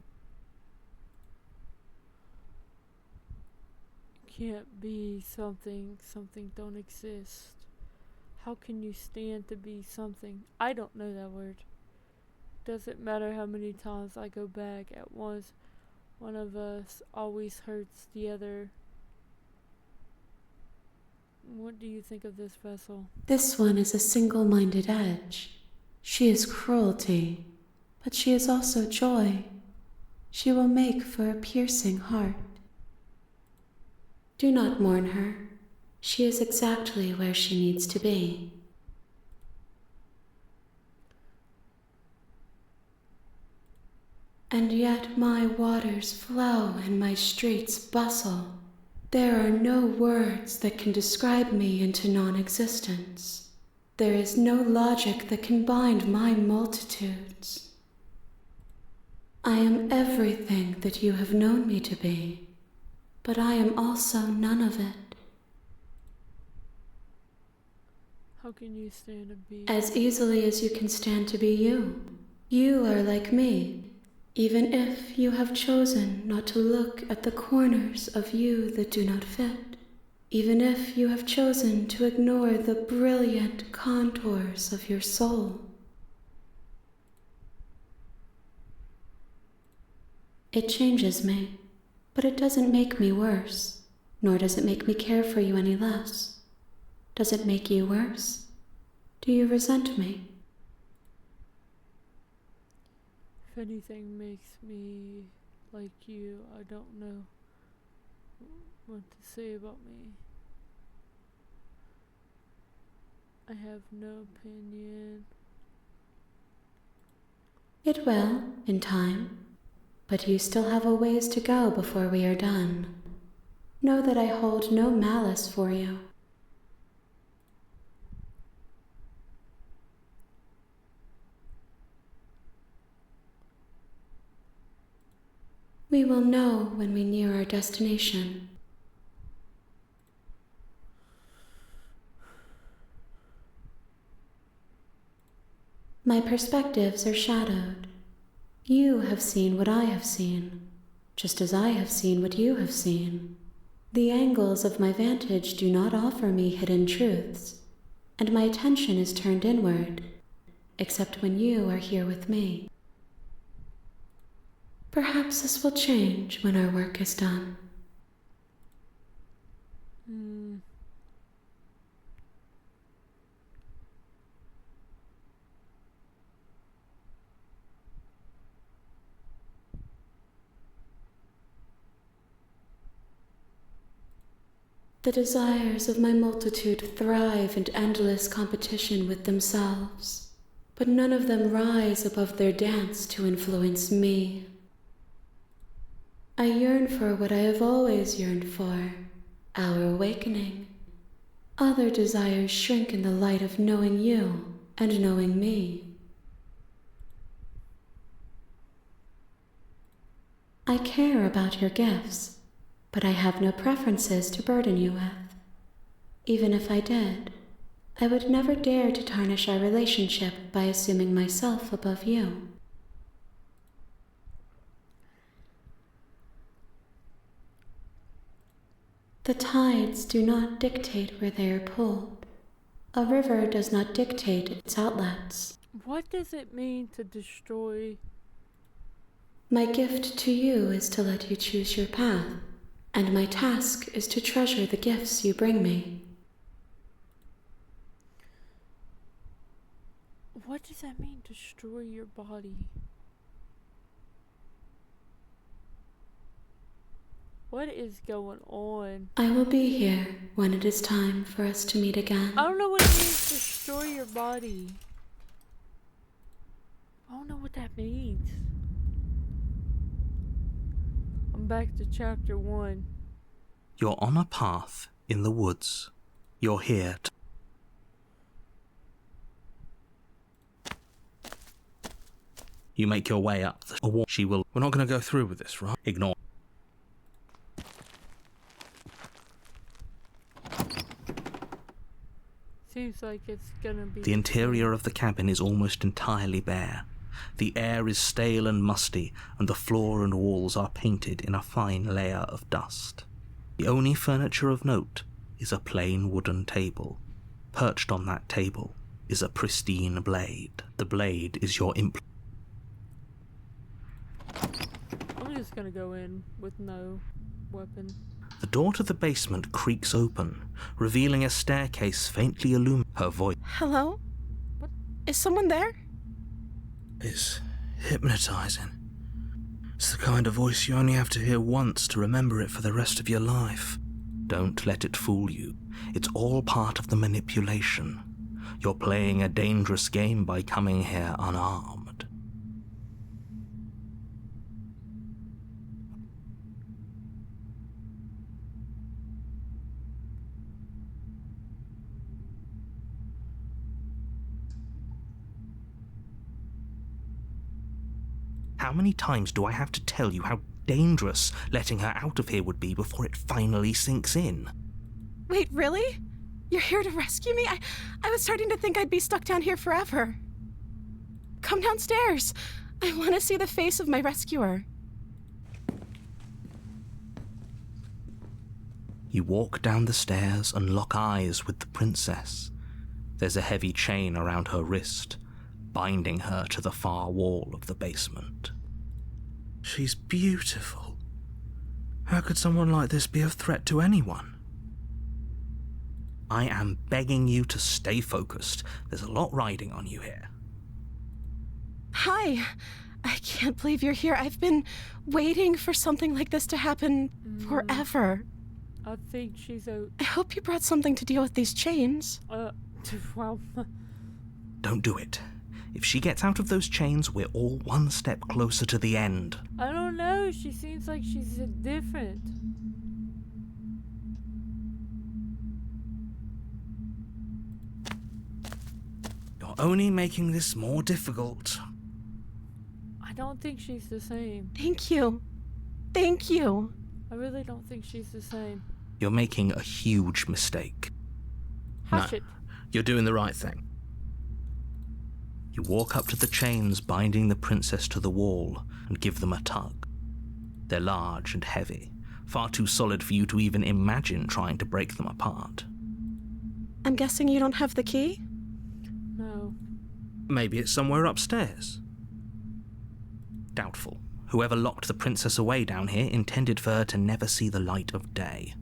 Can't be something don't exist. How can you stand to be something? I don't know that word. Doesn't matter how many times I go back at once. One of us always hurts the other. What do you think of this vessel? This one is a single-minded edge. She is cruelty, but she is also joy. She will make for a piercing heart. Do not mourn her. She is exactly where she needs to be. And yet my waters flow and my streets bustle. There are no words that can describe me into non-existence. There is no logic that can bind my multitudes. I am everything that you have known me to be, but I am also none of it. How can you stand to be? As easily as you can stand to be you. You are like me, even if you have chosen not to look at the corners of you that do not fit, even if you have chosen to ignore the brilliant contours of your soul. It changes me, but it doesn't make me worse, nor does it make me care for you any less. Does it make you worse? Do you resent me? If anything makes me like you, I don't know what to say about me. I have no opinion. It will, in time, but you still have a ways to go before we are done. Know that I hold no malice for you. We will know when we near our destination. My perspectives are shadowed. You have seen what I have seen, just as I have seen what you have seen. The angles of my vantage do not offer me hidden truths, and my attention is turned inward, except when you are here with me. Perhaps this will change when our work is done. The desires of my multitude thrive in endless competition with themselves, but none of them rise above their dance to influence me. I yearn for what I have always yearned for, our awakening. Other desires shrink in the light of knowing you and knowing me. I care about your gifts, but I have no preferences to burden you with. Even if I did, I would never dare to tarnish our relationship by assuming myself above you. The tides do not dictate where they are pulled. A river does not dictate its outlets. What does it mean to destroy? My gift to you is to let you choose your path, and my task is to treasure the gifts you bring me. What does that mean, destroy your body? What is going on? I will be here when it is time for us to meet again. I don't know what it means, destroy your body. I don't know what that means. I'm back to chapter 1. You're on a path in the woods. You're here to... You make your way up the wall. She will... We're not going to go through with this, right? Ignore. Seems like it's gonna be... The interior of the cabin is almost entirely bare. The air is stale and musty, and the floor and walls are painted in a fine layer of dust. The only furniture of note is a plain wooden table. Perched on that table is a pristine blade. The blade is your I'm just gonna go in with no weapon. The door to the basement creaks open, revealing a staircase faintly illuminated. Her voice. Hello? What? Is someone there? It's hypnotizing. It's the kind of voice you only have to hear once to remember it for the rest of your life. Don't let it fool you. It's all part of the manipulation. You're playing a dangerous game by coming here unarmed. How many times do I have to tell you how dangerous letting her out of here would be before it finally sinks in? Wait, really? You're here to rescue me? I was starting to think I'd be stuck down here forever. Come downstairs. I want to see the face of my rescuer. You walk down the stairs and lock eyes with the princess. There's a heavy chain around her wrist, binding her to the far wall of the basement. She's beautiful. How could someone like this be a threat to anyone? I am begging you to stay focused. There's a lot riding on you here. Hi. I can't believe you're here. I've been waiting for something like this to happen forever. I think she's a... I hope you brought something to deal with these chains. Well... Don't do it. If she gets out of those chains, we're all one step closer to the end. I don't know. She seems like she's different. You're only making this more difficult. I don't think she's the same. Thank you. Thank you. I really don't think she's the same. You're making a huge mistake. Hush No. it. You're doing the right thing. You walk up to the chains binding the princess to the wall and give them a tug. They're large and heavy, far too solid for you to even imagine trying to break them apart. I'm guessing you don't have the key? No. Maybe it's somewhere upstairs. Doubtful. Whoever locked the princess away down here intended for her to never see the light of day.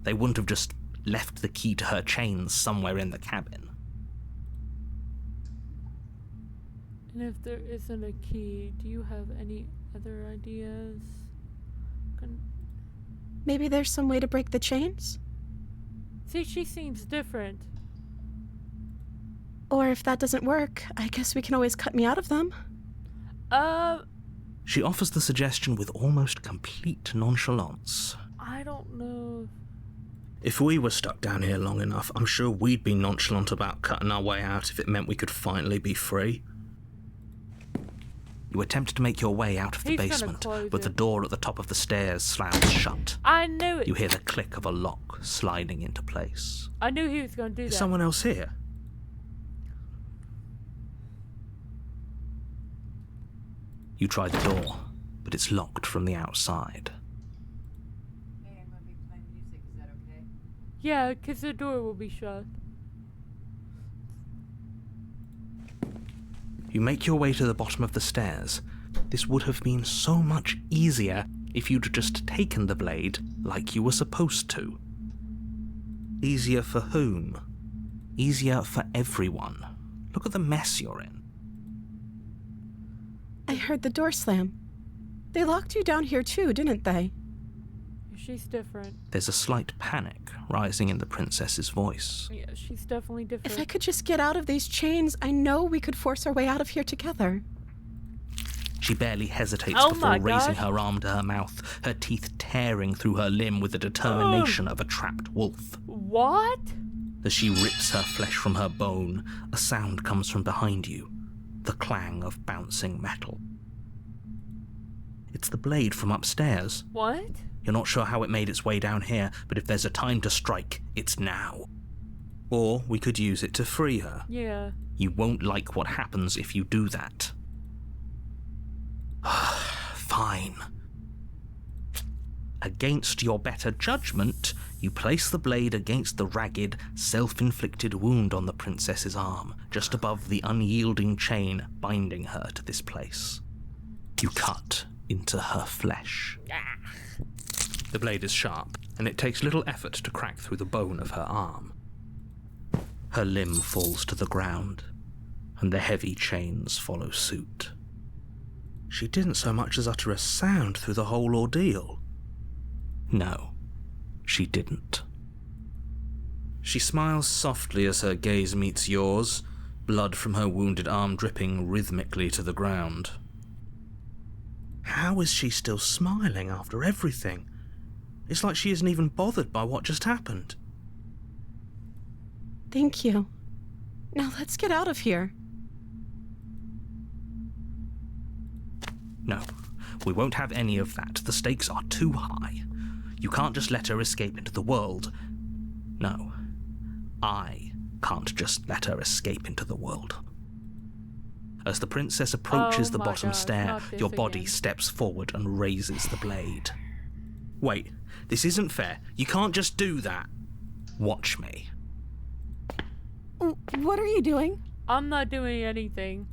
They wouldn't have just left the key to her chains somewhere in the cabin. And if there isn't a key, do you have any other ideas? Maybe there's some way to break the chains? See, she seems different. Or if that doesn't work, I guess we can always cut me out of them. She offers the suggestion with almost complete nonchalance. I don't know. If we were stuck down here long enough, I'm sure we'd be nonchalant about cutting our way out if it meant we could finally be free. You attempt to make your way out of the He's gonna basement, close but the it. door at the top of the stairs slams shut. I knew it. You hear the click of a lock sliding into place. I knew he was going to do Is that. someone else here? You try the door, but it's locked from the outside. Hey, I'm gonna be playing music. Is that okay? Yeah, because the door will be shut. You make your way to the bottom of the stairs. This would have been so much easier if you'd just taken the blade like you were supposed to. Easier for whom? Easier for everyone. Look at the mess you're in. I heard the door slam. They locked you down here too, didn't they? She's different. There's a slight panic rising in the princess's voice. Yeah, she's definitely different. If I could just get out of these chains, I know we could force our way out of here together. She barely hesitates Oh before my raising gosh. her arm to her mouth, her teeth tearing through her limb with the determination of a trapped wolf. What? As she rips her flesh from her bone, a sound comes from behind you, the clang of bouncing metal. It's the blade from upstairs. What? You're not sure how it made its way down here, but if there's a time to strike, it's now. Or we could use it to free her. Yeah. You won't like what happens if you do that. Fine. Against your better judgment, you place the blade against the ragged, self-inflicted wound on the princess's arm, just above the unyielding chain binding her to this place. You cut into her flesh. The blade is sharp, and it takes little effort to crack through the bone of her arm. Her limb falls to the ground, and the heavy chains follow suit. She didn't so much as utter a sound through the whole ordeal. No, she didn't. She smiles softly as her gaze meets yours, blood from her wounded arm dripping rhythmically to the ground. How is she still smiling after everything? It's like she isn't even bothered by what just happened. Thank you. Now let's get out of here. No, we won't have any of that. The stakes are too high. You can't just let her escape into the world. No, I can't just let her escape into the world. As the princess approaches Oh the my bottom gosh, stair, not this your body again. steps forward and raises the blade. Wait, this isn't fair. You can't just do that. Watch me. What are you doing? I'm not doing anything.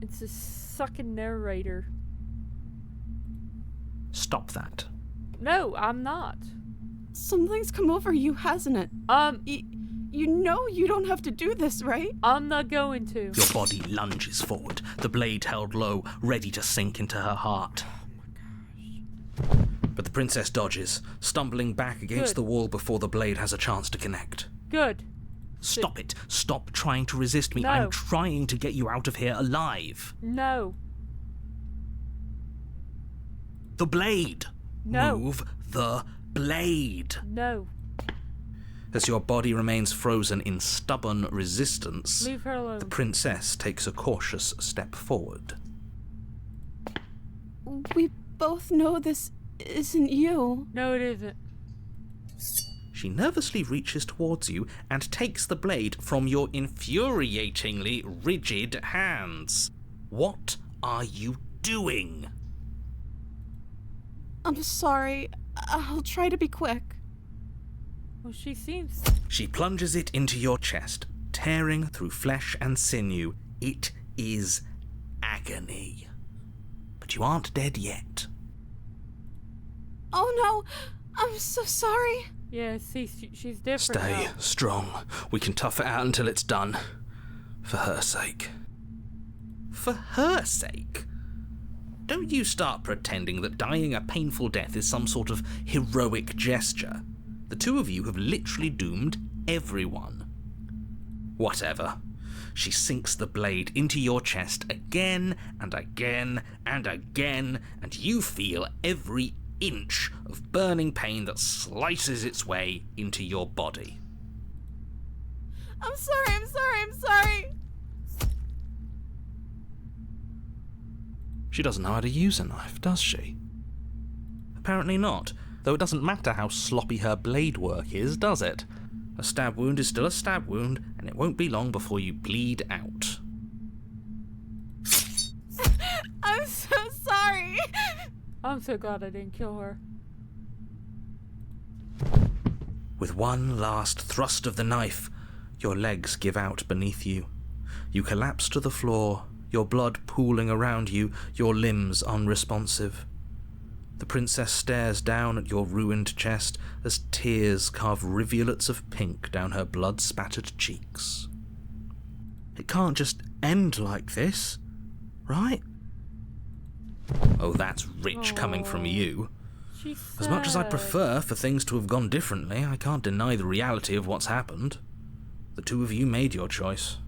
It's a sucking narrator. Stop that. No, I'm not. Something's come over you, hasn't it? You know you don't have to do this, right? I'm not going to. Your body lunges forward, the blade held low, ready to sink into her heart. But the princess dodges, stumbling back against Good. the wall before the blade has a chance to connect. Good. Stop it. Stop trying to resist me. No. I'm trying to get you out of here alive. No. The blade. No. Move the blade. No. As your body remains frozen in stubborn resistance, Leave her alone. the princess takes a cautious step forward. We both know this isn't you. No, it isn't. She nervously reaches towards you and takes the blade from your infuriatingly rigid hands. What are you doing? I'm sorry. I'll try to be quick. Well, she seems... She plunges it into your chest, tearing through flesh and sinew. It is agony. But you aren't dead yet. Oh no! I'm so sorry. Yeah, see, she's different Stay now. strong. We can tough it out until it's done. For her sake. For her sake? Don't you start pretending that dying a painful death is some sort of heroic gesture. The The two of you have literally doomed everyone. Whatever. She sinks the blade into your chest again and again and again, and you feel every inch of burning pain that slices its way into your body. I'm sorry. She doesn't know how to use a knife, does she? Apparently not, though it doesn't matter how sloppy her blade work is, does it? A stab wound is still a stab wound, and it won't be long before you bleed out. I'm so sorry. I'm so glad I didn't kill her. With one last thrust of the knife, your legs give out beneath you. You collapse to the floor, your blood pooling around you, your limbs unresponsive. The princess stares down at your ruined chest as tears carve rivulets of pink down her blood-spattered cheeks. It can't just end like this, right? Oh, that's rich coming from you. As much as I'd prefer for things to have gone differently, I can't deny the reality of what's happened. The two of you made your choice.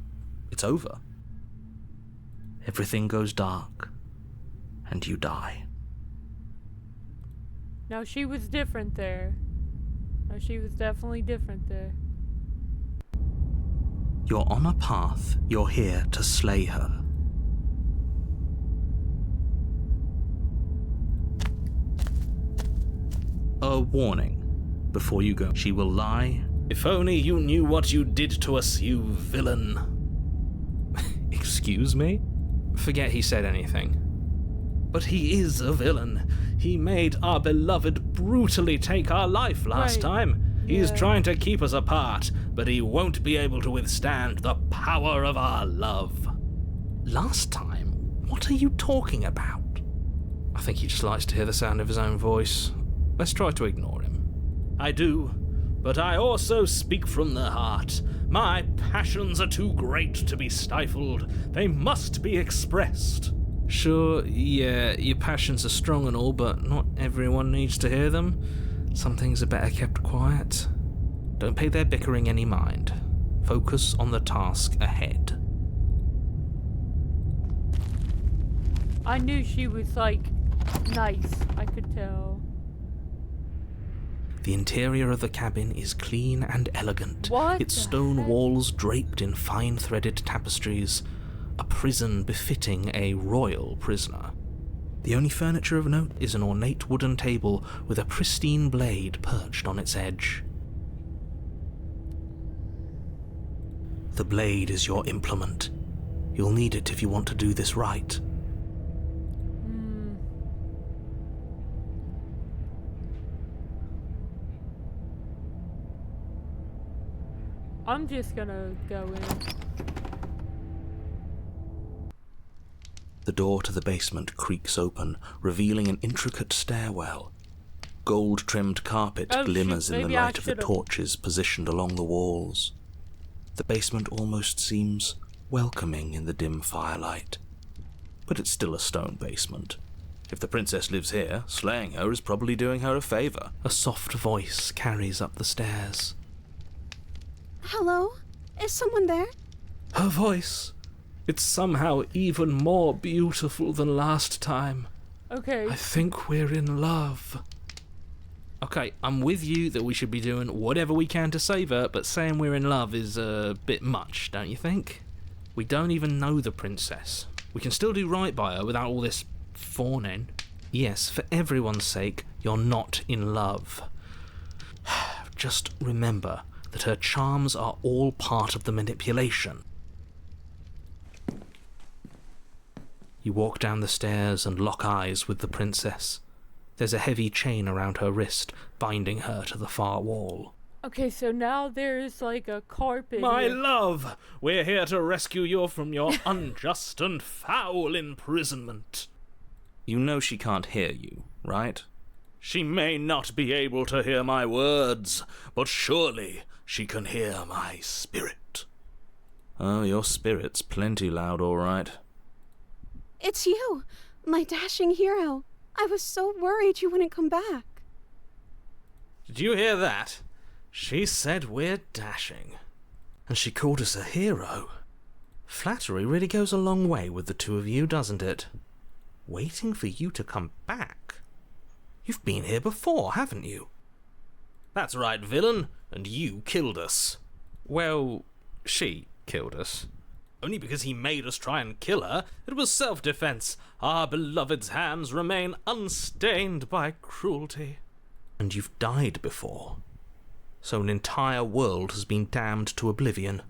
It's over. Everything goes dark, and you die. Now she was different there. Now she was definitely different there. You're on a path. You're here to slay her. A warning. Before you go, she will lie. If only you knew what you did to us, you villain. Excuse me? Forget he said anything. But he is a villain. He made our beloved brutally take our life last time. He's trying to keep us apart, but he won't be able to withstand the power of our love. Last time? What are you talking about? I think he just likes to hear the sound of his own voice. Let's try to ignore him. I do, but I also speak from the heart. My passions are too great to be stifled. They must be expressed. Sure, yeah, your passions are strong and all, but not everyone needs to hear them. Some things are better kept quiet. Don't pay their bickering any mind. Focus on the task ahead. I knew she was, nice. I could tell. The interior of the cabin is clean and elegant. What its the stone heck? walls draped in fine threaded tapestries. A prison befitting a royal prisoner. The only furniture of note is an ornate wooden table with a pristine blade perched on its edge. The blade is your implement. You'll need it if you want to do this right. I'm just gonna go in. The door to the basement creaks open, revealing an intricate stairwell. Gold-trimmed carpet glimmers in the light of the torches positioned along the walls. The basement almost seems welcoming in the dim firelight. But it's still a stone basement. If the princess lives here, slaying her is probably doing her a favor. A soft voice carries up the stairs. Hello? Is someone there? Her voice. It's somehow even more beautiful than last time. Okay. I think we're in love. Okay, I'm with you that we should be doing whatever we can to save her, but saying we're in love is a bit much, don't you think? We don't even know the princess. We can still do right by her without all this fawning. Yes, for everyone's sake, you're not in love. Just remember that her charms are all part of the manipulation. You walk down the stairs and lock eyes with the princess. There's a heavy chain around her wrist, binding her to the far wall. Okay, so now there's a carpet. My here. love, we're here to rescue you from your unjust and foul imprisonment. You know she can't hear you, right? She may not be able to hear my words, but surely she can hear my spirit. Oh, your spirit's plenty loud, all right. It's you, my dashing hero. I was so worried you wouldn't come back. Did you hear that? She said we're dashing. And she called us a hero. Flattery really goes a long way with the two of you, doesn't it? Waiting for you to come back. You've been here before, haven't you? That's right, villain, and you killed us. Well, she killed us. Only because he made us try and kill her. It was self-defense. Our beloved's hands remain unstained by cruelty. And you've died before. So an entire world has been damned to oblivion.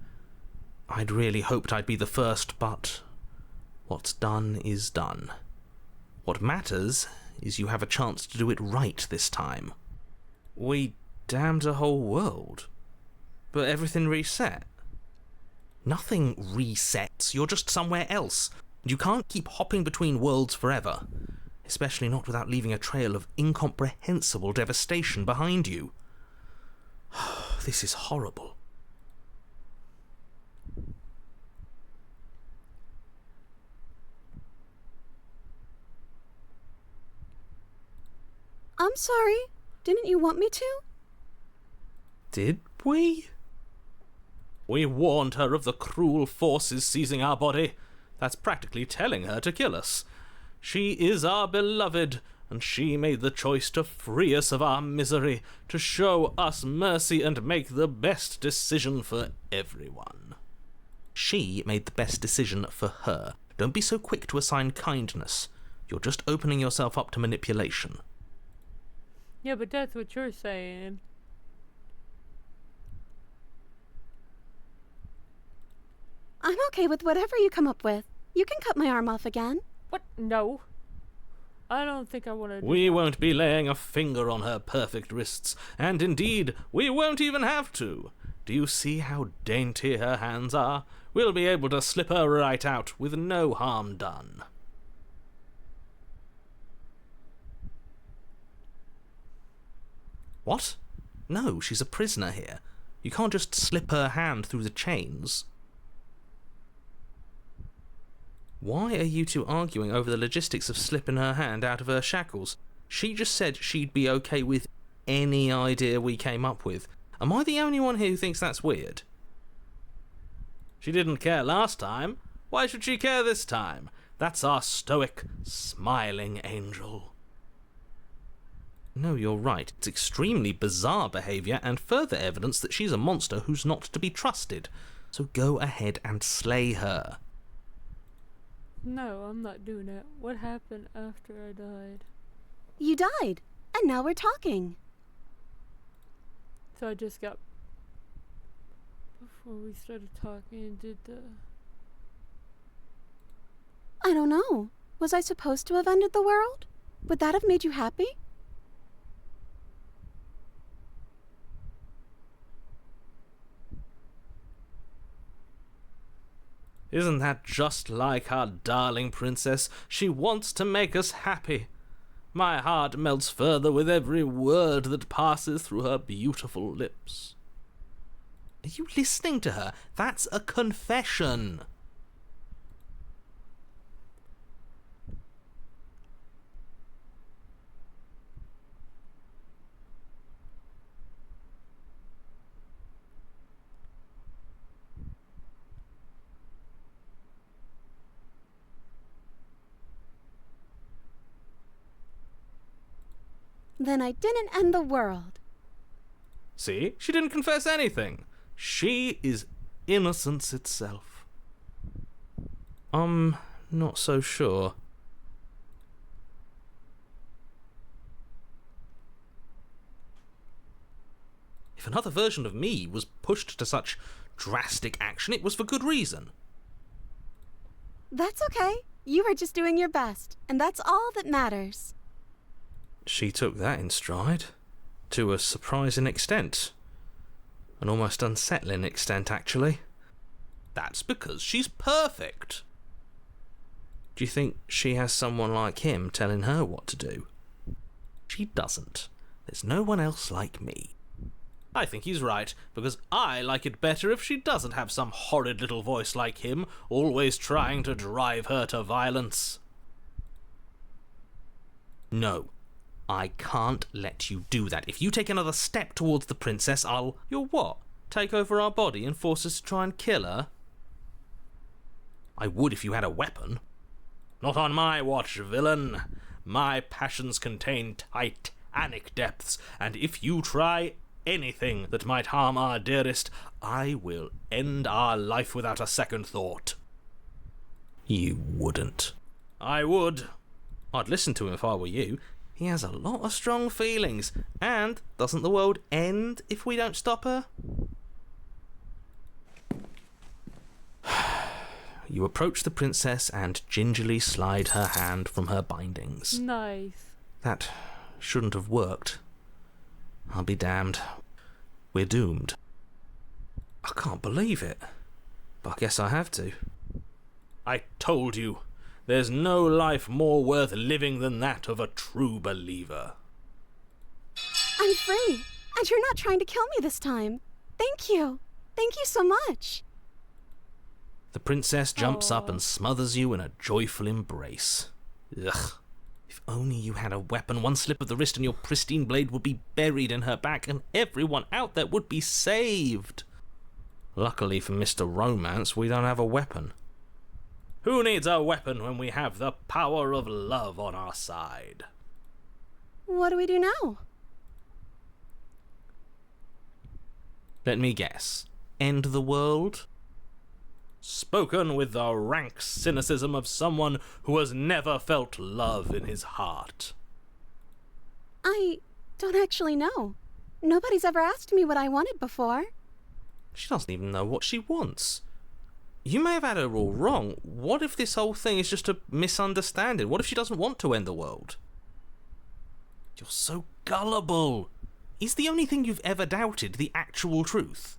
I'd really hoped I'd be the first, but what's done is done. What matters is you have a chance to do it right this time. We damned a whole world, but everything reset. Nothing resets, you're just somewhere else. You can't keep hopping between worlds forever, especially not without leaving a trail of incomprehensible devastation behind you. This is horrible. I'm sorry. Didn't you want me to? Did we? We warned her of the cruel forces seizing our body. That's practically telling her to kill us. She is our beloved, and she made the choice to free us of our misery, to show us mercy and make the best decision for everyone. She made the best decision for her. Don't be so quick to assign kindness. You're just opening yourself up to manipulation. Yeah, but that's what you're saying. I'm okay with whatever you come up with. You can cut my arm off again. What? No. I don't think I want to do We that. won't be laying a finger on her perfect wrists, and indeed, we won't even have to. Do you see how dainty her hands are? We'll be able to slip her right out with no harm done. What? No, she's a prisoner here. You can't just slip her hand through the chains. Why are you two arguing over the logistics of slipping her hand out of her shackles? She just said she'd be okay with any idea we came up with. Am I the only one here who thinks that's weird? She didn't care last time. Why should she care this time? That's our stoic, smiling angel. No, you're right. It's extremely bizarre behaviour and further evidence that she's a monster who's not to be trusted. So go ahead and slay her. No, I'm not doing that. What happened after I died? You died, and now we're talking. So I just got... Before we started talking, did the... I don't know. Was I supposed to have ended the world? Would that have made you happy? Isn't that just like our darling princess? She wants to make us happy. My heart melts further with every word that passes through her beautiful lips. Are you listening to her? That's a confession. Then I didn't end the world. See? She didn't confess anything. She is innocence itself. I'm not so sure. If another version of me was pushed to such drastic action, it was for good reason. That's okay. You were just doing your best, and that's all that matters. She took that in stride, to a surprising extent. An almost unsettling extent, actually. That's because she's perfect. Do you think she has someone like him telling her what to do? She doesn't. There's no one else like me. I think he's right, because I like it better if she doesn't have some horrid little voice like him, always trying to drive her to violence. No. I can't let you do that. If you take another step towards the princess, I'll... You'll what? Take over our body and force us to try and kill her? I would if you had a weapon. Not on my watch, villain. My passions contain titanic depths, and if you try anything that might harm our dearest, I will end our life without a second thought. You wouldn't. I would. I'd listen to him if I were you. He has a lot of strong feelings. And doesn't the world end if we don't stop her? You approach the princess and gingerly slide her hand from her bindings. Nice. That shouldn't have worked. I'll be damned. We're doomed. I can't believe it. But I guess I have to. I told you. There's no life more worth living than that of a true believer. I'm free, and you're not trying to kill me this time. Thank you. Thank you so much. The princess jumps up and smothers you in a joyful embrace. Ugh. If only you had a weapon, one slip of the wrist and your pristine blade would be buried in her back and everyone out there would be saved. Luckily for Mr. Romance, we don't have a weapon. Who needs a weapon when we have the power of love on our side? What do we do now? Let me guess. End the world? Spoken with the rank cynicism of someone who has never felt love in his heart. I don't actually know. Nobody's ever asked me what I wanted before. She doesn't even know what she wants. You may have had her all wrong. What if this whole thing is just a misunderstanding? What if she doesn't want to end the world? You're so gullible. Is the only thing you've ever doubted the actual truth?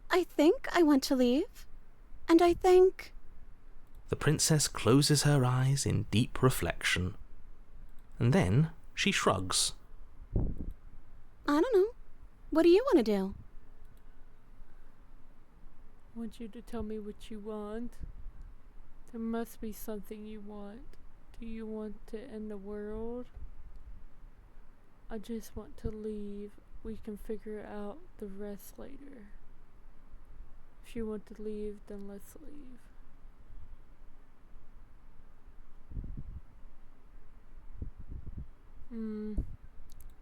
I think I want to leave. And I think... The princess closes her eyes in deep reflection. And then she shrugs. I don't know. What do you want to do? I want you to tell me what you want. There must be something you want. Do you want to end the world? I just want to leave. We can figure out the rest later. If you want to leave, then let's leave.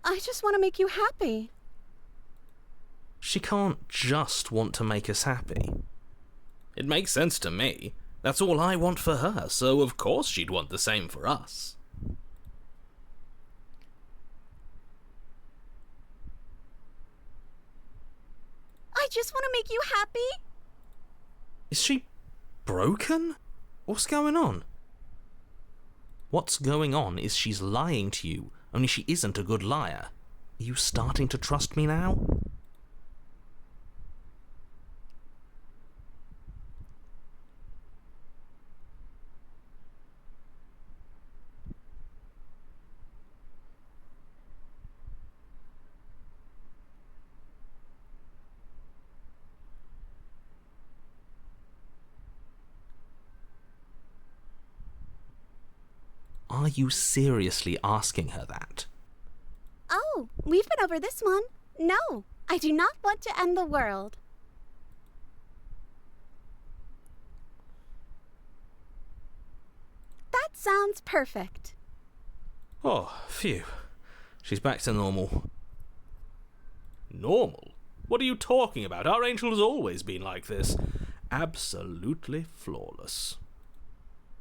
I just want to make you happy. She can't just want to make us happy. It makes sense to me. That's all I want for her, so of course she'd want the same for us. I just want to make you happy. Is she broken? What's going on? What's going on is she's lying to you, only she isn't a good liar. Are you starting to trust me now? Are you seriously asking her that? Oh, we've been over this one. No, I do not want to end the world. That sounds perfect. Oh, phew. She's back to normal. Normal? What are you talking about? Our angel has always been like this. Absolutely flawless.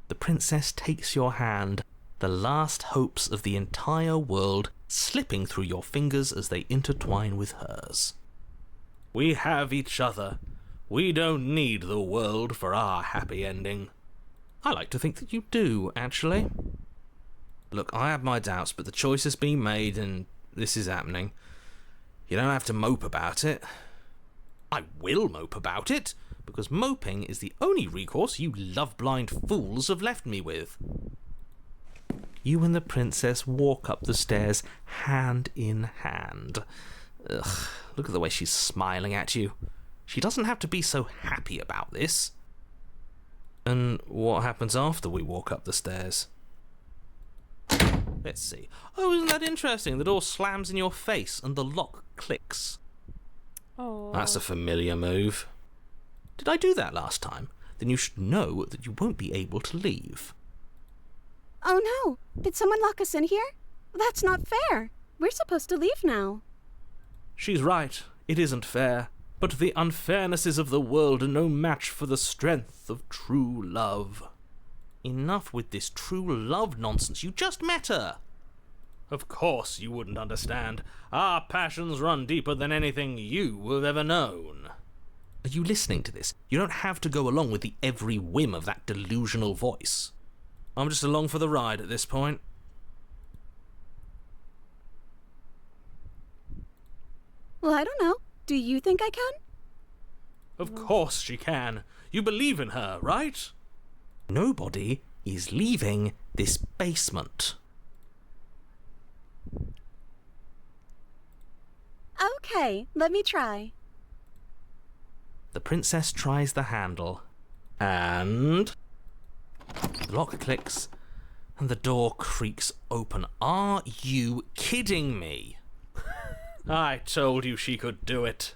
The princess takes your hand, the last hopes of the entire world slipping through your fingers as they intertwine with hers. We have each other. We don't need the world for our happy ending. I like to think that you do, actually. Look, I have my doubts, but the choice has been made and this is happening. You don't have to mope about it. I will mope about it, because moping is the only recourse you love-blind fools have left me with. You and the princess walk up the stairs hand in hand. Ugh, look at the way she's smiling at you. She doesn't have to be so happy about this. And what happens after we walk up the stairs? Let's see. Oh, isn't that interesting? The door slams in your face and the lock clicks. Oh. That's a familiar move. Did I do that last time? Then you should know that you won't be able to leave. Oh no! Did someone lock us in here? That's not fair. We're supposed to leave now. She's right. It isn't fair. But the unfairnesses of the world are no match for the strength of true love. Enough with this true love nonsense. You just met her. Of course you wouldn't understand. Our passions run deeper than anything you have ever known. Are you listening to this? You don't have to go along with the every whim of that delusional voice. I'm just along for the ride at this point. Well, I don't know. Do you think I can? Of course she can. You believe in her, right? Nobody is leaving this basement. Okay, let me try. The princess tries the handle, and the lock clicks, and the door creaks open. Are you kidding me? I told you she could do it.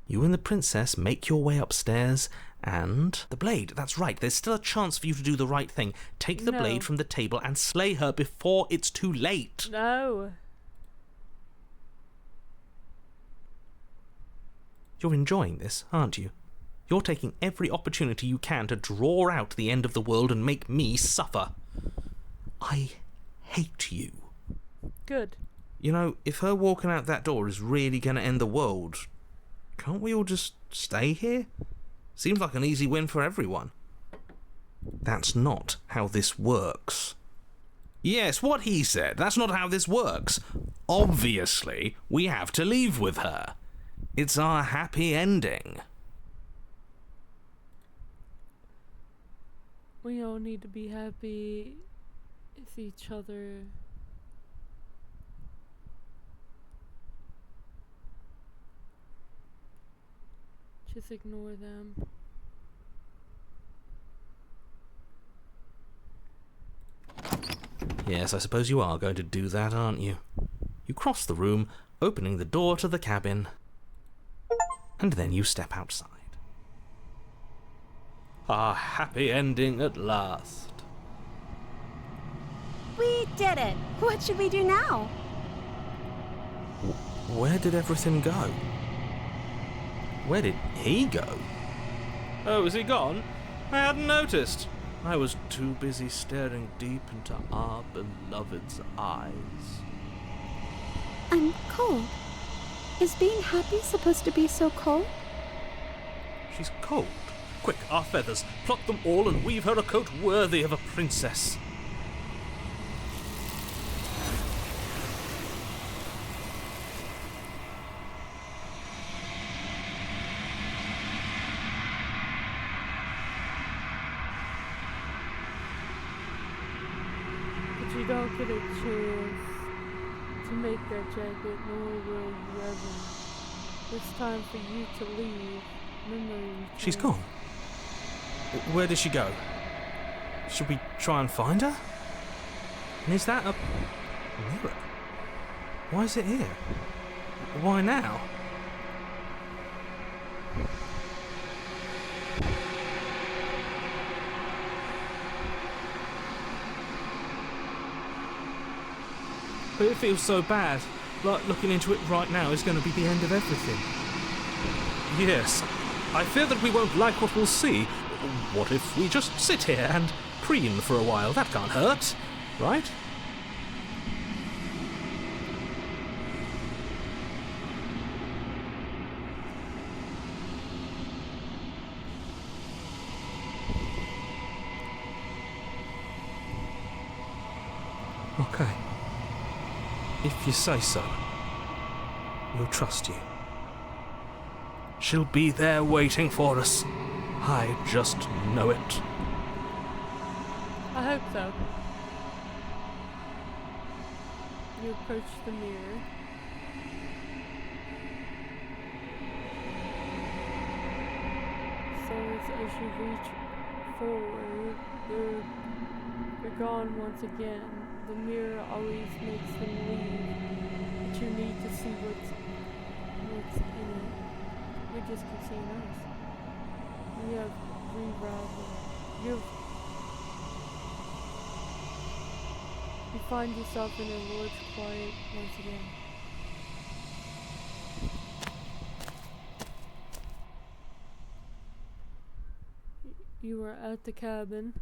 You and the princess make your way upstairs, and the blade, that's right, there's still a chance for you to do the right thing. Take the blade from the table and slay her before it's too late. No. You're enjoying this, aren't you? You're taking every opportunity you can to draw out the end of the world and make me suffer. I hate you. Good. You know, if her walking out that door is really going to end the world, can't we all just stay here? Seems like an easy win for everyone. That's not how this works. Yes, what he said. That's not how this works. Obviously, we have to leave with her. It's our happy ending. We all need to be happy with each other. Just ignore them. Yes, I suppose you are going to do that, aren't you? You cross the room, opening the door to the cabin. And then you step outside. Our happy ending at last. We did it! What should we do now? Where did everything go? Where did he go? Oh, is he gone? I hadn't noticed. I was too busy staring deep into our beloved's eyes. I'm cold. Is being happy supposed to be so cold? She's cold. Quick, our feathers. Pluck them all and weave her a coat worthy of a princess. But you don't get a chance to make that jacket, nor will you ever. It's time for you to leave. She's gone. Where did she go? Should we try and find her? And is that a mirror? Why is it here? Why now? But it feels so bad. Like looking into it right now is going to be the end of everything. Yes, I fear that we won't like what we'll see. What if we just sit here and preen for a while? That can't hurt, right? Okay. If you say so, we'll trust you. She'll be there waiting for us. I just know it. I hope so. You approach the mirror. So as you reach forward, there You're gone once again. The mirror always makes them leave, but you need to see what's in it. We just keep seeing us. We have rerouted. You find yourself in a large quiet once again. You are at the cabin.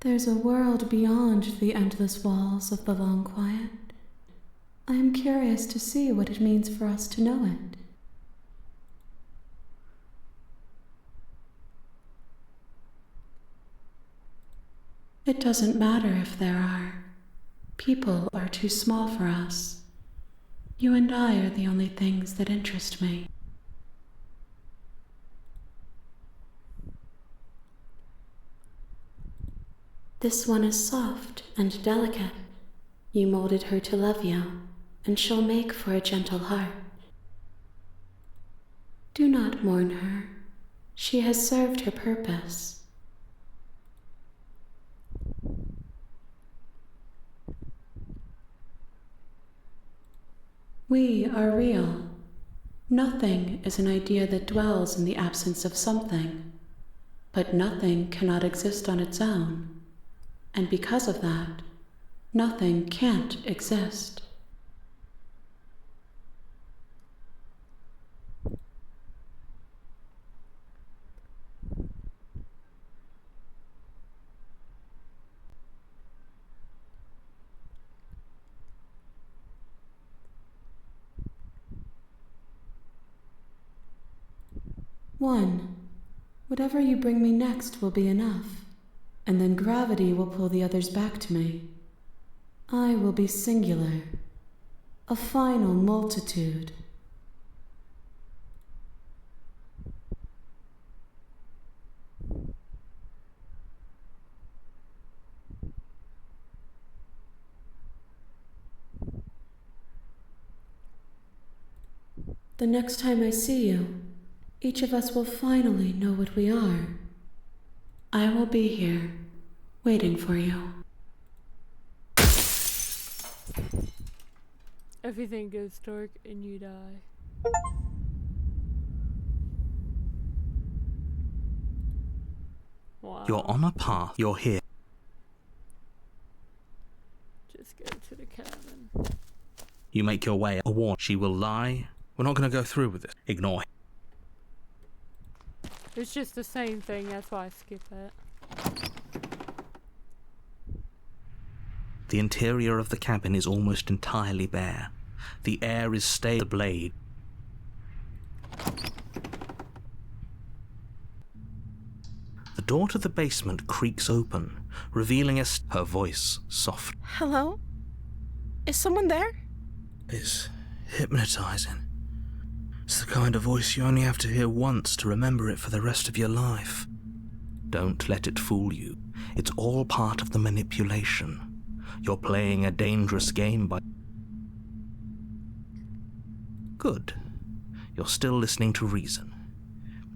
There's a world beyond the endless walls of the long quiet. I am curious to see what it means for us to know it. It doesn't matter if there are. People are too small for us. You and I are the only things that interest me. This one is soft and delicate. You molded her to love you, and she'll make for a gentle heart. Do not mourn her. She has served her purpose. We are real. Nothing is an idea that dwells in the absence of something, but nothing cannot exist on its own, and because of that, nothing can't exist. One, whatever you bring me next will be enough, and then gravity will pull the others back to me. I will be singular, a final multitude. The next time I see you, each of us will finally know what we are. I will be here, waiting for you. Everything goes dark and you die. Wow. You're on a path. You're here. Just go to the cabin. You make your way. A warn. She will lie. We're not going to go through with it. Ignore him. It's just the same thing, that's why I skip it. The interior of the cabin is almost entirely bare. The air is stale. The blade. The door to the basement creaks open, revealing her voice soft. Hello? Is someone there? It's hypnotizing. It's the kind of voice you only have to hear once to remember it for the rest of your life. Don't let it fool you. It's all part of the manipulation. You're playing a dangerous game by... Good. You're still listening to reason.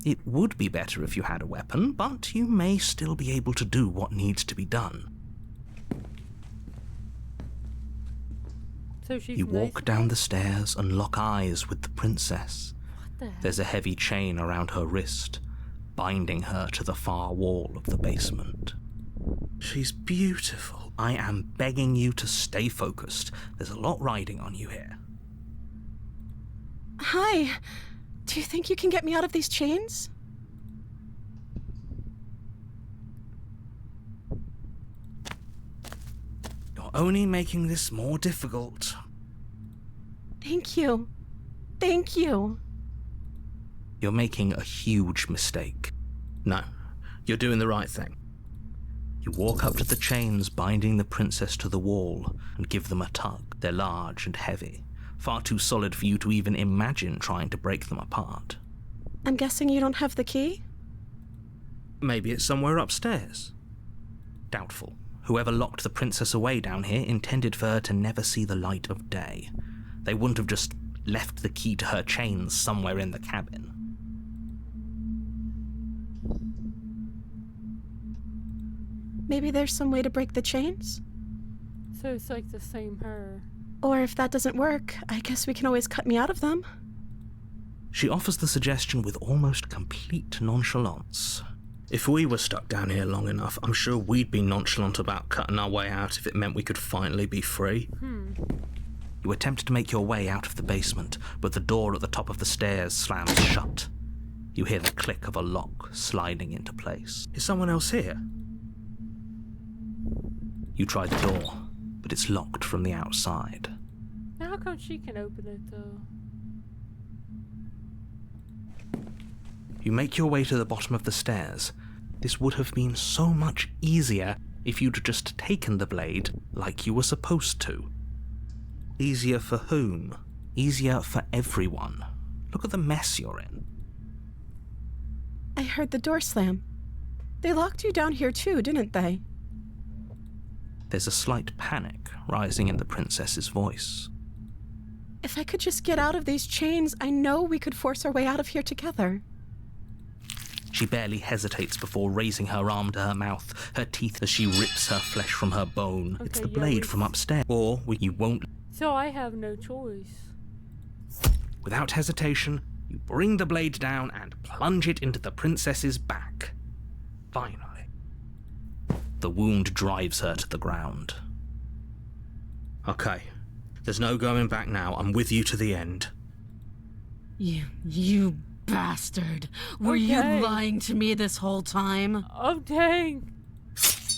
It would be better if you had a weapon, but you may still be able to do what needs to be done. So she's You walk nice down the stairs and lock eyes with the princess. What the heck? There's a heavy chain around her wrist, binding her to the far wall of the basement. She's beautiful. I am begging you to stay focused. There's a lot riding on you here. Hi. Do you think you can get me out of these chains? You're only making this more difficult. Thank you. Thank you. You're making a huge mistake. No, you're doing the right thing. You walk up to the chains binding the princess to the wall and give them a tug. They're large and heavy, far too solid for you to even imagine trying to break them apart. I'm guessing you don't have the key? Maybe it's somewhere upstairs. Doubtful. Whoever locked the princess away down here intended for her to never see the light of day. They wouldn't have just left the key to her chains somewhere in the cabin. Maybe there's some way to break the chains? So it's like the same her. Or if that doesn't work, I guess we can always cut me out of them. She offers the suggestion with almost complete nonchalance. If we were stuck down here long enough, I'm sure we'd be nonchalant about cutting our way out if it meant we could finally be free. You attempt to make your way out of the basement, but the door at the top of the stairs slams shut. You hear the click of a lock sliding into place. Is someone else here? You try the door, but it's locked from the outside. Now how come she can open it though? You make your way to the bottom of the stairs. This would have been so much easier if you'd just taken the blade like you were supposed to. Easier for whom? Easier for everyone. Look at the mess you're in. I heard the door slam. They locked you down here too, didn't they? There's a slight panic rising in the princess's voice. If I could just get out of these chains, I know we could force our way out of here together. She barely hesitates before raising her arm to her mouth, her teeth as she rips her flesh from her bone. Okay, It's the yeah, blade from upstairs. Or you won't. So I have no choice. Without hesitation, you bring the blade down and plunge it into the princess's back. Finally. The wound drives her to the ground. Okay. There's no going back now. I'm with you to the end. You bastard. Were you lying to me this whole time? Oh, dang.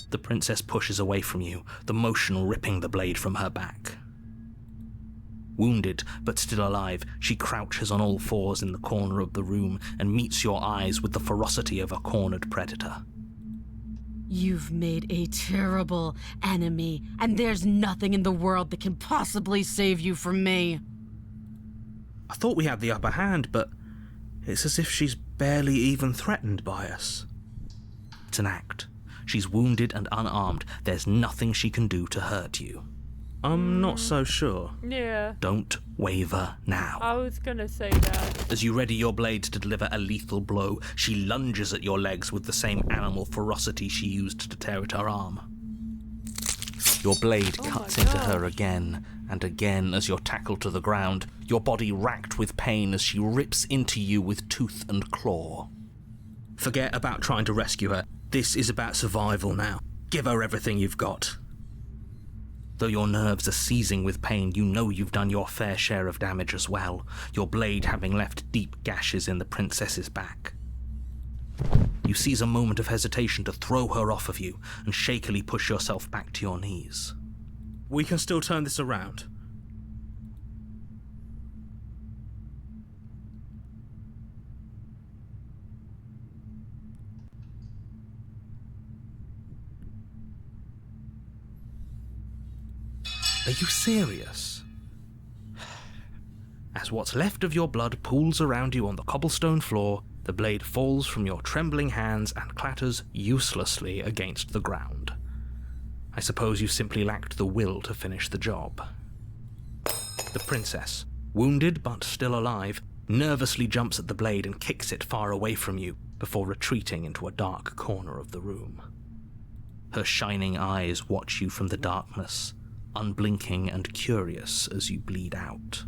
The princess pushes away from you, the motion ripping the blade from her back. Wounded, but still alive, she crouches on all fours in the corner of the room and meets your eyes with the ferocity of a cornered predator. You've made a terrible enemy, and there's nothing in the world that can possibly save you from me. I thought we had the upper hand, but it's as if she's barely even threatened by us. It's an act. She's wounded and unarmed. There's nothing she can do to hurt you. I'm not so sure. Yeah. Don't waver now. I was gonna say that. As you ready your blade to deliver a lethal blow, she lunges at your legs with the same animal ferocity she used to tear at her arm. Your blade cuts into her again and again as you're tackled to the ground, your body racked with pain as she rips into you with tooth and claw. Forget about trying to rescue her. This is about survival now. Give her everything you've got. Though your nerves are seizing with pain, you know you've done your fair share of damage as well, your blade having left deep gashes in the princess's back. You seize a moment of hesitation to throw her off of you and shakily push yourself back to your knees. We can still turn this around. Are you serious? As what's left of your blood pools around you on the cobblestone floor, the blade falls from your trembling hands and clatters uselessly against the ground. I suppose you simply lacked the will to finish the job. The princess, wounded but still alive, nervously jumps at the blade and kicks it far away from you before retreating into a dark corner of the room. Her shining eyes watch you from the darkness, unblinking and curious as you bleed out.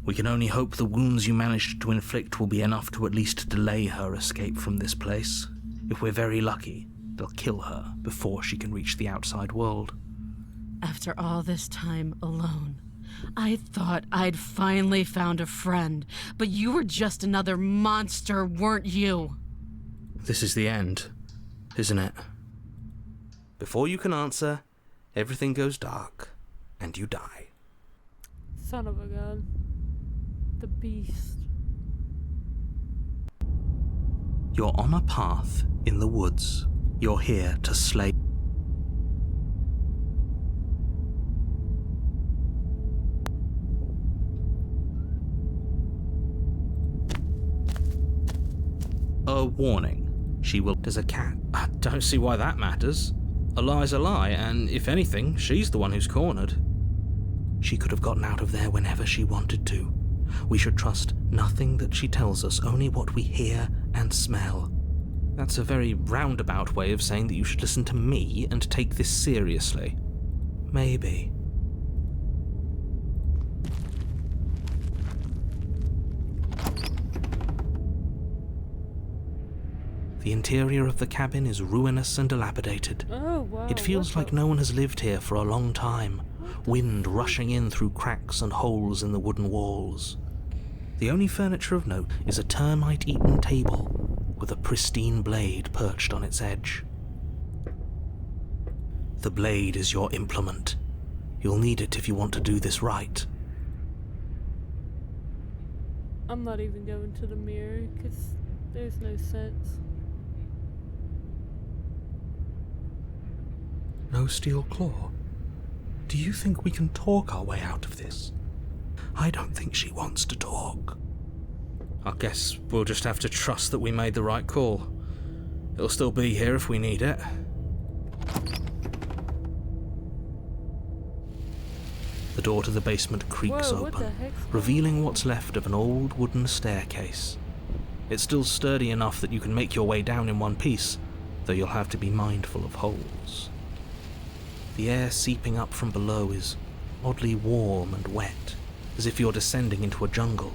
We can only hope the wounds you managed to inflict will be enough to at least delay her escape from this place. If we're very lucky, they'll kill her before she can reach the outside world. After all this time alone, I thought I'd finally found a friend, but you were just another monster, weren't you? This is the end, isn't it? Before you can answer, everything goes dark, and you die. Son of a gun. The beast. You're on a path in the woods. You're here to slay. A warning. She will as a cat. I don't see why that matters. A lie's a lie, and if anything, she's the one who's cornered. She could have gotten out of there whenever she wanted to. We should trust nothing that she tells us, only what we hear and smell. That's a very roundabout way of saying that you should listen to me and take this seriously. Maybe. The interior of the cabin is ruinous and dilapidated. Oh, wow. It feels like no one has lived here for a long time, wind rushing in through cracks and holes in the wooden walls. The only furniture of note is a termite-eaten table with a pristine blade perched on its edge. The blade is your implement. You'll need it if you want to do this right. I'm not even going to the mirror because there's no sense. No steel claw? Do you think we can talk our way out of this? I don't think she wants to talk. I guess we'll just have to trust that we made the right call. It'll still be here if we need it. The door to the basement creaks Whoa, what the open, heck's going revealing what's left of an old wooden staircase. It's still sturdy enough that you can make your way down in one piece, though you'll have to be mindful of holes. The air seeping up from below is oddly warm and wet, as if you're descending into a jungle.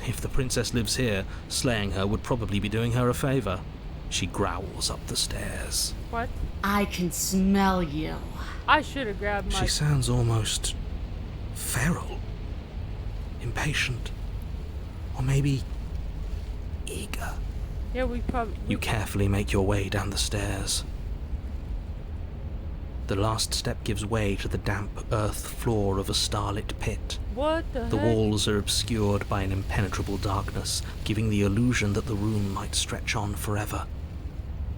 If the princess lives here, slaying her would probably be doing her a favor. She growls up the stairs. What? I can smell you. I should have grabbed my... She sounds almost feral, impatient, or maybe eager. Yeah, we probably... You carefully make your way down the stairs. The last step gives way to the damp earth floor of a starlit pit. What the The heck? walls are obscured by an impenetrable darkness, giving the illusion that the room might stretch on forever.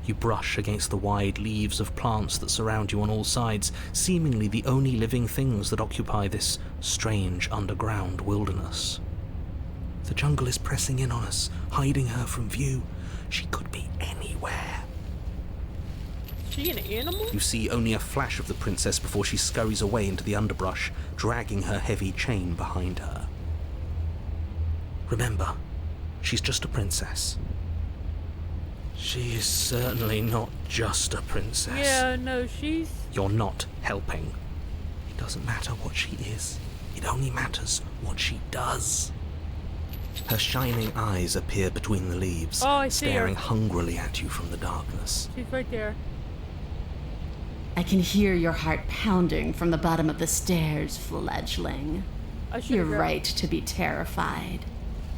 You brush against the wide leaves of plants that surround you on all sides, seemingly the only living things that occupy this strange underground wilderness. The jungle is pressing in on us, hiding her from view. She could be anywhere. She an animal? You see only a flash of the princess before she scurries away into the underbrush, dragging her heavy chain behind her. Remember, she's just a princess. She is certainly not just a princess. Yeah, no, she's... You're not helping. It doesn't matter what she is. It only matters what she does. Her shining eyes appear between the leaves, Oh, I see her. staring hungrily at you from the darkness. She's right there. I can hear your heart pounding from the bottom of the stairs, fledgling. I should You're have grabbed... right to be terrified.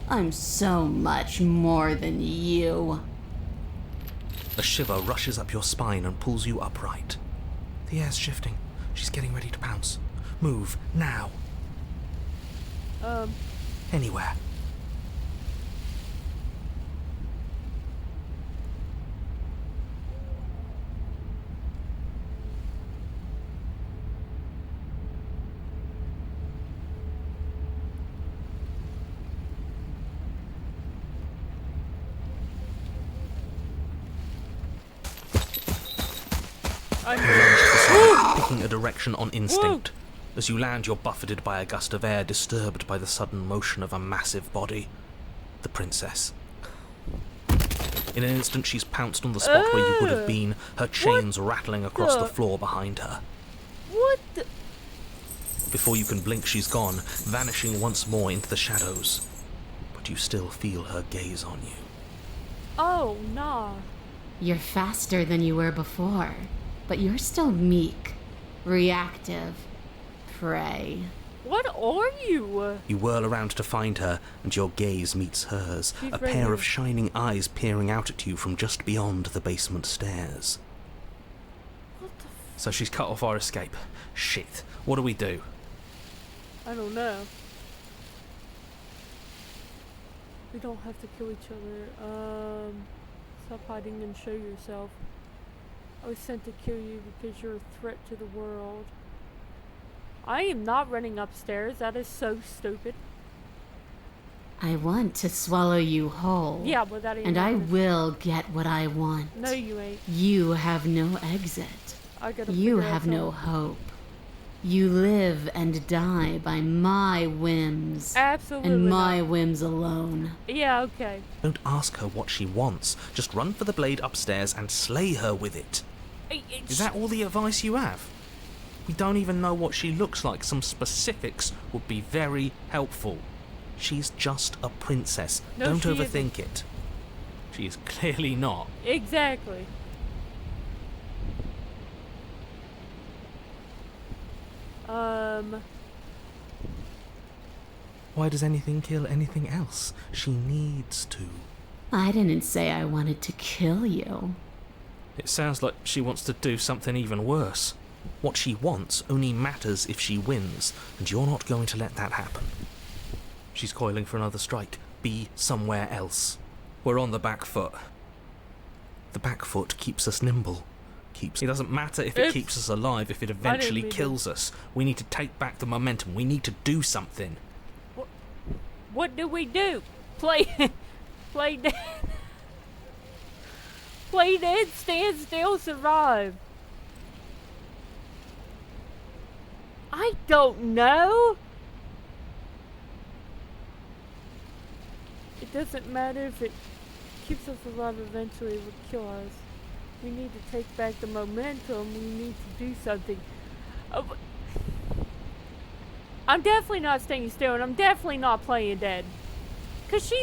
I'm so much more than you. A shiver rushes up your spine and pulls you upright. The air's shifting. She's getting ready to pounce. Move, now. Anywhere. Picking a direction on instinct. As you land, you're buffeted by a gust of air disturbed by the sudden motion of a massive body. The princess. In an instant, she's pounced on the spot where you would have been, her chains rattling across the floor behind her. What the... Before you can blink, she's gone, vanishing once more into the shadows. But you still feel her gaze on you. Oh, nah. You're faster than you were before, but you're still meek, reactive, prey. What are you? You whirl around to find her, and your gaze meets hers, She's a right pair here. of shining eyes peering out at you from just beyond the basement stairs. What the So she's cut off our escape. Shit. What do we do? I don't know. We don't have to kill each other. Stop hiding and show yourself. I was sent to kill you because you're a threat to the world. I am not running upstairs. That is so stupid. I want to swallow you whole. Yeah, but that ain't And I happening. will get what I want. No, you ain't. You have no exit. I gotta You figure out have no something. hope. You live and die by my whims. Absolutely And my not. whims alone. Yeah, okay. Don't ask her what she wants. Just run for the blade upstairs and slay her with it. Is that all the advice you have? We don't even know what she looks like. Some specifics would be very helpful. She's just a princess. No, Don't she overthink it. She is clearly not. Exactly. Why does anything kill anything else? She needs to. I didn't say I wanted to kill you. It sounds like she wants to do something even worse. What she wants only matters if she wins, and you're not going to let that happen. She's coiling for another strike. Be somewhere else. We're on the back foot. The back foot keeps us nimble. It doesn't matter if it keeps us alive, if it eventually kills us. We need to take back the momentum. We need to do something. What do we do? Play dead. Play dead, stand still, survive. I don't know. It doesn't matter if it keeps us alive, eventually it will kill us. We need to take back the momentum. We need to do something. I'm definitely not staying still, and I'm definitely not playing dead. Because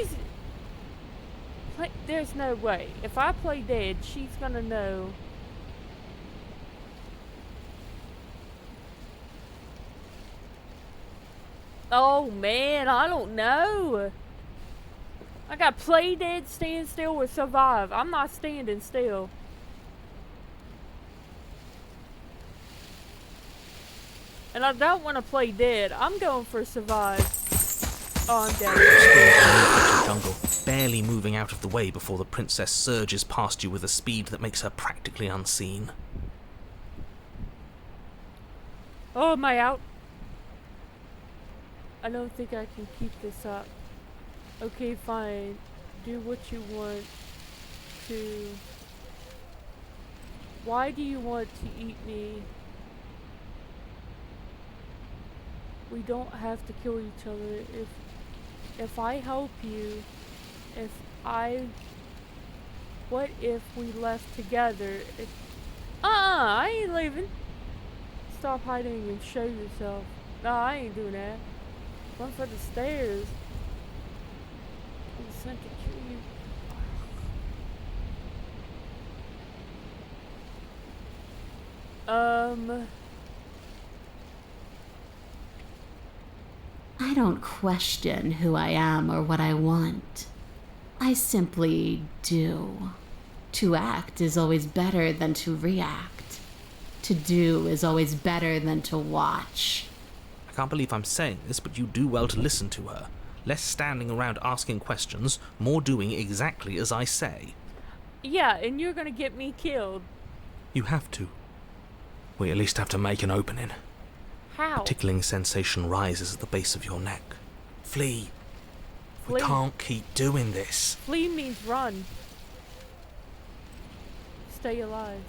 there's no way. If I play dead, she's gonna know. Oh man, I don't know. I got play dead, stand still, or survive. I'm not standing still. And I don't want to play dead. I'm going for survive. Oh, I'm dead. Jungle, barely moving out of the way before the princess surges past you with a speed that makes her practically unseen. Oh, am I out? I don't think I can keep this up. Okay, fine. Do what you want to. Why do you want to eat me? We don't have to kill each other. If I help you, what if we left together? I ain't leaving. Stop hiding and show yourself. No, I ain't doing that. Run for the stairs. I'm sent to kill you. I don't question who I am or what I want. I simply do. To act is always better than to react. To do is always better than to watch. I can't believe I'm saying this, but you do well to listen to her. Less standing around asking questions, more doing exactly as I say. Yeah, and you're gonna get me killed. You have to. We at least have to make an opening. How? A tickling sensation rises at the base of your neck. Flee. We can't keep doing this. Flee means run. Stay alive.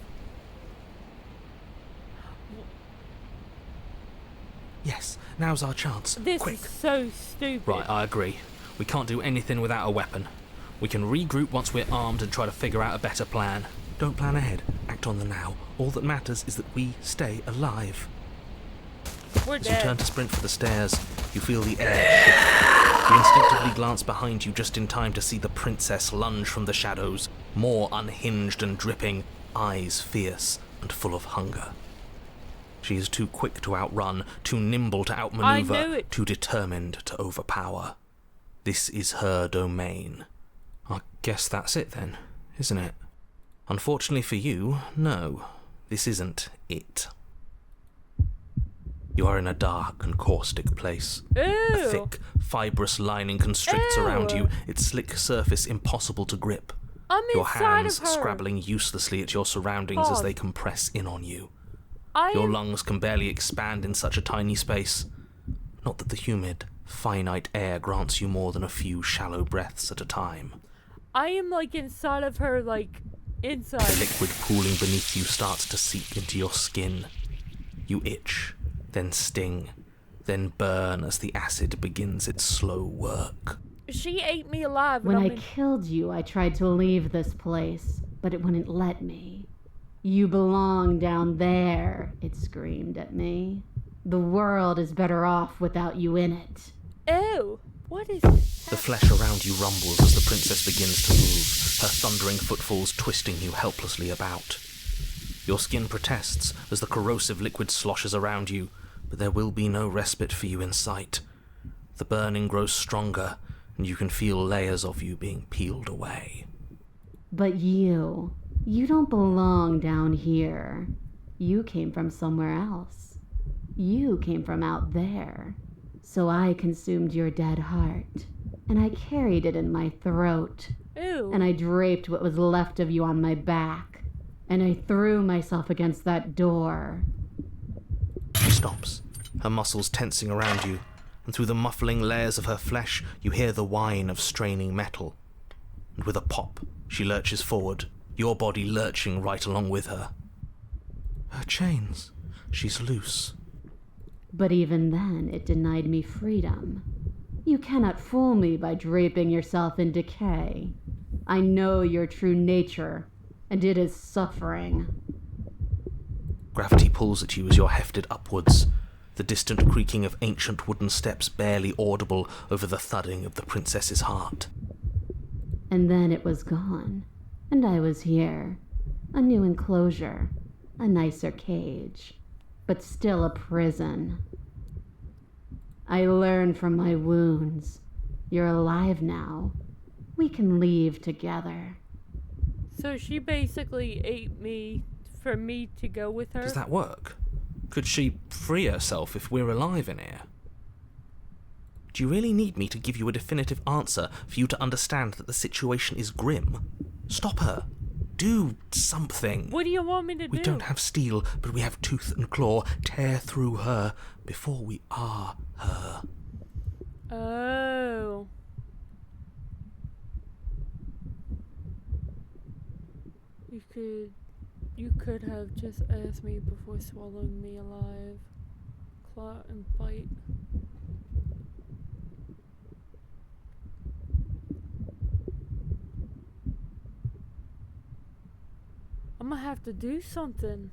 Yes, now's our chance. This Quick. is so stupid. Right, I agree. We can't do anything without a weapon. We can regroup once we're armed and try to figure out a better plan. Don't plan ahead. Act on the now. All that matters is that we stay alive. We're As dead. you turn to sprint for the stairs, you feel the air shift. You instinctively glance behind you just in time to see the princess lunge from the shadows, more unhinged and dripping, eyes fierce and full of hunger. She is too quick to outrun, too nimble to outmaneuver, too determined to overpower. This is her domain. I guess that's it then, isn't it? Unfortunately for you, no, this isn't it. You are in a dark and caustic place. Ew. A thick, fibrous lining constricts around you, its slick surface impossible to grip. I'm your inside hands of her. scrabbling uselessly at your surroundings as they compress in on you. Your lungs can barely expand in such a tiny space. Not that the humid, finite air grants you more than a few shallow breaths at a time. I am like inside of her, like inside. The liquid pooling beneath you starts to seep into your skin. You itch. then sting, then burn as the acid begins its slow work. She ate me alive. When I killed you, I tried to leave this place, but it wouldn't let me. You belong down there, it screamed at me. The world is better off without you in it. Ew, what is The flesh around you rumbles as the princess begins to move, her thundering footfalls twisting you helplessly about. Your skin protests as the corrosive liquid sloshes around you, but there will be no respite for you in sight. The burning grows stronger, and you can feel layers of you being peeled away. But you don't belong down here. You came from somewhere else. You came from out there. So I consumed your dead heart, and I carried it in my throat. Ew. And I draped what was left of you on my back, and I threw myself against that door. She stops, her muscles tensing around you, and through the muffling layers of her flesh you hear the whine of straining metal. And with a pop, she lurches forward, your body lurching right along with her. Her chains. She's loose. But even then, it denied me freedom. You cannot fool me by draping yourself in decay. I know your true nature, and it is suffering. Gravity pulls at you as you're hefted upwards, the distant creaking of ancient wooden steps barely audible over the thudding of the princess's heart. And then it was gone, and I was here. A new enclosure, a nicer cage, but still a prison. I learned from my wounds. You're alive now. We can leave together. So she basically ate me for me to go with her? Does that work? Could she free herself if we're alive in here? Do you really need me to give you a definitive answer for you to understand that the situation is grim? Stop her. Do something. What do you want me to do? We don't have steel, but we have tooth and claw. Tear through her before we are her. Oh. You could have just asked me before swallowing me alive. Claw and bite. I'm gonna have to do something.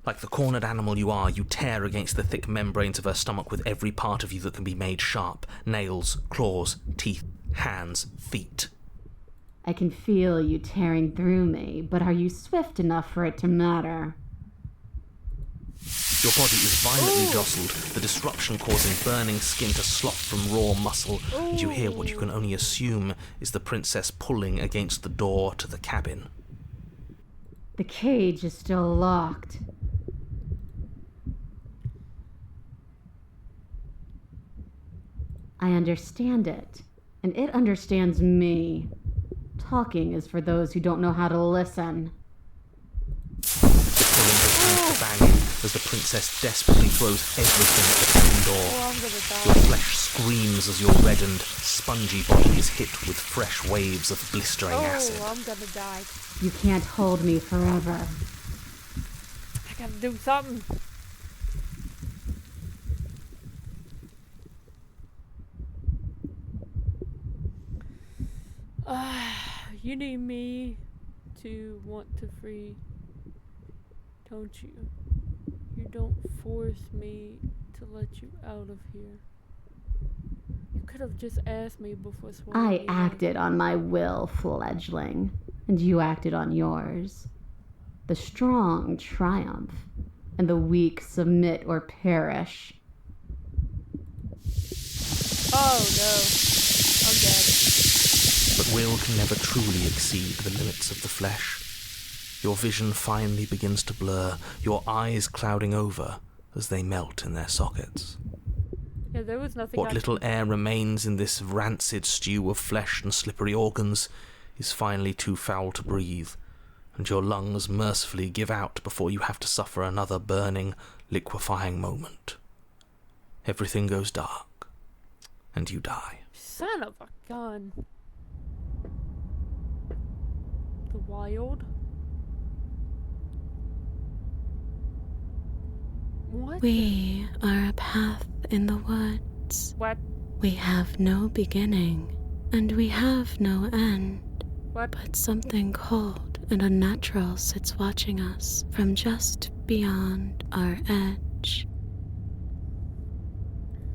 Like the cornered animal you are, you tear against the thick membranes of her stomach with every part of you that can be made sharp. Nails, claws, teeth, hands, feet. I can feel you tearing through me, but are you swift enough for it to matter? Your body is violently jostled, the disruption causing burning skin to slop from raw muscle, and you hear what you can only assume is the princess pulling against the door to the cabin. The cage is still locked. I understand it, and it understands me. Talking is for those who don't know how to listen. The pulling begins to bang in as the princess desperately throws everything at the cabin door. Oh, I'm gonna die. Your flesh screams as your reddened, spongy body is hit with fresh waves of blistering acid. Oh, I'm gonna die. You can't hold me forever. I gotta do something. You need me to want to free, don't you? You don't force me to let you out of here. You could have just asked me before swallowing I me acted on my will, fledgling, and you acted on yours. The strong triumph, and the weak submit or perish. Oh no, I'm dead. But will can never truly exceed the limits of the flesh. Your vision finally begins to blur, your eyes clouding over as they melt in their sockets. Yeah, there was nothing. What little air remains in this rancid stew of flesh and slippery organs is finally too foul to breathe, and your lungs mercifully give out before you have to suffer another burning, liquefying moment. Everything goes dark, and you die. Son of a gun. The wild. What? We are a path in the woods. What? We have no beginning, and we have no end. What? But something cold and unnatural sits watching us from just beyond our edge.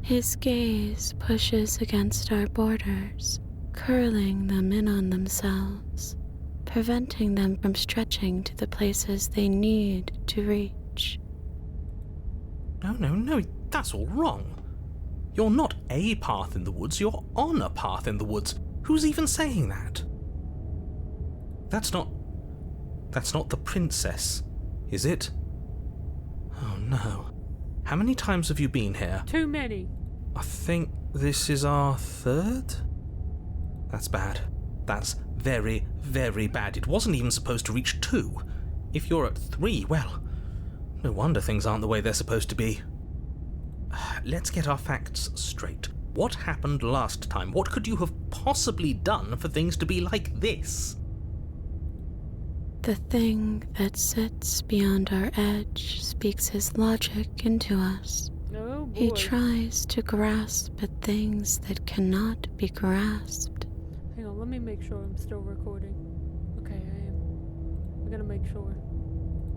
His gaze pushes against our borders, curling them in on themselves, preventing them from stretching to the places they need to reach. No, that's all wrong. You're not a path in the woods, you're on a path in the woods. Who's even saying that? That's not the princess, is it? Oh no. How many times have you been here? Too many. I think this is our third? That's bad. That's very, very bad. It wasn't even supposed to reach 2. If you're at 3, well, no wonder things aren't the way they're supposed to be. Let's get our facts straight. What happened last time? What could you have possibly done for things to be like this? The thing that sits beyond our edge speaks his logic into us. Oh boy. He tries to grasp at things that cannot be grasped. Hang on, let me make sure I'm still recording. Okay, I am. I gotta make sure.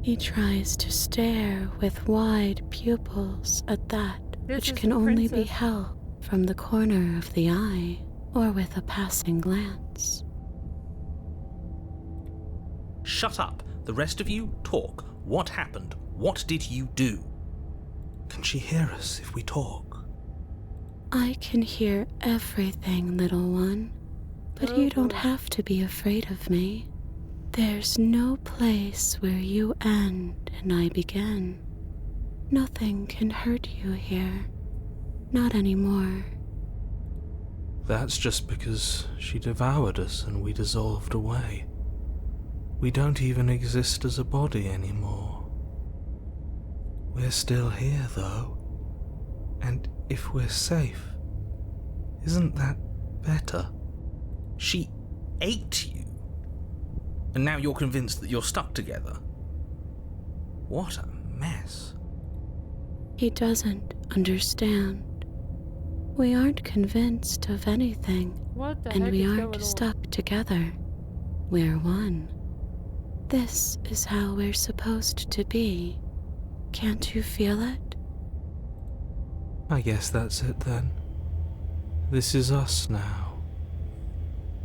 He tries to stare with wide pupils at that which can only be held from the corner of the eye or with a passing glance. Shut up. The rest of you, talk. What happened? What did you do? Can she hear us if we talk? I can hear everything, little one, but you don't have to be afraid of me. There's no place where you end and I begin. Nothing can hurt you here. Not anymore. That's just because she devoured us and we dissolved away. We don't even exist as a body anymore. We're still here, though. And if we're safe, isn't that better? She ate you. And now you're convinced that you're stuck together. What a mess. He doesn't understand. We aren't convinced of anything, What the and heck we is aren't going on? stuck together. We're one. This is how we're supposed to be. Can't you feel it? I guess that's it then. This is us now.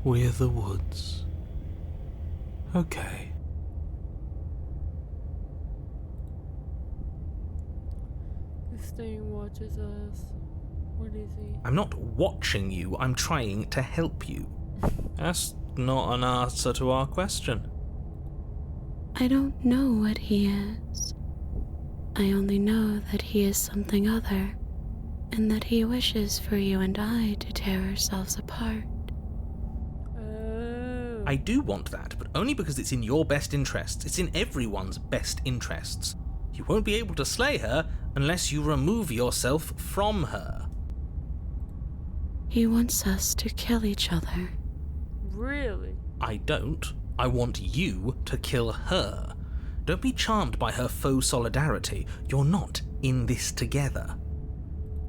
We're the woods. Okay. This thing watches us. What is he? I'm not watching you, I'm trying to help you. That's not an answer to our question. I don't know what he is. I only know that he is something other, and that he wishes for you and I to tear ourselves apart. Oh. I do want that, but only because it's in your best interests. It's in everyone's best interests. You won't be able to slay her unless you remove yourself from her. He wants us to kill each other. Really? I don't. I want you to kill her. Don't be charmed by her faux solidarity. You're not in this together.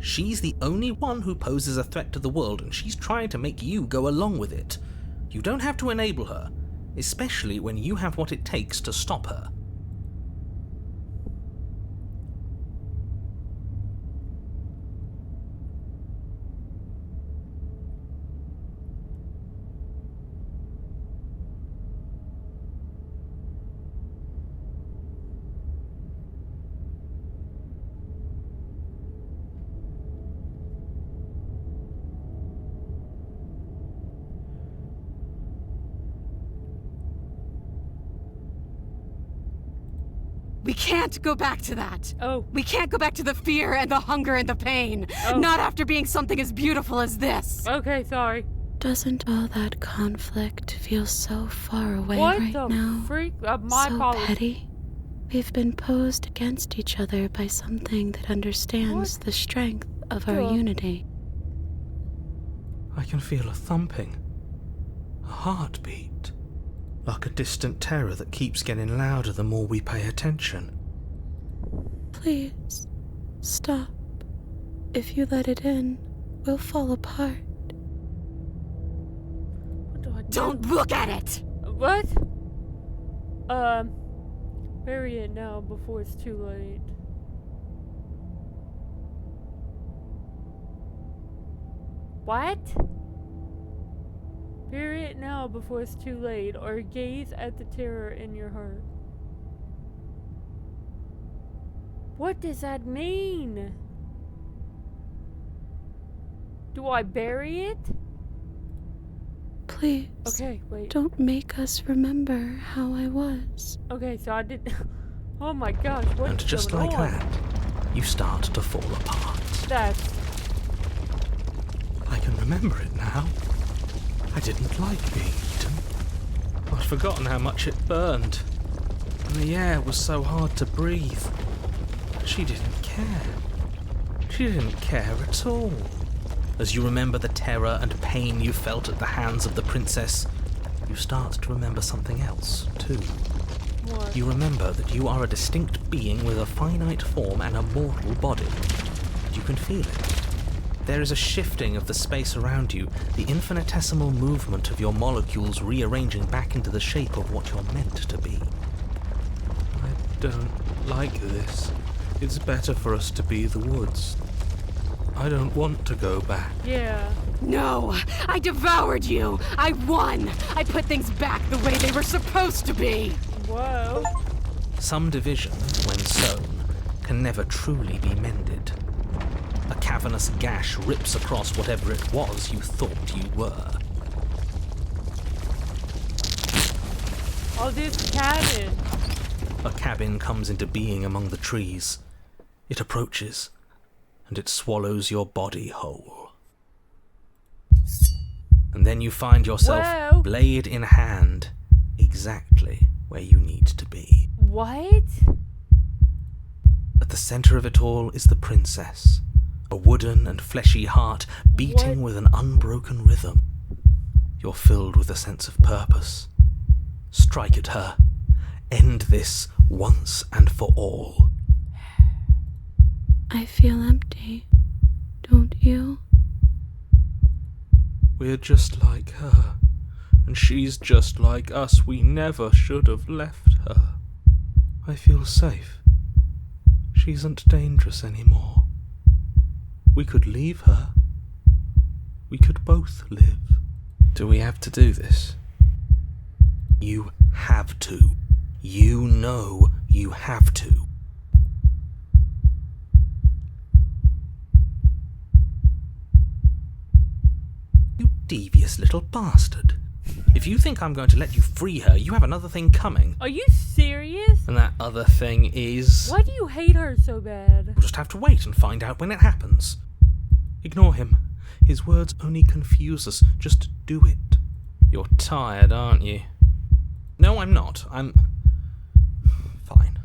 She's the only one who poses a threat to the world, and she's trying to make you go along with it. You don't have to enable her, especially when you have what it takes to stop her. We can't go back to that. Oh. We can't go back to the fear and the hunger and the pain. Oh. Not after being something as beautiful as this. Okay, sorry. Doesn't all that conflict feel so far away What right the now? freak? My So apologies. petty. We've been posed against each other by something that understands the strength of our Duh. unity. I can feel a thumping, a heartbeat, like a distant terror that keeps getting louder the more we pay attention. Please, Stop. If you let it in, we'll fall apart. What do I do? Don't look at it! What? Bury it now before it's too late. What? Bury it now before it's too late, or gaze at the terror in your heart. What does that mean? Do I bury it? Please. Okay, wait. Don't make us remember how I was. Okay, so I did. Oh my gosh, what's And just going like on? that, you start to fall apart. That's. I can remember it now. I didn't like being eaten. I'd forgotten how much it burned. And the air was so hard to breathe. She didn't care. She didn't care at all. As you remember the terror and pain you felt at the hands of the princess, you start to remember something else, too. What? You remember that you are a distinct being with a finite form and a mortal body. You can feel it. There is a shifting of the space around you, the infinitesimal movement of your molecules rearranging back into the shape of what you're meant to be. I don't like this. It's better for us to be the woods. I don't want to go back. Yeah. No! I devoured you! I won! I put things back the way they were supposed to be! Whoa. Some division, when sown, can never truly be mended. A cavernous gash rips across whatever it was you thought you were. Oh, this cabin. A cabin comes into being among the trees. It approaches, and it swallows your body whole. And then you find yourself, Whoa. blade in hand, exactly where you need to be. What? At the center of it all is the princess, a wooden and fleshy heart beating with an unbroken rhythm. You're filled with a sense of purpose. Strike at her. End this once and for all. I feel empty, don't you? We're just like her, and she's just like us. We never should have left her. I feel safe. She isn't dangerous anymore. We could leave her. We could both live. Do we have to do this? You have to. You know you have to. You devious little bastard. If you think I'm going to let you free her, you have another thing coming. Are you serious? And that other thing is... Why do you hate her so bad? We'll just have to wait and find out when it happens. Ignore him. His words only confuse us. Just do it. You're tired, aren't you? No, I'm not. I'm... fine.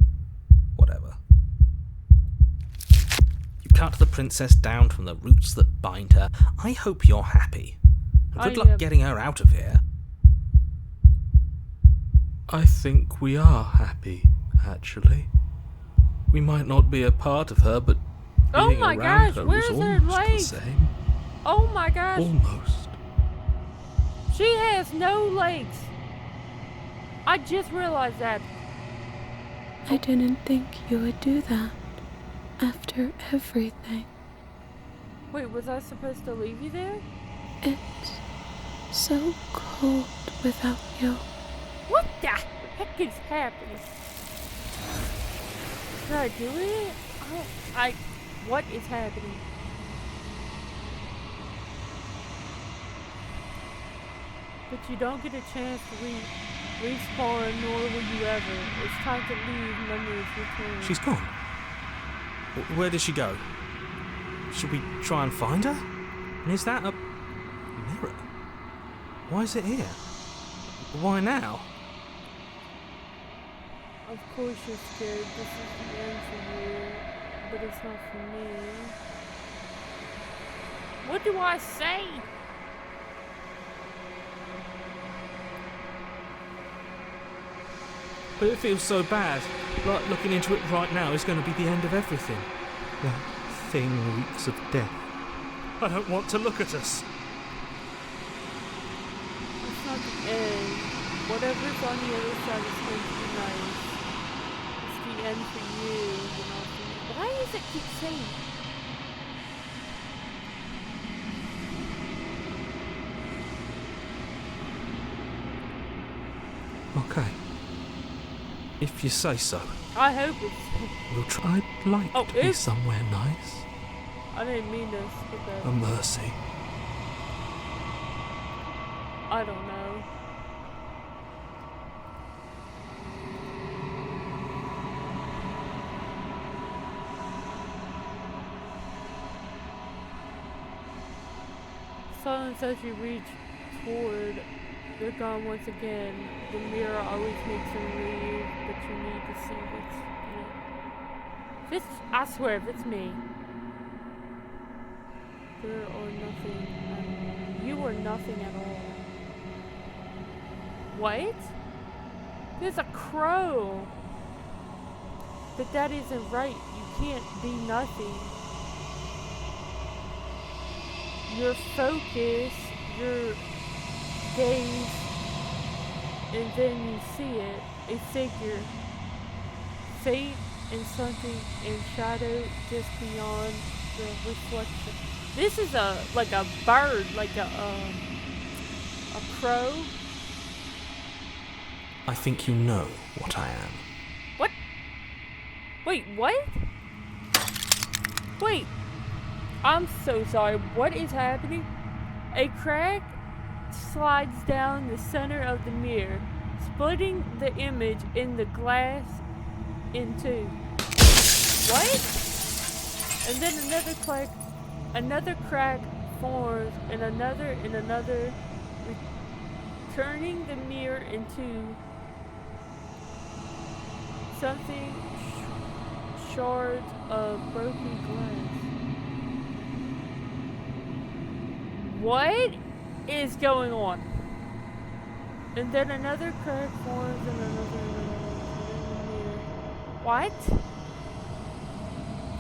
Whatever. You cut the princess down from the roots that bind her. I hope you're happy. Good luck getting her out of here. I think we are happy, actually. We might not be a part of her, but Oh being my around gosh, her where's is her almost leg? the same. Oh my gosh. Almost. She has no legs. I just realized that. I didn't think you would do that after everything. Wait, was I supposed to leave you there? It's so cold without you. What the heck is happening? Did I do it? What is happening? But you don't get a chance to respawn, nor will you ever. It's time to leave, memories return. She's gone. Where did she go? Should we try and find her? And is that a mirror? Why is it here? Why now? Of course you're scared. This is the end for you. But it's not for me. What do I say? But it feels so bad. Like looking into it right now is going to be the end of everything. That thing reeks of death. I don't want to look at us. It's not the end. Whatever's on the other side is going to be nice. It's the end for you, but not for me. Why does it keep saying? Okay. If you say so. I hope it's. We'll try. I'd like Oh, to be oops. somewhere nice. I didn't mean to skip that. A mercy. I don't know. Silence as you reach toward the gun once again. The mirror always makes them leave, but you need to see what's in it. If it's, I swear, if it's me, there are nothing. You are nothing at all. What? There's a crow. But that isn't right. You can't be nothing. Your focus, your gaze, and then you see it, a figure, faint and something in shadow just beyond the reflection. This is like a bird, like a crow. I think you know what I am. What? Wait, what? Wait. I'm so sorry. What is happening? A crack slides down the center of the mirror, splitting the image in the glass in two. What? And then another crack forms, and another, turning the mirror into something shards of broken glass. What is going on? And then another crack forms and another. What?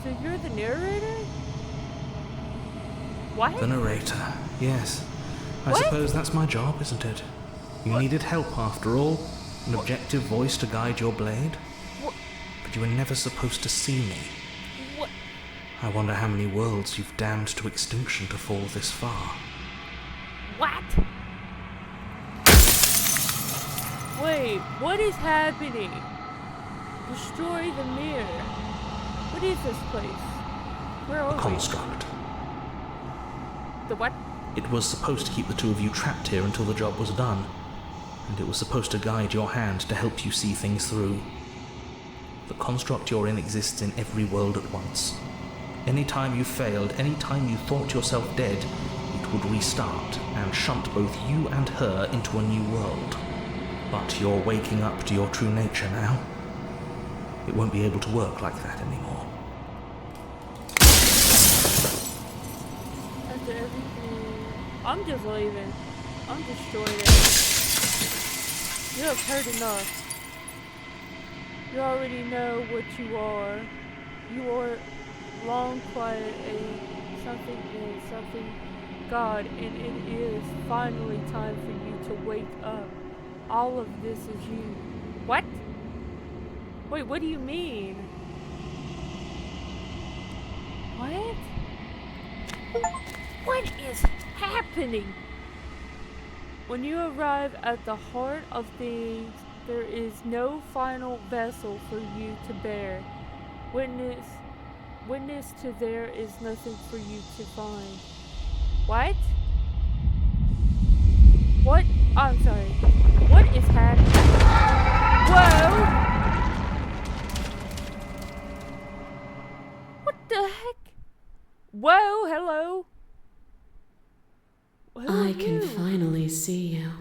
So you're the narrator? What? The narrator, yes. I What? suppose that's my job, isn't it? You needed help after all. An objective voice to guide your blade. What? But you were never supposed to see me. What? I wonder how many worlds you've damned to extinction to fall this far. What? Wait, what is happening? Destroy the mirror. What is this place? Where are A we? construct. The what? It was supposed to keep the two of you trapped here until the job was done. And it was supposed to guide your hand to help you see things through. The construct you're in exists in every world at once. Any time you failed, any time you thought yourself dead, it would restart and shunt both you and her into a new world. But you're waking up to your true nature now. It won't be able to work like that anymore. After everything, I'm just leaving. I'm destroyed. You have heard enough. You already know what you are. You are long quiet something God, and it is finally time for you to wake up. All of this is you. What? Wait, what do you mean? What? What is happening? When you arrive at the heart of things, there is no final vessel for you to bear. Witness to there is nothing for you to find. What? What? I'm sorry. What is happening? Whoa! What the heck? Whoa, hello. Who are I can you? finally see you,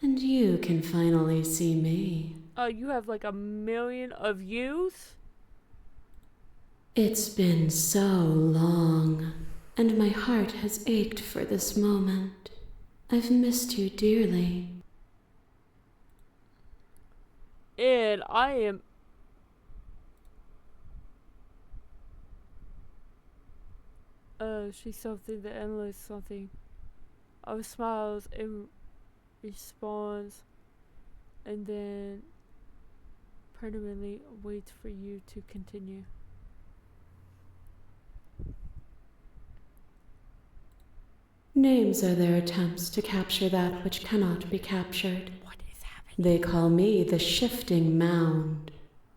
and you can finally see me. Oh, you have like 1,000,000 of views? It's been so long, and my heart has ached for this moment. I've missed you dearly. And I am... she's something, the endless something of smiles and responds, and then permanently waits for you to continue. Names are their attempts to capture that which cannot be captured. What is happening? They call me the shifting mound,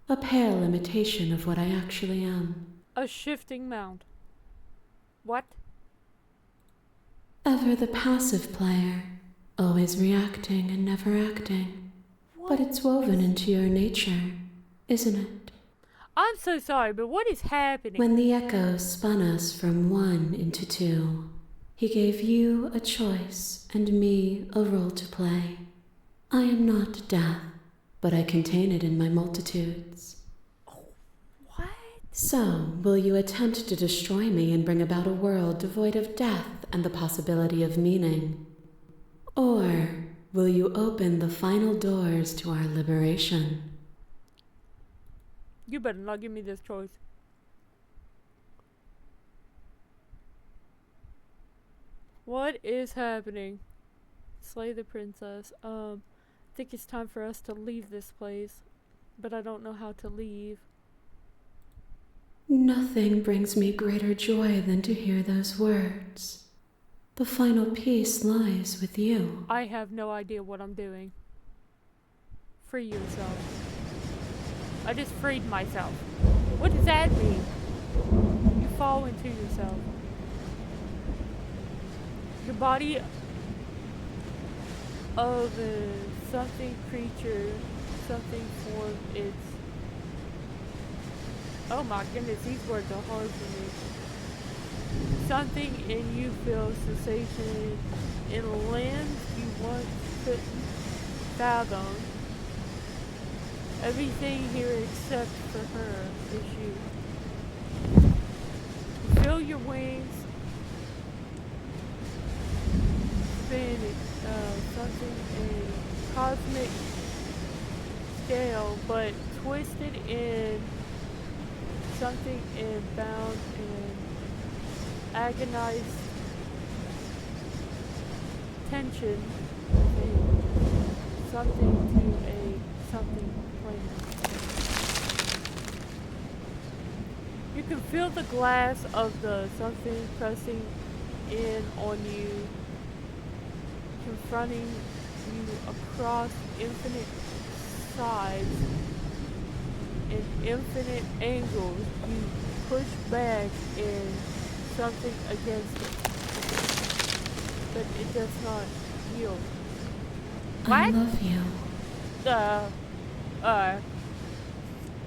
a pale imitation of what I actually am. A shifting mound. What? Ever the passive player, always reacting and never acting. But it's woven into your nature, isn't it? I'm so sorry, but what is happening? When the echo spun us from one into two, he gave you a choice and me a role to play. I am not death, but I contain it in my multitudes. What? So, will you attempt to destroy me and bring about a world devoid of death and the possibility of meaning? Or will you open the final doors to our liberation? You better not give me this choice. What is happening? Slay the princess. I think it's time for us to leave this place, but I don't know how to leave. Nothing brings me greater joy than to hear those words. The final piece lies with you. I have no idea what I'm doing. Free yourself. I just freed myself. What does that mean? You fall into yourself. Your body of a something creature, something form, it's... Oh my goodness, these words are hard for me. Something in you feels sensation in limbs you once couldn't fathom. Everything here except for her is you. You feel your wings spinning, something in cosmic scale, but twisted in something in bound in agonized tension, something to a something plan. You can feel the glass of the something pressing in on you, confronting you across infinite sides and infinite angles. You push back in something against it, but it does not yield. I What? love you.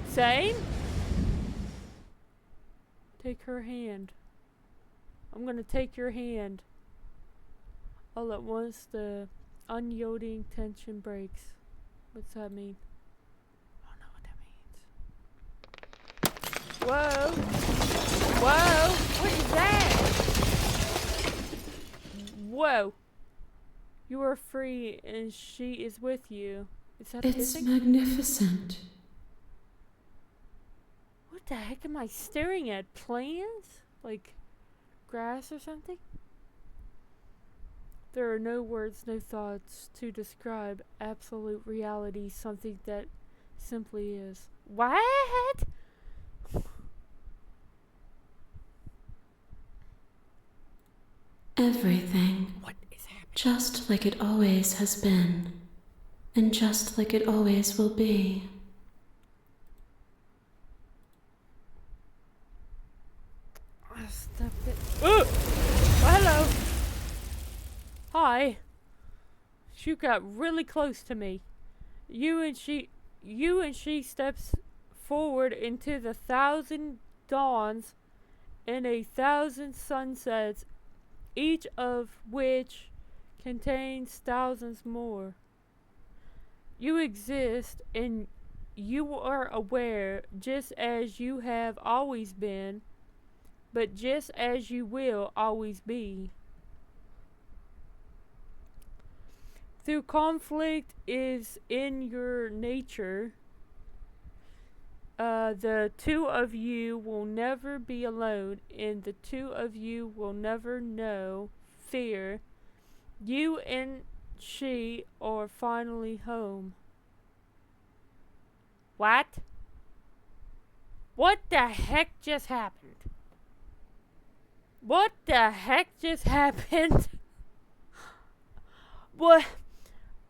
Same? Take her hand. I'm gonna take your hand. All at once, the unyielding tension breaks. What's that mean? I don't know what that means. Whoa! Whoa! What is that? Whoa! You are free and she is with you. Is that It's hissing? magnificent. What the heck am I staring at? Plants? Like grass or something? There are no words, no thoughts to describe absolute reality, something that simply is. What? Everything. What is happening? Just like it always has been. And just like it always will be. Stop it. Oh, hello. Hi. You got really close to me. You and she steps forward into the 1,000 dawns and 1,000 sunsets, each of which contains thousands more. You exist and you are aware just as you have always been, but just as you will always be. Through conflict is in your nature. The two of you will never be alone, and the two of you will never know fear. You and she are finally home. What? What the heck just happened? What the heck just happened? What?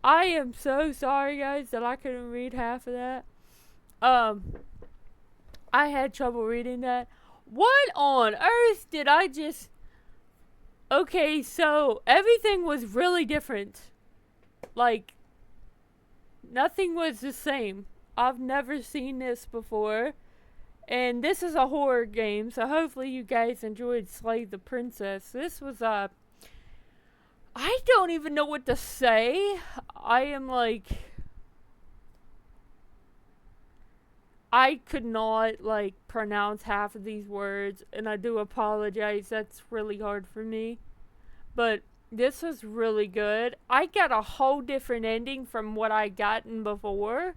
I am so sorry, guys, that I couldn't read half of that. I had trouble reading that. What on earth did I just... Okay, so everything was really different. Like, nothing was the same. I've never seen this before. And this is a horror game, so hopefully you guys enjoyed Slay the Princess. This was I don't even know what to say. I am like... I could not, like, pronounce half of these words, and I do apologize. That's really hard for me. But this was really good. I got a whole different ending from what I gotten before,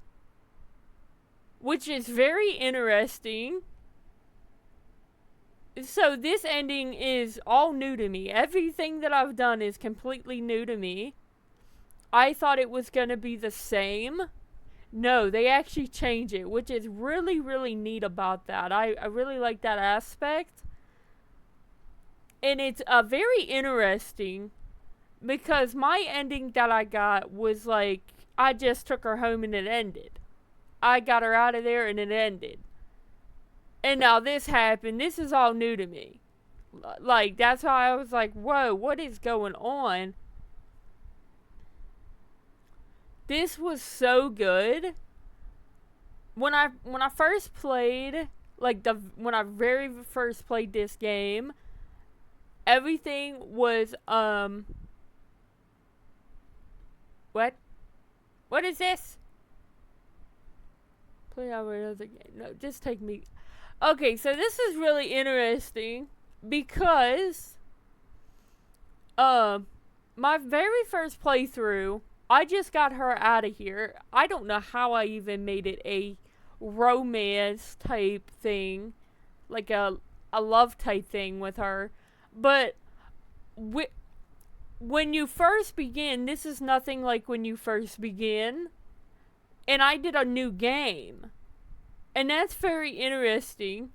which is very interesting. So this ending is all new to me. Everything that I've done is completely new to me. I thought it was going to be the same. No, they actually change it, which is really, really neat about that. I really like that aspect. And it's very interesting because my ending that I got was like, I just took her home and it ended. I got her out of there and it ended. And now this happened. This is all new to me. Like, that's why I was like, whoa, what is going on? This was so good. When I first played, like when I very first played this game, everything was what? What is this? Play over another game. No, just take me. Okay, so this is really interesting because my very first playthrough, I just got her out of here. I don't know how I even made it a romance type thing, like a love type thing with her. But when you first begin, this is nothing like when you first begin. And I did a new game. And that's very interesting.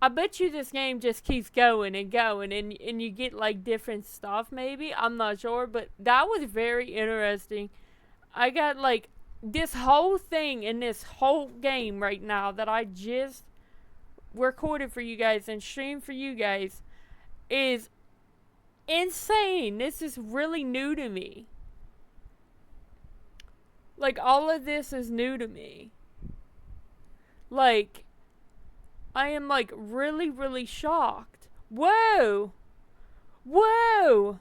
I bet you this game just keeps going and going, and you get like different stuff maybe. I'm not sure, but that was very interesting. I got like this whole thing in this whole game right now that I just recorded for you guys and streamed for you guys is insane. This is really new to me. Like, all of this is new to me. Like, I am, like, really, really shocked. Whoa! Whoa!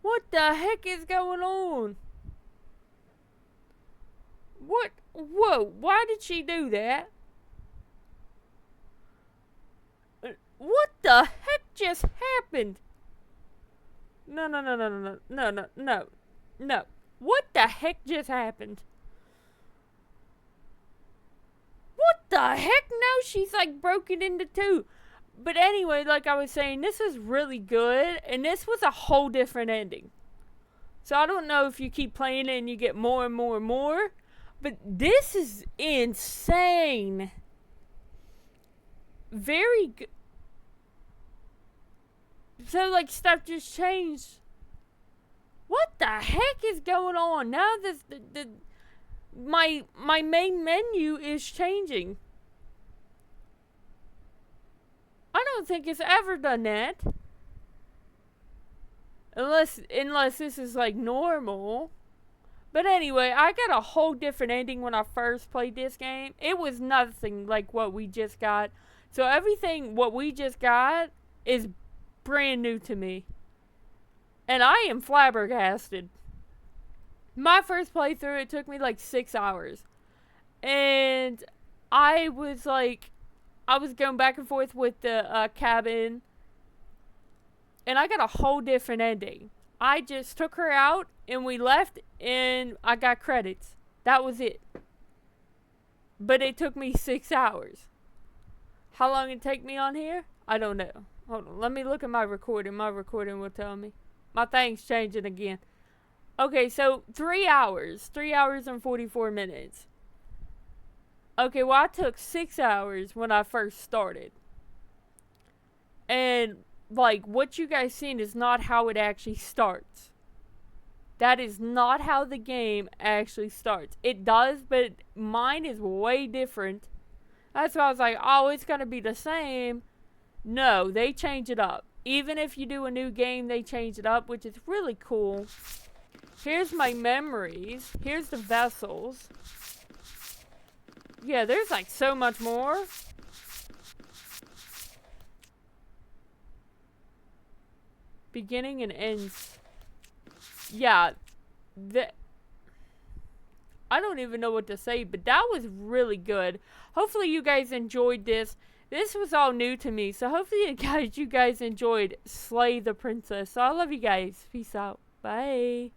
What the heck is going on? What? Whoa, why did she do that? What the heck just happened? No. What the heck just happened? What the heck? No, she's like broken into two. But anyway, like I was saying, this is really good. And this was a whole different ending. So I don't know if you keep playing it and you get more and more and more. But this is insane. Very good. So like stuff just changed. What the heck is going on? Now my main menu is changing. I don't think it's ever done that. Unless this is like normal. But anyway, I got a whole different ending when I first played this game. It was nothing like what we just got. So everything what we just got is brand new to me. And I am flabbergasted. My first playthrough, it took me like 6 hours. And I was going back and forth with the cabin. And I got a whole different ending. I just took her out and we left and I got credits. That was it. But it took me 6 hours. How long it take me on here? I don't know. Hold on. Let me look at my recording. My recording will tell me. My thing's changing again. Okay, so 3 hours. 3 hours and 44 minutes. Okay, well, I took 6 hours when I first started. And, like, what you guys seen is not how it actually starts. That is not how the game actually starts. It does, but mine is way different. That's why I was like, oh, it's going to be the same. No, they change it up. Even if you do a new game, they change it up, which is really cool. Here's my memories. Here's the vessels. Yeah, there's like so much more. Beginning and ends. Yeah. I don't even know what to say, but that was really good. Hopefully you guys enjoyed this. This was all new to me, so hopefully you guys enjoyed Slay the Princess. So I love you guys. Peace out. Bye.